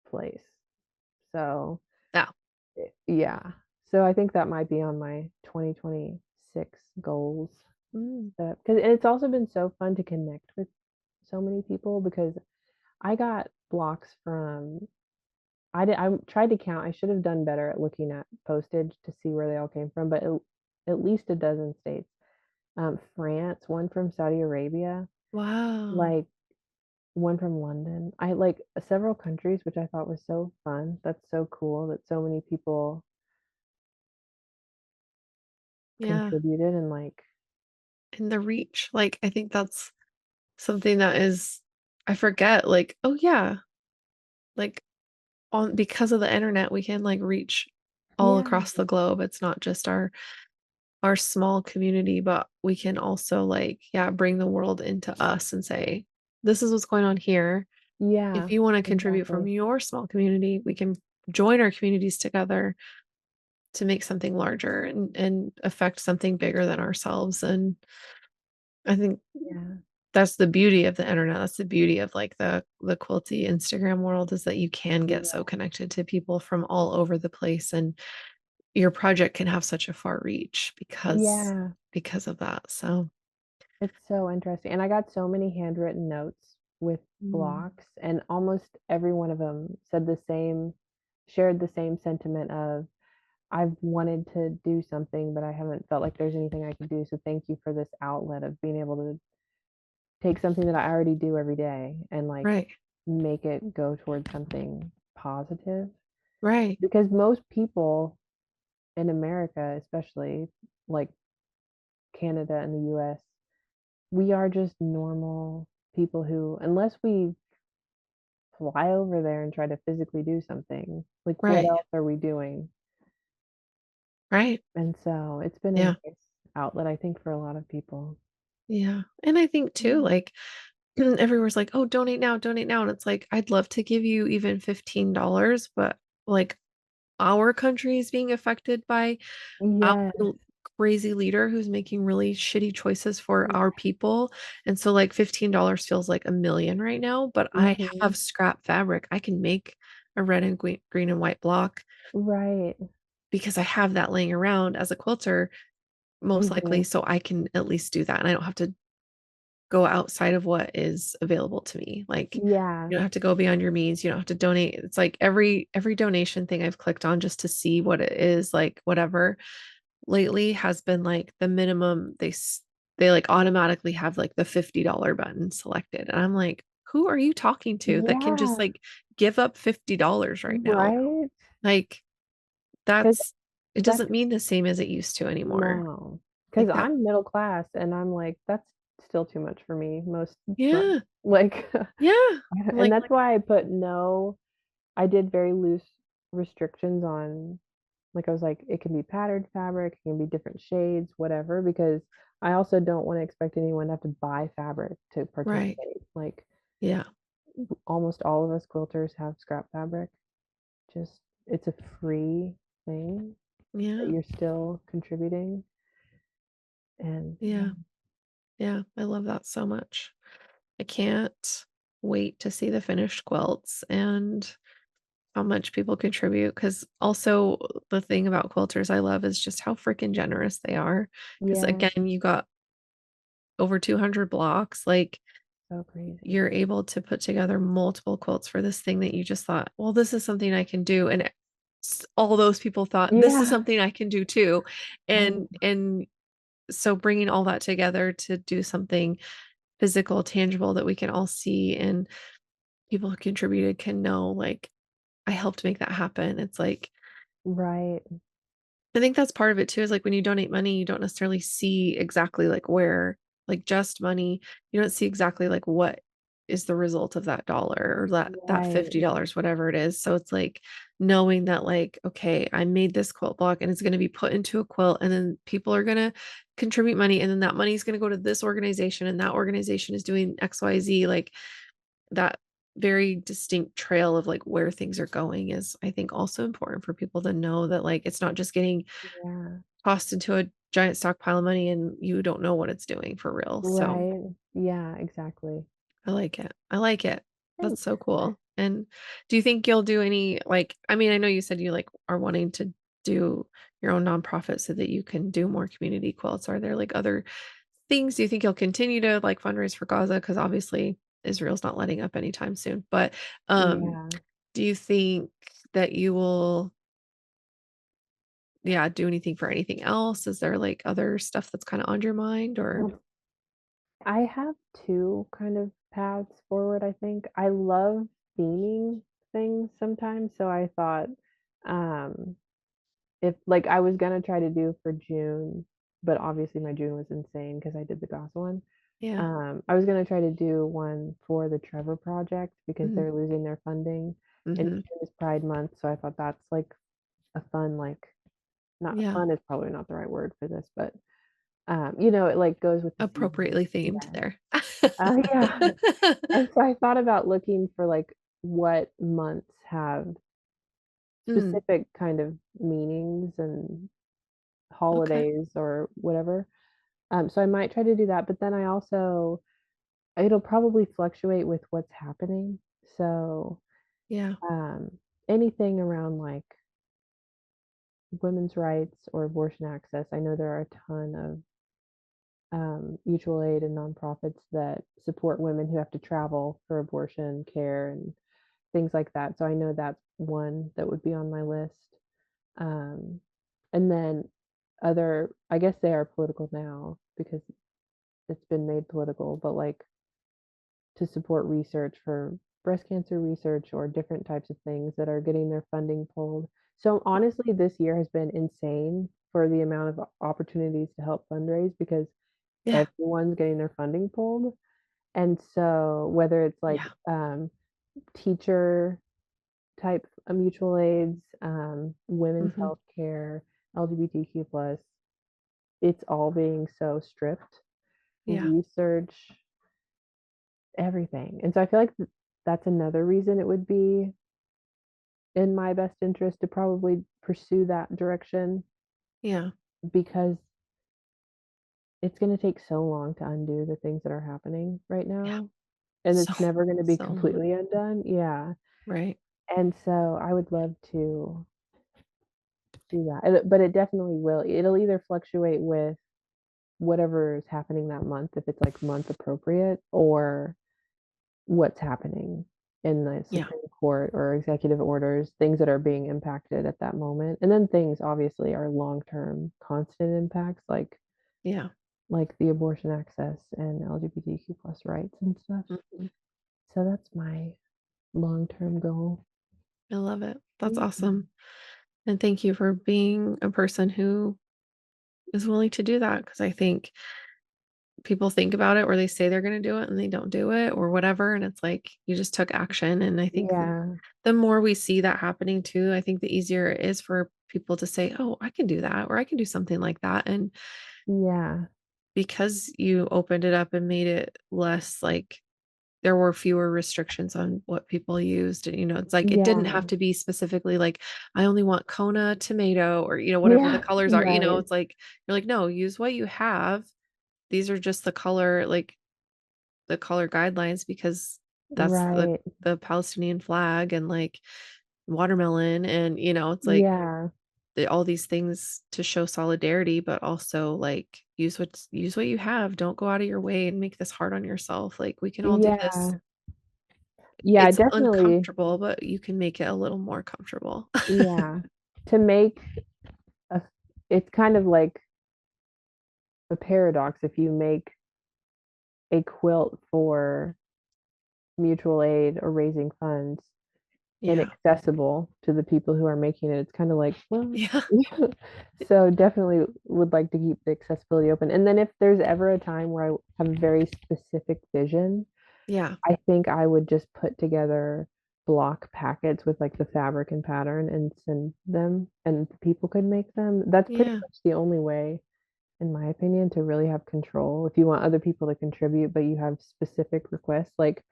place. So, Yeah. yeah. So I think that might be on my 2026 goals. Mm. Because and it's also been so fun to connect with so many people because I got blocks from I tried to count, I should have done better at looking at postage to see where they all came from, but at least a dozen states. France, one from Saudi Arabia, Wow. like, one from London. I like, several countries, which I thought was so fun. That's so cool that so many people Yeah. contributed and, like And the reach, like, I think that's something that is I forget, like, oh, yeah, like, on because of the internet, we can, like, reach all yeah, across the globe. It's not just our small community, but we can also, like, yeah, bring the world into us and say, "This is what's going on here. If yeah, you wanna contribute from exactly. your small community, we can join our communities together to make something larger and affect something bigger than ourselves," and I think Yeah, that's the beauty of the internet, that's the beauty of, like, the quilty Instagram world is that you can get yeah, so connected to people from all over the place, and your project can have such a far reach yeah. because of that, so It's so interesting, and I got so many handwritten notes with mm, blocks, and almost every one of them said the same shared the same sentiment of, "I've wanted to do something, but I haven't felt like there's anything I can do, so thank you for this outlet of being able to take something that I already do every day and, like, right, make it go towards something positive." right, Because most people in America, especially, like Canada and the US, we are just normal people who unless we fly over there and try to physically do something, like, what right, else are we doing? right, And so, it's been a yeah, nice outlet, I think, for a lot of people. yeah, and I think too, Mm. like, everywhere's like, "Oh, donate now," and it's like, I'd love to give you even $15, but, like, our country is being affected by our Yes. crazy leader who's making really shitty choices for Yeah. our people, and so, like, $15 feels like a million right now, but I Mhm. have scrap fabric. I can make a red and green and white block Right. because I have that laying around as a quilter, most likely, Mhm. so I can at least do that, and I don't have to go outside of what is available to me, like, Yeah. you don't have to go beyond your means, you don't have to donate. It's like every donation thing I've clicked on just to see what it is, like, whatever, lately has been, like, the minimum they, like, automatically have, like, the $50 button selected, and I'm like, "Who are you talking to that can just, Yeah. like, give up $50 right now?" Right? Like, 'Cause that's it that's doesn't mean the same as it used to anymore. no, because 'Cause Like, that I'm middle class, and I'm like, "That's still too much for me most months." yeah, Like, yeah. I'm and like that's why I put no I did very loose restrictions on like, I was like, "It can be patterned fabric, it can be different shades, whatever," because I also don't wanna expect anyone to have to buy fabric to right. participate. Like, Yeah. almost all of us quilters have scrap fabric, just it's a free thing. that Yeah. you're still contributing, and yeah. Yeah. Yeah. I love that so much. I can't wait to see the finished quilts and how much people contribute. Because also the thing about quilters I love is just how freaking generous they are. Because Yeah, again, you got over 200 blocks, like, so crazy. you're able to put together multiple quilts for this thing that you just thought, "Well, this is something I can do," and all those people thought, "This is Yeah, something I can do too," I and so bringing all that together to do something physical, tangible that we can all see and people who contributed can know, like, "I helped make that happen." It's like right, I think that's part of it too, is like when you donate money, you don't necessarily see exactly like where, like just money, you don't see exactly like what is the result of that dollar or that right, $50, whatever it is. So it's like knowing that like, okay, I made this quilt block and it's going to be put into a quilt and then people are going to contribute money and then that money is going to go to this organization and that organization is doing XYZ, like that very distinct trail of like where things are going is I think also important for people to know that like it's not just getting yeah, tossed into a giant stockpile of money and you don't know what it's doing for real. So right, yeah, exactly. I like it. I like it. That's so Thanks. cool. And do you think you'll do any like I mean, I know you said you like are wanting to do your own nonprofit so that you can do more community quilts. Are there like other things do you think you'll continue to like fundraise for Gaza? Because obviously Israel's not letting up anytime soon. But Yeah. do you think that you will yeah, do anything for anything else? Is there like other stuff that's kind of on your mind or I have 2 kind of paths forward, I think. I love theming things sometimes, so I thought, um, if like, I was gonna try to do for June, but obviously my June was insane because I did the Goss one. yeah. I was gonna try to do one for the Trevor Project because Mhm. they're losing their funding, and Mhm. June is Pride Month, so I thought that's, like, a fun, like not Yeah. fun is probably not the right word for this, but, it, like, goes with the season. Appropriately themed Yeah. there. Yeah. And so I thought about looking for, like, what months have Mm, specific kind of meanings and okay. holidays or whatever. So I might try to do that, but then I also it'll probably fluctuate with what's happening. So, Yeah. um, anything around, like, women's rights or abortion access, I know there are a ton of, mutual aid and nonprofits that support women who have to travel for abortion care and things like that. So I know that's one that would be on my list. Um, and then other, I guess they are political now because it's been made political, but like to support research for breast cancer research or different types of things that are getting their funding pulled. So honestly, this year has been insane for the amount of opportunities to help fundraise because Yeah. everyone's getting their funding pulled. And so whether it's like Yeah. teacher type mutual aids, women's Mhm. health care, LGBTQ plus, it's all being so stripped. Yeah. Research, everything. And so I feel like that's another reason it would be in my best interest to probably pursue that direction Yeah. because it's going to take so long to undo the things that are happening right Yeah. now. And So, it's never going to be so long. completely undone. Yeah. Right. And so I would love to do that. But it definitely will. It'll either fluctuate with whatever is happening that month, if it's like month appropriate, or what's happening in the Yeah. Supreme Court or executive orders, things that are being impacted at that moment. And then things obviously are long-term constant impacts Yeah. like the abortion access and LGBTQ plus rights and stuff. Mhm. So that's my long-term goal. I love it. That's Yeah. awesome. And thank you for being a person who is willing to do that because I think people think about it or they say they're going to do it and they don't do it or whatever. And it's like you just took action. And I think Yeah. the more we see that happening too, I think the easier it is for people to say, oh, I can do that or I can do something like that. And Yeah. because you opened it up and made it less like there were fewer restrictions on what people used, and, it's like, it didn't Yeah. have to be specifically like, "I only want Kona tomato," or, whatever the Yeah. colors are, Right. it's like, you're like, "No, use what you have. These are just the color guidelines because that's Right. the Palestinian flag and, like, watermelon," and, it's like Yeah. all these things to show solidarity, but also, like, use what you have. Don't go out of your way and make this hard on yourself. Like, we can all do this. Yeah. Yeah, It's definitely. uncomfortable, but you can make it a little more comfortable. Yeah. To make a it's kind of like a paradox if you make a quilt for mutual aid or raising funds Yeah. inaccessible to the people who are making it. It's kind of like, well, Yeah. so definitely would like to keep the accessibility open. And then if there's ever a time where I have a very specific vision, Yeah. I think I would just put together block packets with like the fabric and pattern and send them and people could make them. That's pretty Yeah. much the only way, in my opinion, to really have control. If you want other people to contribute, but you have specific requests, like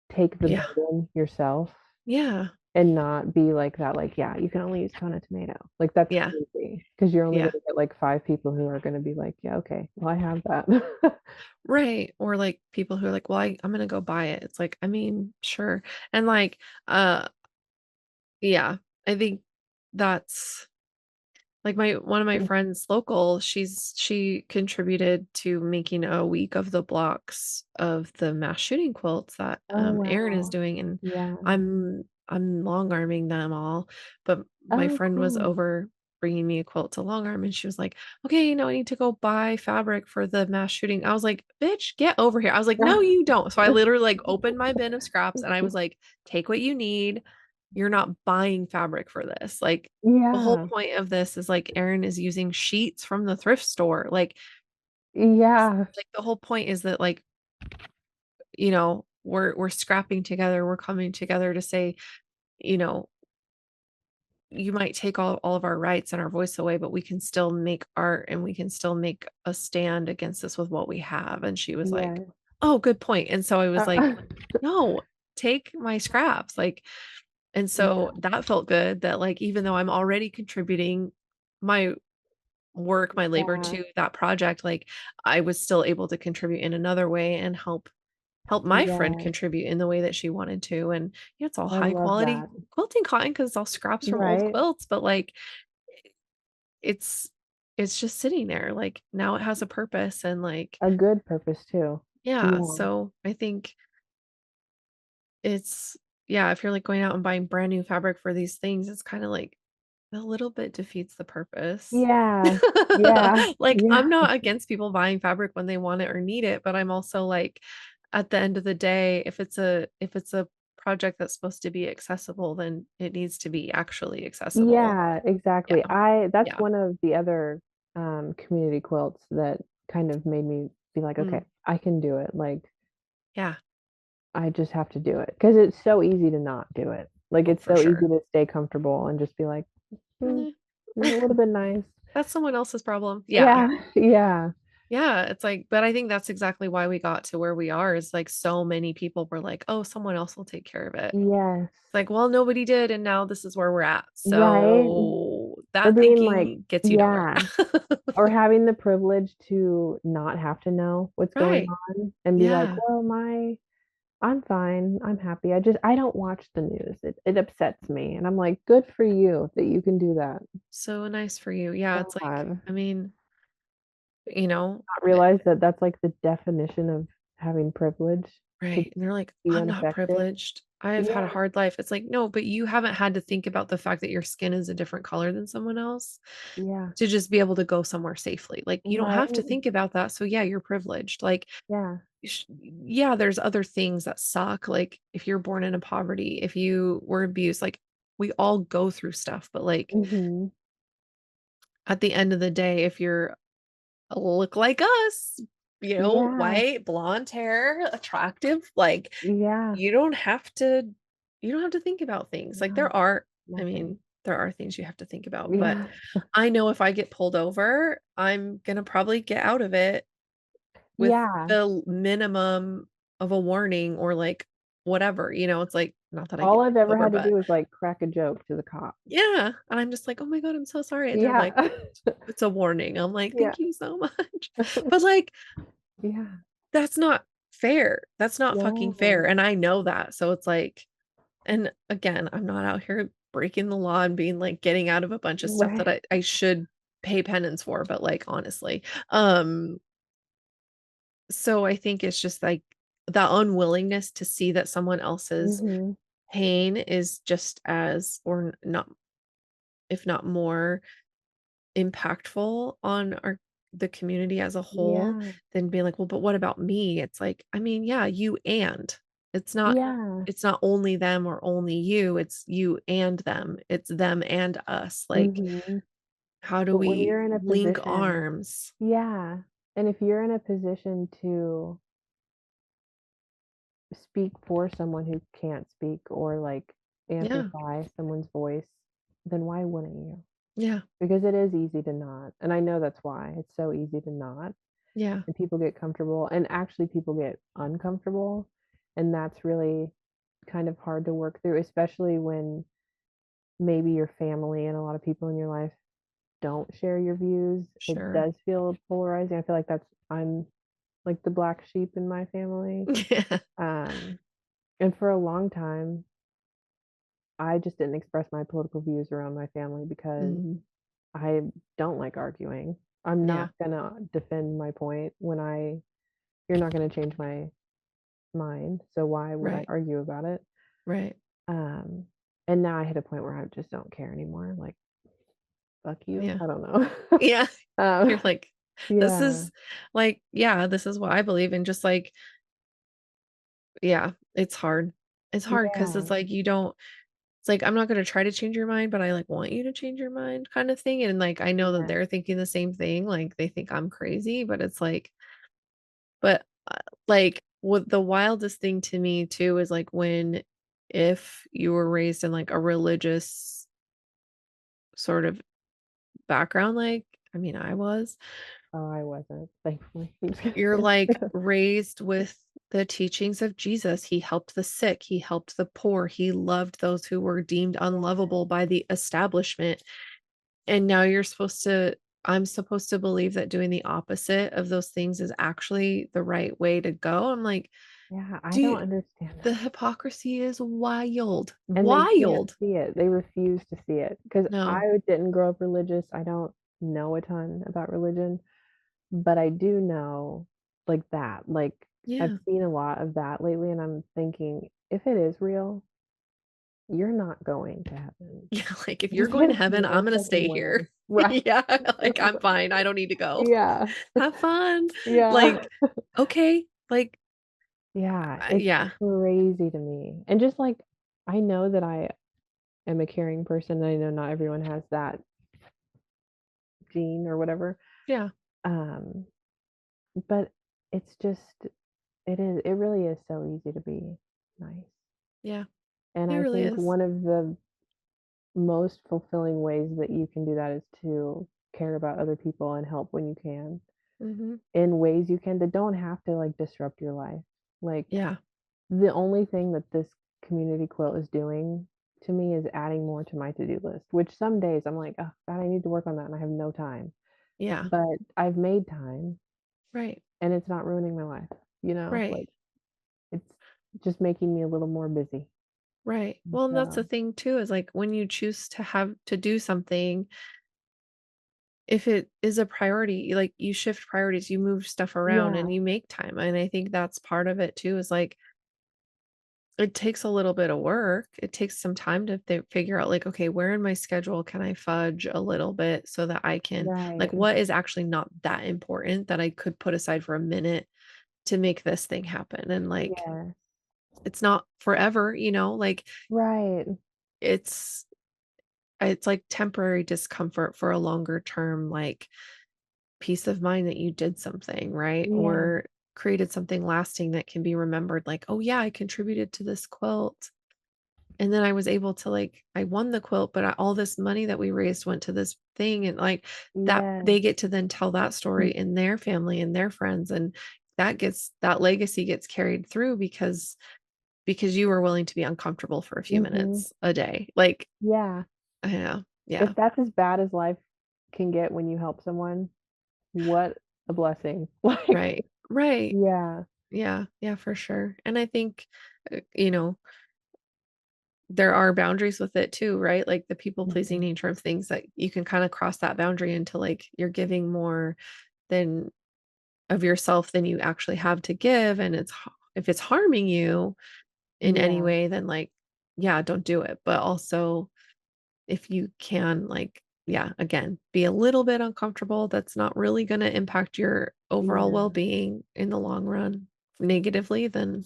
take the Yeah. burden yourself Yeah. and not be like that, like, yeah, you can only use Kona tomato. Like that's Yeah. crazy because you're only Yeah. gonna get like five people who are gonna be like, yeah, okay, well, I have that. Right. Or like people who are like, well, I'm gonna go buy it. It's like, I mean, sure. And like, uh, yeah, I think that's like my one of my friends local, she contributed to making a week of the blocks of the mass shooting quilts that, Oh Erin is wow. doing, and Yeah. I'm long arming them all, but my Oh, friend was cool. over bringing me a quilt to long arm, and she was like, "Okay, now I need to go buy fabric for the mass shooting." I was like, "Bitch, get over here." I was like, "No, you don't." So I literally, like, opened my bin of scraps, and I was like, "Take what you need. You're not buying fabric for this." Like, the whole Yeah. point of this is, like, Erin is using sheets from the thrift store, Yeah. the whole point is that, like, we're scrapping together, we're coming together to say, you know, "You might take all of our rights and our voice away, but we can still make art, and we can still make a stand against this with what we have," and she was like, Yeah. "Oh, good point," and so I was like, Uh, "No, take my scraps," like, and yeah. so that felt good that, like, even though I'm already contributing my work, my labor Yeah. to that project, like, I was still able to contribute in another way and help my friend Yeah. contribute in the way that she wanted to, and, it's all I high love quality that. quilting cotton because it's all scraps from old Right. quilts, but, like, it's it's just sitting there, like, now it has a purpose and, like, A good purpose too. yeah, Yeah. so I think it's yeah, if you're, like, going out and buying brand new fabric for these things, it's kinda like a little bit defeats the purpose. Yeah. Yeah. Like, Yeah. I'm not against people buying fabric when they want it or need it, but I'm also like, at the end of the day, if it's a project that's supposed to be accessible, then it needs to be actually accessible. Yeah, exactly. Yeah. I That's Yeah. one of the other community quilts that kind of made me be like, okay, Mm. I can do it. Like Yeah. I just have to do it because it's so easy to not do it. Like Oh, it's for so easy sure. to stay comfortable and just be like, "Hmm, Eh. it would have been nice." That's someone else's problem. Yeah. Yeah, yeah, Yeah, it's like but I think that's exactly why we got to where we are is, like, so many people were like, "Oh, someone else will take care of it." yes, It's like, well, nobody did, and now this is where we're at. right. So Or that being like, thinking gets you nowhere. yeah, or having the privilege to not have to know what's going Right. on and be like, Yeah. well, I'm fine. I'm happy. I don't watch the news. It upsets me. And I'm like, good for you that you can do that. So nice for you. Yeah, it's like, God, I mean, you know, not eh, realize that that's like the definition of having privilege to right. And they're like, be I'm not unaffected. privileged. I have had a Yeah, hard life. It's like, no, but you haven't had to think about the fact that your skin is a different color than someone else yeah, to just be able to go somewhere safely. Like, you don't have to right. think about that. So, yeah, you're privileged. Like, Yeah. yeah, there's other things that suck. Like, if you're born into poverty, if you were abused, like, we all go through stuff. But, like, Hmm. at the end of the day, if you're look like us, Yeah, white, blonde hair, attractive, like, yeah. you don't have to you don't have to think about things. Like, No, I nothing. mean, there are things you have to think about, but Yeah, I know if I get pulled over, I'm gonna probably get out of it with yeah, the minimum of a warning or, like, whatever, it's like, not that I All get I've pulled ever over, had to but do is, like, crack a joke to the cop. yeah, and I'm just like, "Oh my god, I'm so sorry," and they're like, Yeah. "It's a warning." I'm like, Yeah. "Thank you so much." But, like, Yeah. that's not fair. That's not fucking fair, No. and I know that, so it's like and again, I'm not out here breaking the law and being like getting out of a bunch of stuff that Right. I should pay penance for, but, like, honestly. Um, so I think it's just, like, the unwillingness to see that someone else's Mhm. pain is just as or not if not more impactful on the community as a whole Yeah. than being like, "Well, but what about me?" It's like, I mean, yeah, you and. It's not Yeah. it's not only them or only you, it's you and them. It's them and us. Like, Mhm. how do But when we you're in a link position arms? yeah, and if you're in a position to speak for someone who can't speak or, like, Yeah, amplify someone's voice, then why wouldn't you? yeah, Because it is easy to not, and I know that's why. It's so easy to not, yeah, and people get comfortable, and actually people get uncomfortable, and that's really kind of hard to work through, especially when maybe your family and a lot of people in your life don't share your views. It sure. does feel polarizing. I feel like I'm like the black sheep in my family. Yeah. Um, and for a long time, I just didn't express my political views around my family because Mhm. I don't like arguing. I'm Yeah, not gonna defend my point when you're not gonna change my mind, so why would I right, argue about it? right. Um, and now I hit a point where I just don't care anymore. Like, fuck you. Yeah, I don't know. yeah. um, You're like, "This yeah, is like, yeah, this is what I believe in," just like yeah, it's hard. It's hard because yeah, it's like you don't it's like, I'm not gonna try to change your mind, but I, like, want you to change your mind kind of thing, and, like, I know that yeah. they're thinking the same thing, like, they think I'm crazy, but it's like but, like, what the wildest thing to me too is, like, when if you were raised in, like, a religious sort of background, like, I mean, I was, Oh, I wasn't, thankfully. you're, like, raised with the teachings of Jesus. He helped the sick, he helped the poor, he loved those who were deemed unlovable by the establishment. And now I'm supposed to believe that doing the opposite of those things is actually the right way to go. I'm like, Yeah, I "Do don't you understand the that. hypocrisy is wild, And they can't wild." see it. They refuse to see it because No. I didn't grow up religious. I don't know a ton about religion, but I do know, like, that. Like, I've Yeah. seen a lot of that lately, and I'm thinking, if it is real, you're not going to heaven. Yeah, like, "If you're going to There's heaven, I'm no gonna fucking stay here." way. Right. Yeah, like, "I'm fine, I don't need to go. Yeah. Have fun." Yeah. Like, "Okay." Like, Yeah, I it's yeah, crazy to me. And just, like, I know that I am a caring person, and I know not everyone has that gene or whatever, yeah, um, but it's just it really is so easy to be nice. yeah, And it I really think is. one of the most fulfilling ways that you can do that is to care about other people and help when you can, Mhm. in ways you can that don't have to, like, disrupt your life. Like, Yeah, the only thing that this community quilt is doing to me is adding more to my to-do list, which some days I'm like, "Oh, God, I need to work on that, and I have no time." yeah, But I've made time, right, and it's not ruining my life, you know? right. Like, it's just making me a little more busy. Right. And Well, and that's the so thing too, is like when you choose to have to do something, if it is a priority, like you shift priorities, you move stuff around yeah, and you make time. And I think that's part of it too, is like it takes a little bit of work. It takes some time to figure out, like, okay, where in my schedule can I fudge a little bit so that I can, like, right. what is actually not that important that I could put aside for a minute to make this thing happen? And like, Yes. it's not forever, like Right. it's it's like temporary discomfort for a longer term, like, peace of mind that you did something, right? Yeah. Or created something lasting that can be remembered, like, "Oh, yeah, I contributed to this quilt, and then I was able to, like I won the quilt, but all this money that we raised went to this thing," and, like, that Yes. they get to then tell that story in their family and their friends, and that legacy gets carried through because you were willing to be uncomfortable for a few Mhm. minutes a day. Like, Yeah. I know. Yeah. If that's as bad as life can get when you help someone, what a blessing. Like, Right. Right. yeah. Yeah. Yeah, for sure. And I think, you know, there are boundaries with it too, right? Like the people pleasing Mhm. nature of things that you can kind of cross that boundary into like you're giving more than of yourself than you actually have to give. And if it's harming you in any Yeah. way, then like, yeah, don't do it. But also, if you can, like, yeah, again, be a little bit uncomfortable, that's not really going to impact your overall well Yeah. being in the long run negatively, then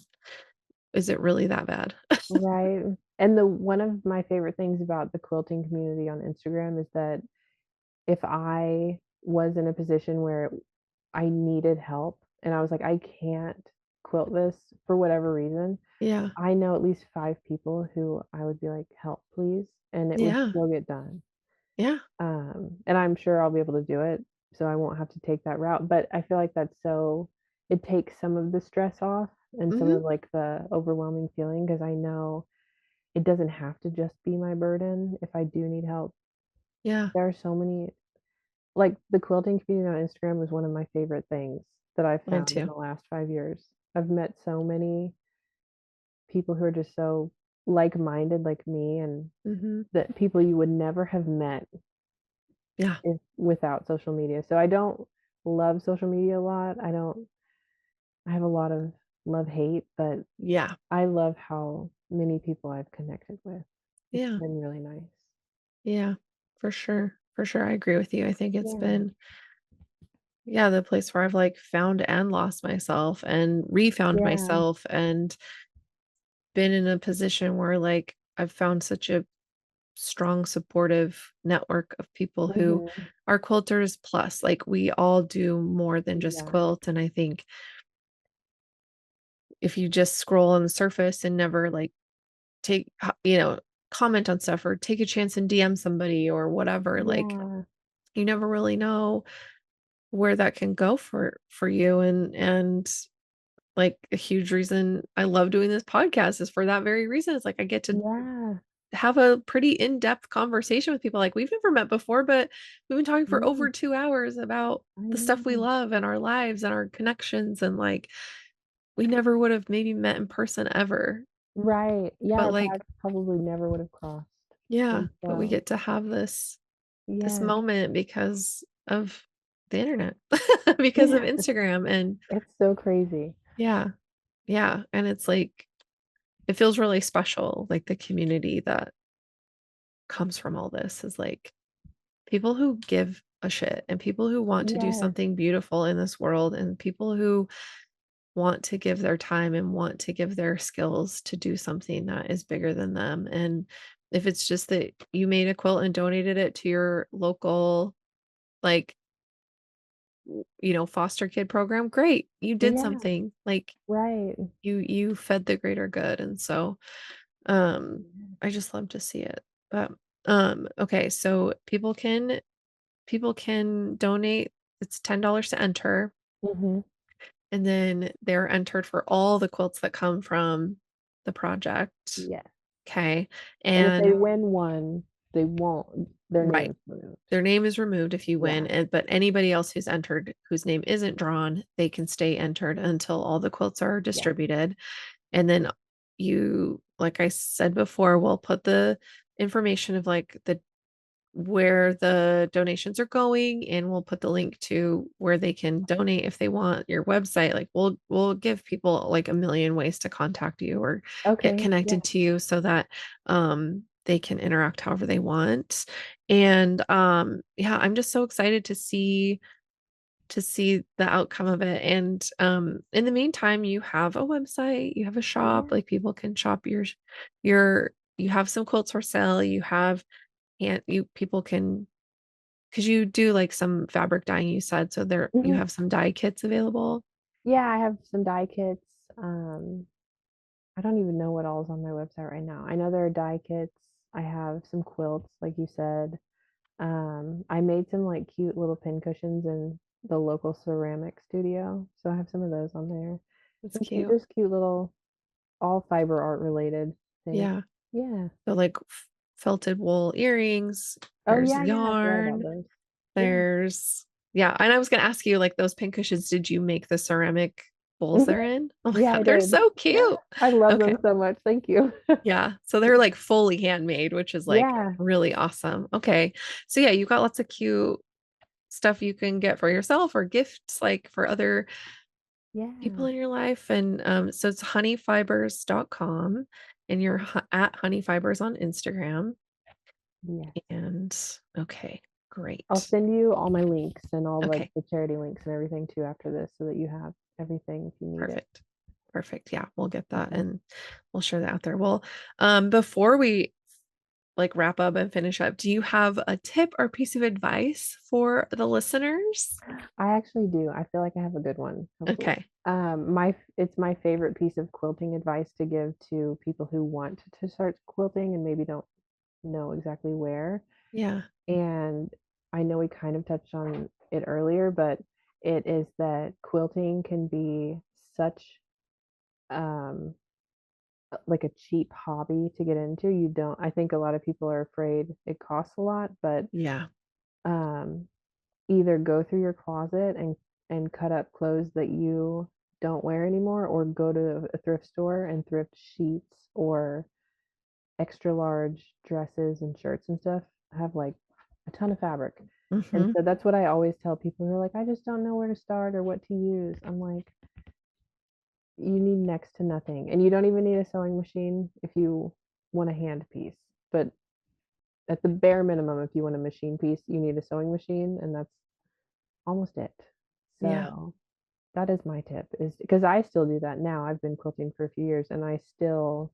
is it really that bad? Right. And the one of my favorite things about the quilting community on Instagram is that if I was in a position where I needed help and I was like, "I can't quilt this for whatever reason," Yeah. I know at least 5 people who I would be like, "Help, please," and it would Yeah. still get done. Yeah. And I'm sure I'll be able to do it, so I won't have to take that route, but I feel like that's so it takes some of the stress off and some Hmm. of, like, the overwhelming feeling because I know it doesn't have to just be my burden if I do need help. Yeah. There are so many like, the quilting community on Instagram is one of my favorite things that I've Mine found in too. the last 5 years. I've met so many people who are just so like-minded like me and Hmm. that people you would never have met Yeah. if without social media. So I don't love social media a lot. I have a lot of love-hate, but Yeah. I love how many people I've connected with. It's Yeah. been really nice. Yeah. For sure. For sure. I agree with you. I think it's Yeah. been, yeah, the place where I've like found and lost myself and refound Yeah. myself and been in a position where like I've found such a strong supportive network of people who Mhm. are quilters plus like we all do more than just Yeah. quilt. And I think if you just scroll on the surface and never like comment on stuff or take a chance and DM somebody or whatever, like Yeah. you never really know where that can go for you. And like a huge reason I love doing this podcast is for that very reason. It's like I get to Yeah. have a pretty in-depth conversation with people, like, we've never met before, but we've been talking for Yeah. over 2 hours about I the stuff we know. love and our lives and our connections, and, like, we never would have maybe met in person ever, Right. Yeah, but, our like, paths probably never would have crossed. yeah, And but we so, get to have this yes. moment because of the internet, because of Yeah, Instagram, and it's so crazy. yeah, yeah, and it's, like, it feels really special, like, the community that comes from all this is, like, people who give a shit and people who want to do Yes. something beautiful in this world and people who want to give their time and want to give their skills to do something that is bigger than them. And if it's just that you made a quilt and donated it to your local, like, foster kid program, great. You did Yeah, something. Like right. you fed the greater good. And so I just love to see it. But okay, so people can donate. It's $10 to enter, Mhm. and then they're entered for all the quilts that come from the project. Yes. Okay. And if they And win one, they won't their right. name's removed. Their name is removed if you win, Yeah. but anybody else who's entered whose name isn't drawn, they can stay entered until all the quilts are Yes. distributed. And then like I said before, we'll put the information of like the where the donations are going, and we'll put the link to where they can donate if they want, your website. Like we'll give people like a million ways to contact you or get Okay. Yeah. connected to you so that they can interact however they want. And yeah, I'm just so excited to see the outcome of it. And in the meantime, you have a website, you have a shop, Yeah. like people can shop your you have some quilts for sale, you have and you people can, because you do, like, some fabric dyeing, you said, so you Mhm. have some dye kits available? Yeah, I have some die kits. I don't even know what all is on my website right now. I know there are die kits. I have some quilts, like you said. I made some, like, cute little pin cushions and the local ceramic studio, so I have some of those on there. That's Some cute cute. just cute little all fiber art related things. Yeah. Yeah. So, like, felted wool earrings, Oh, there's yeah, yeah, I forgot about yarn, those. Yeah. there's yeah, and I was gonna ask you, like, those pin cushions, did you make the ceramic bowls Mhm. they're in? Oh my Yeah, I god, they're did. so cute. I love Okay. them so much, thank you. Yeah, so they're, like, fully handmade, which is, like, Yeah, really awesome. Okay. So, yeah, you've got lots of cute stuff you can get for yourself or gifts, like, for other people yeah, in your life, and, so it's honeyfibers.com, and you're at honeyfibers on Instagram, yes. and okay, I'll great. send you all my links and all, like, Okay, the charity links and everything too after this so that you have everything if you need it. perfect. Perfect, yeah, we'll get that, Okay. and we'll share that out there. Well, before we, like, wrap up and finish up, do you have a tip or piece of advice for the listeners? I actually do. I feel like I have a good one, hopefully. Okay. It's my favorite piece of quilting advice to give to people who want to start quilting and maybe don't know exactly where. Yeah, And I know we kind of touched on it earlier, but it is that quilting can be such um like a cheap hobby to get into. You don't I think a lot of people are afraid it costs a lot, but yeah, um either go through your closet and cut up clothes that you don't wear anymore or go to a thrift store and thrift sheets or extra large dresses and shirts and stuff have like a ton of fabric. And mhm, so that's what I always tell people who are like, I just don't know where to start or what to use. I'm like, you need next to nothing. And you don't even need a sewing machine if you want a hand piece. But at the bare minimum, if you want a machine piece, you need a sewing machine, and that's almost it. yeah, So that is my tip is because I still do that now. I've been quilting for a few years and I still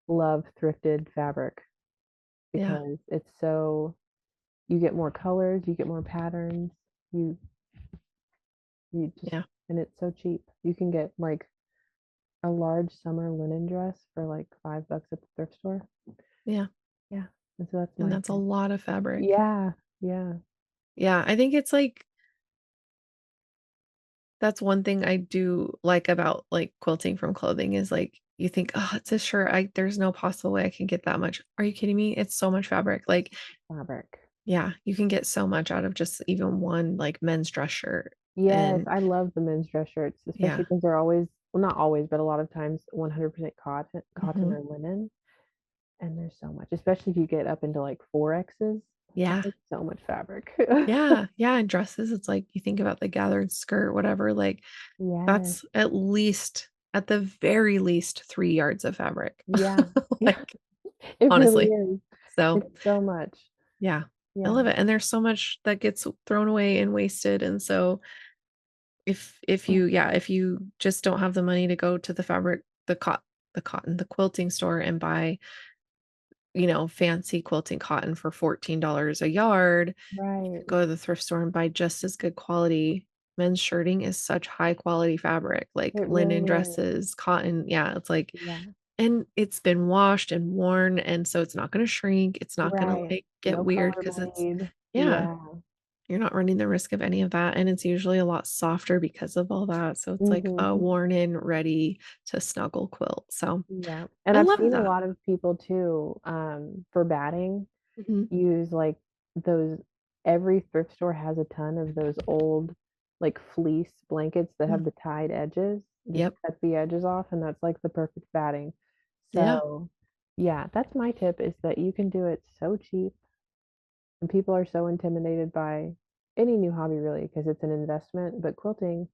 love thrifted fabric yeah, because it's so you get more colors, you get more patterns, you you just yeah, and it's so cheap. You can get like a large summer linen dress for like $5 at the thrift store. yeah, Yeah. And so that's and my that's a tip. lot of fabric. Yeah. Yeah. Yeah, I think it's, like that's one thing I do like about, like, quilting from clothing is, like, you think, "Oh, it's a shirt, there's no possible way I can get that much." Are you kidding me? It's so much fabric, like, Fabric. yeah, you can get so much out of just even one, like, men's dress shirt, Yes, and I love the men's dress shirts, especially yeah, because they're always well, not always, but a lot of times 100% cotton mhm, or linen. And there's so much, especially if you get up into like 4Xs. That's yeah, like so much fabric. yeah, yeah, and dresses, it's like, you think about the gathered skirt, whatever, like, Yes. that's at the very least 3 yards of fabric, Yeah. Yeah. like, It really honestly. is. So, It's so much. yeah, I Yeah. love it, and there's so much that gets thrown away and wasted, and so if you yeah, if you just don't have the money to go to the quilting store and buy, fancy quilting cotton for $14 a yard, you Right. could go to the thrift store and buy just as good quality men's shirting is such high quality fabric, like It linen really is. dresses, cotton, yeah, it's like Yeah. and it's been washed and worn, and so it's not gonna shrink, it's not gonna, Right. like, get No weird color because it's bleed. yeah. Yeah. You're not running the risk of any of that, and it's usually a lot softer because of all that, so it's like a Mhm. worn in, ready to snuggle quilt, so Yeah. And I I've love seen a that. lot of people too, for batting Mhm, use, like, those every thrift store has a ton of those old, like, fleece blankets that mm, have the tied edges. Just yep, cut the edges off, and that's, like, the perfect batting. yeah, So, yeah, that's my tip is that you can do it so cheap, and people are so intimidated by any new hobby really because it's an investment, but quilting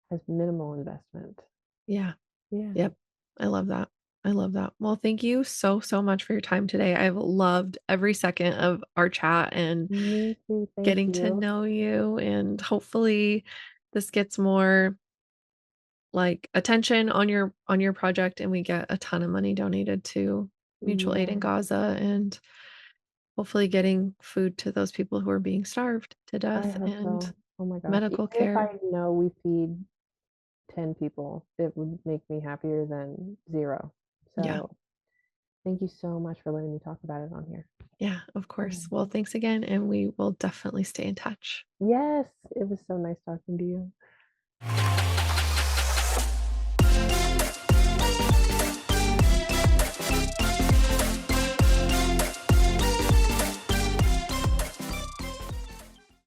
has minimal investment. yeah, Yeah. yep, I love that, I love that. Well, thank you so, so much for your time today, I've loved every second of our chat and Me too, thank getting to you. know you, and hopefully this gets more, like, attention on your project, and we get a ton of money donated to mutual aid in Yeah. Gaza, and hopefully getting food to those people who are being starved to I death hope and so. Oh my gosh. medical Even if care. I know we feed 10 people, it would make me happier than 0. Yeah. So, thank you so much for letting me talk about it on here. Yeah, of Yeah. course. Well, thanks again, and we will definitely stay in touch. Yes. It was so nice talking to you.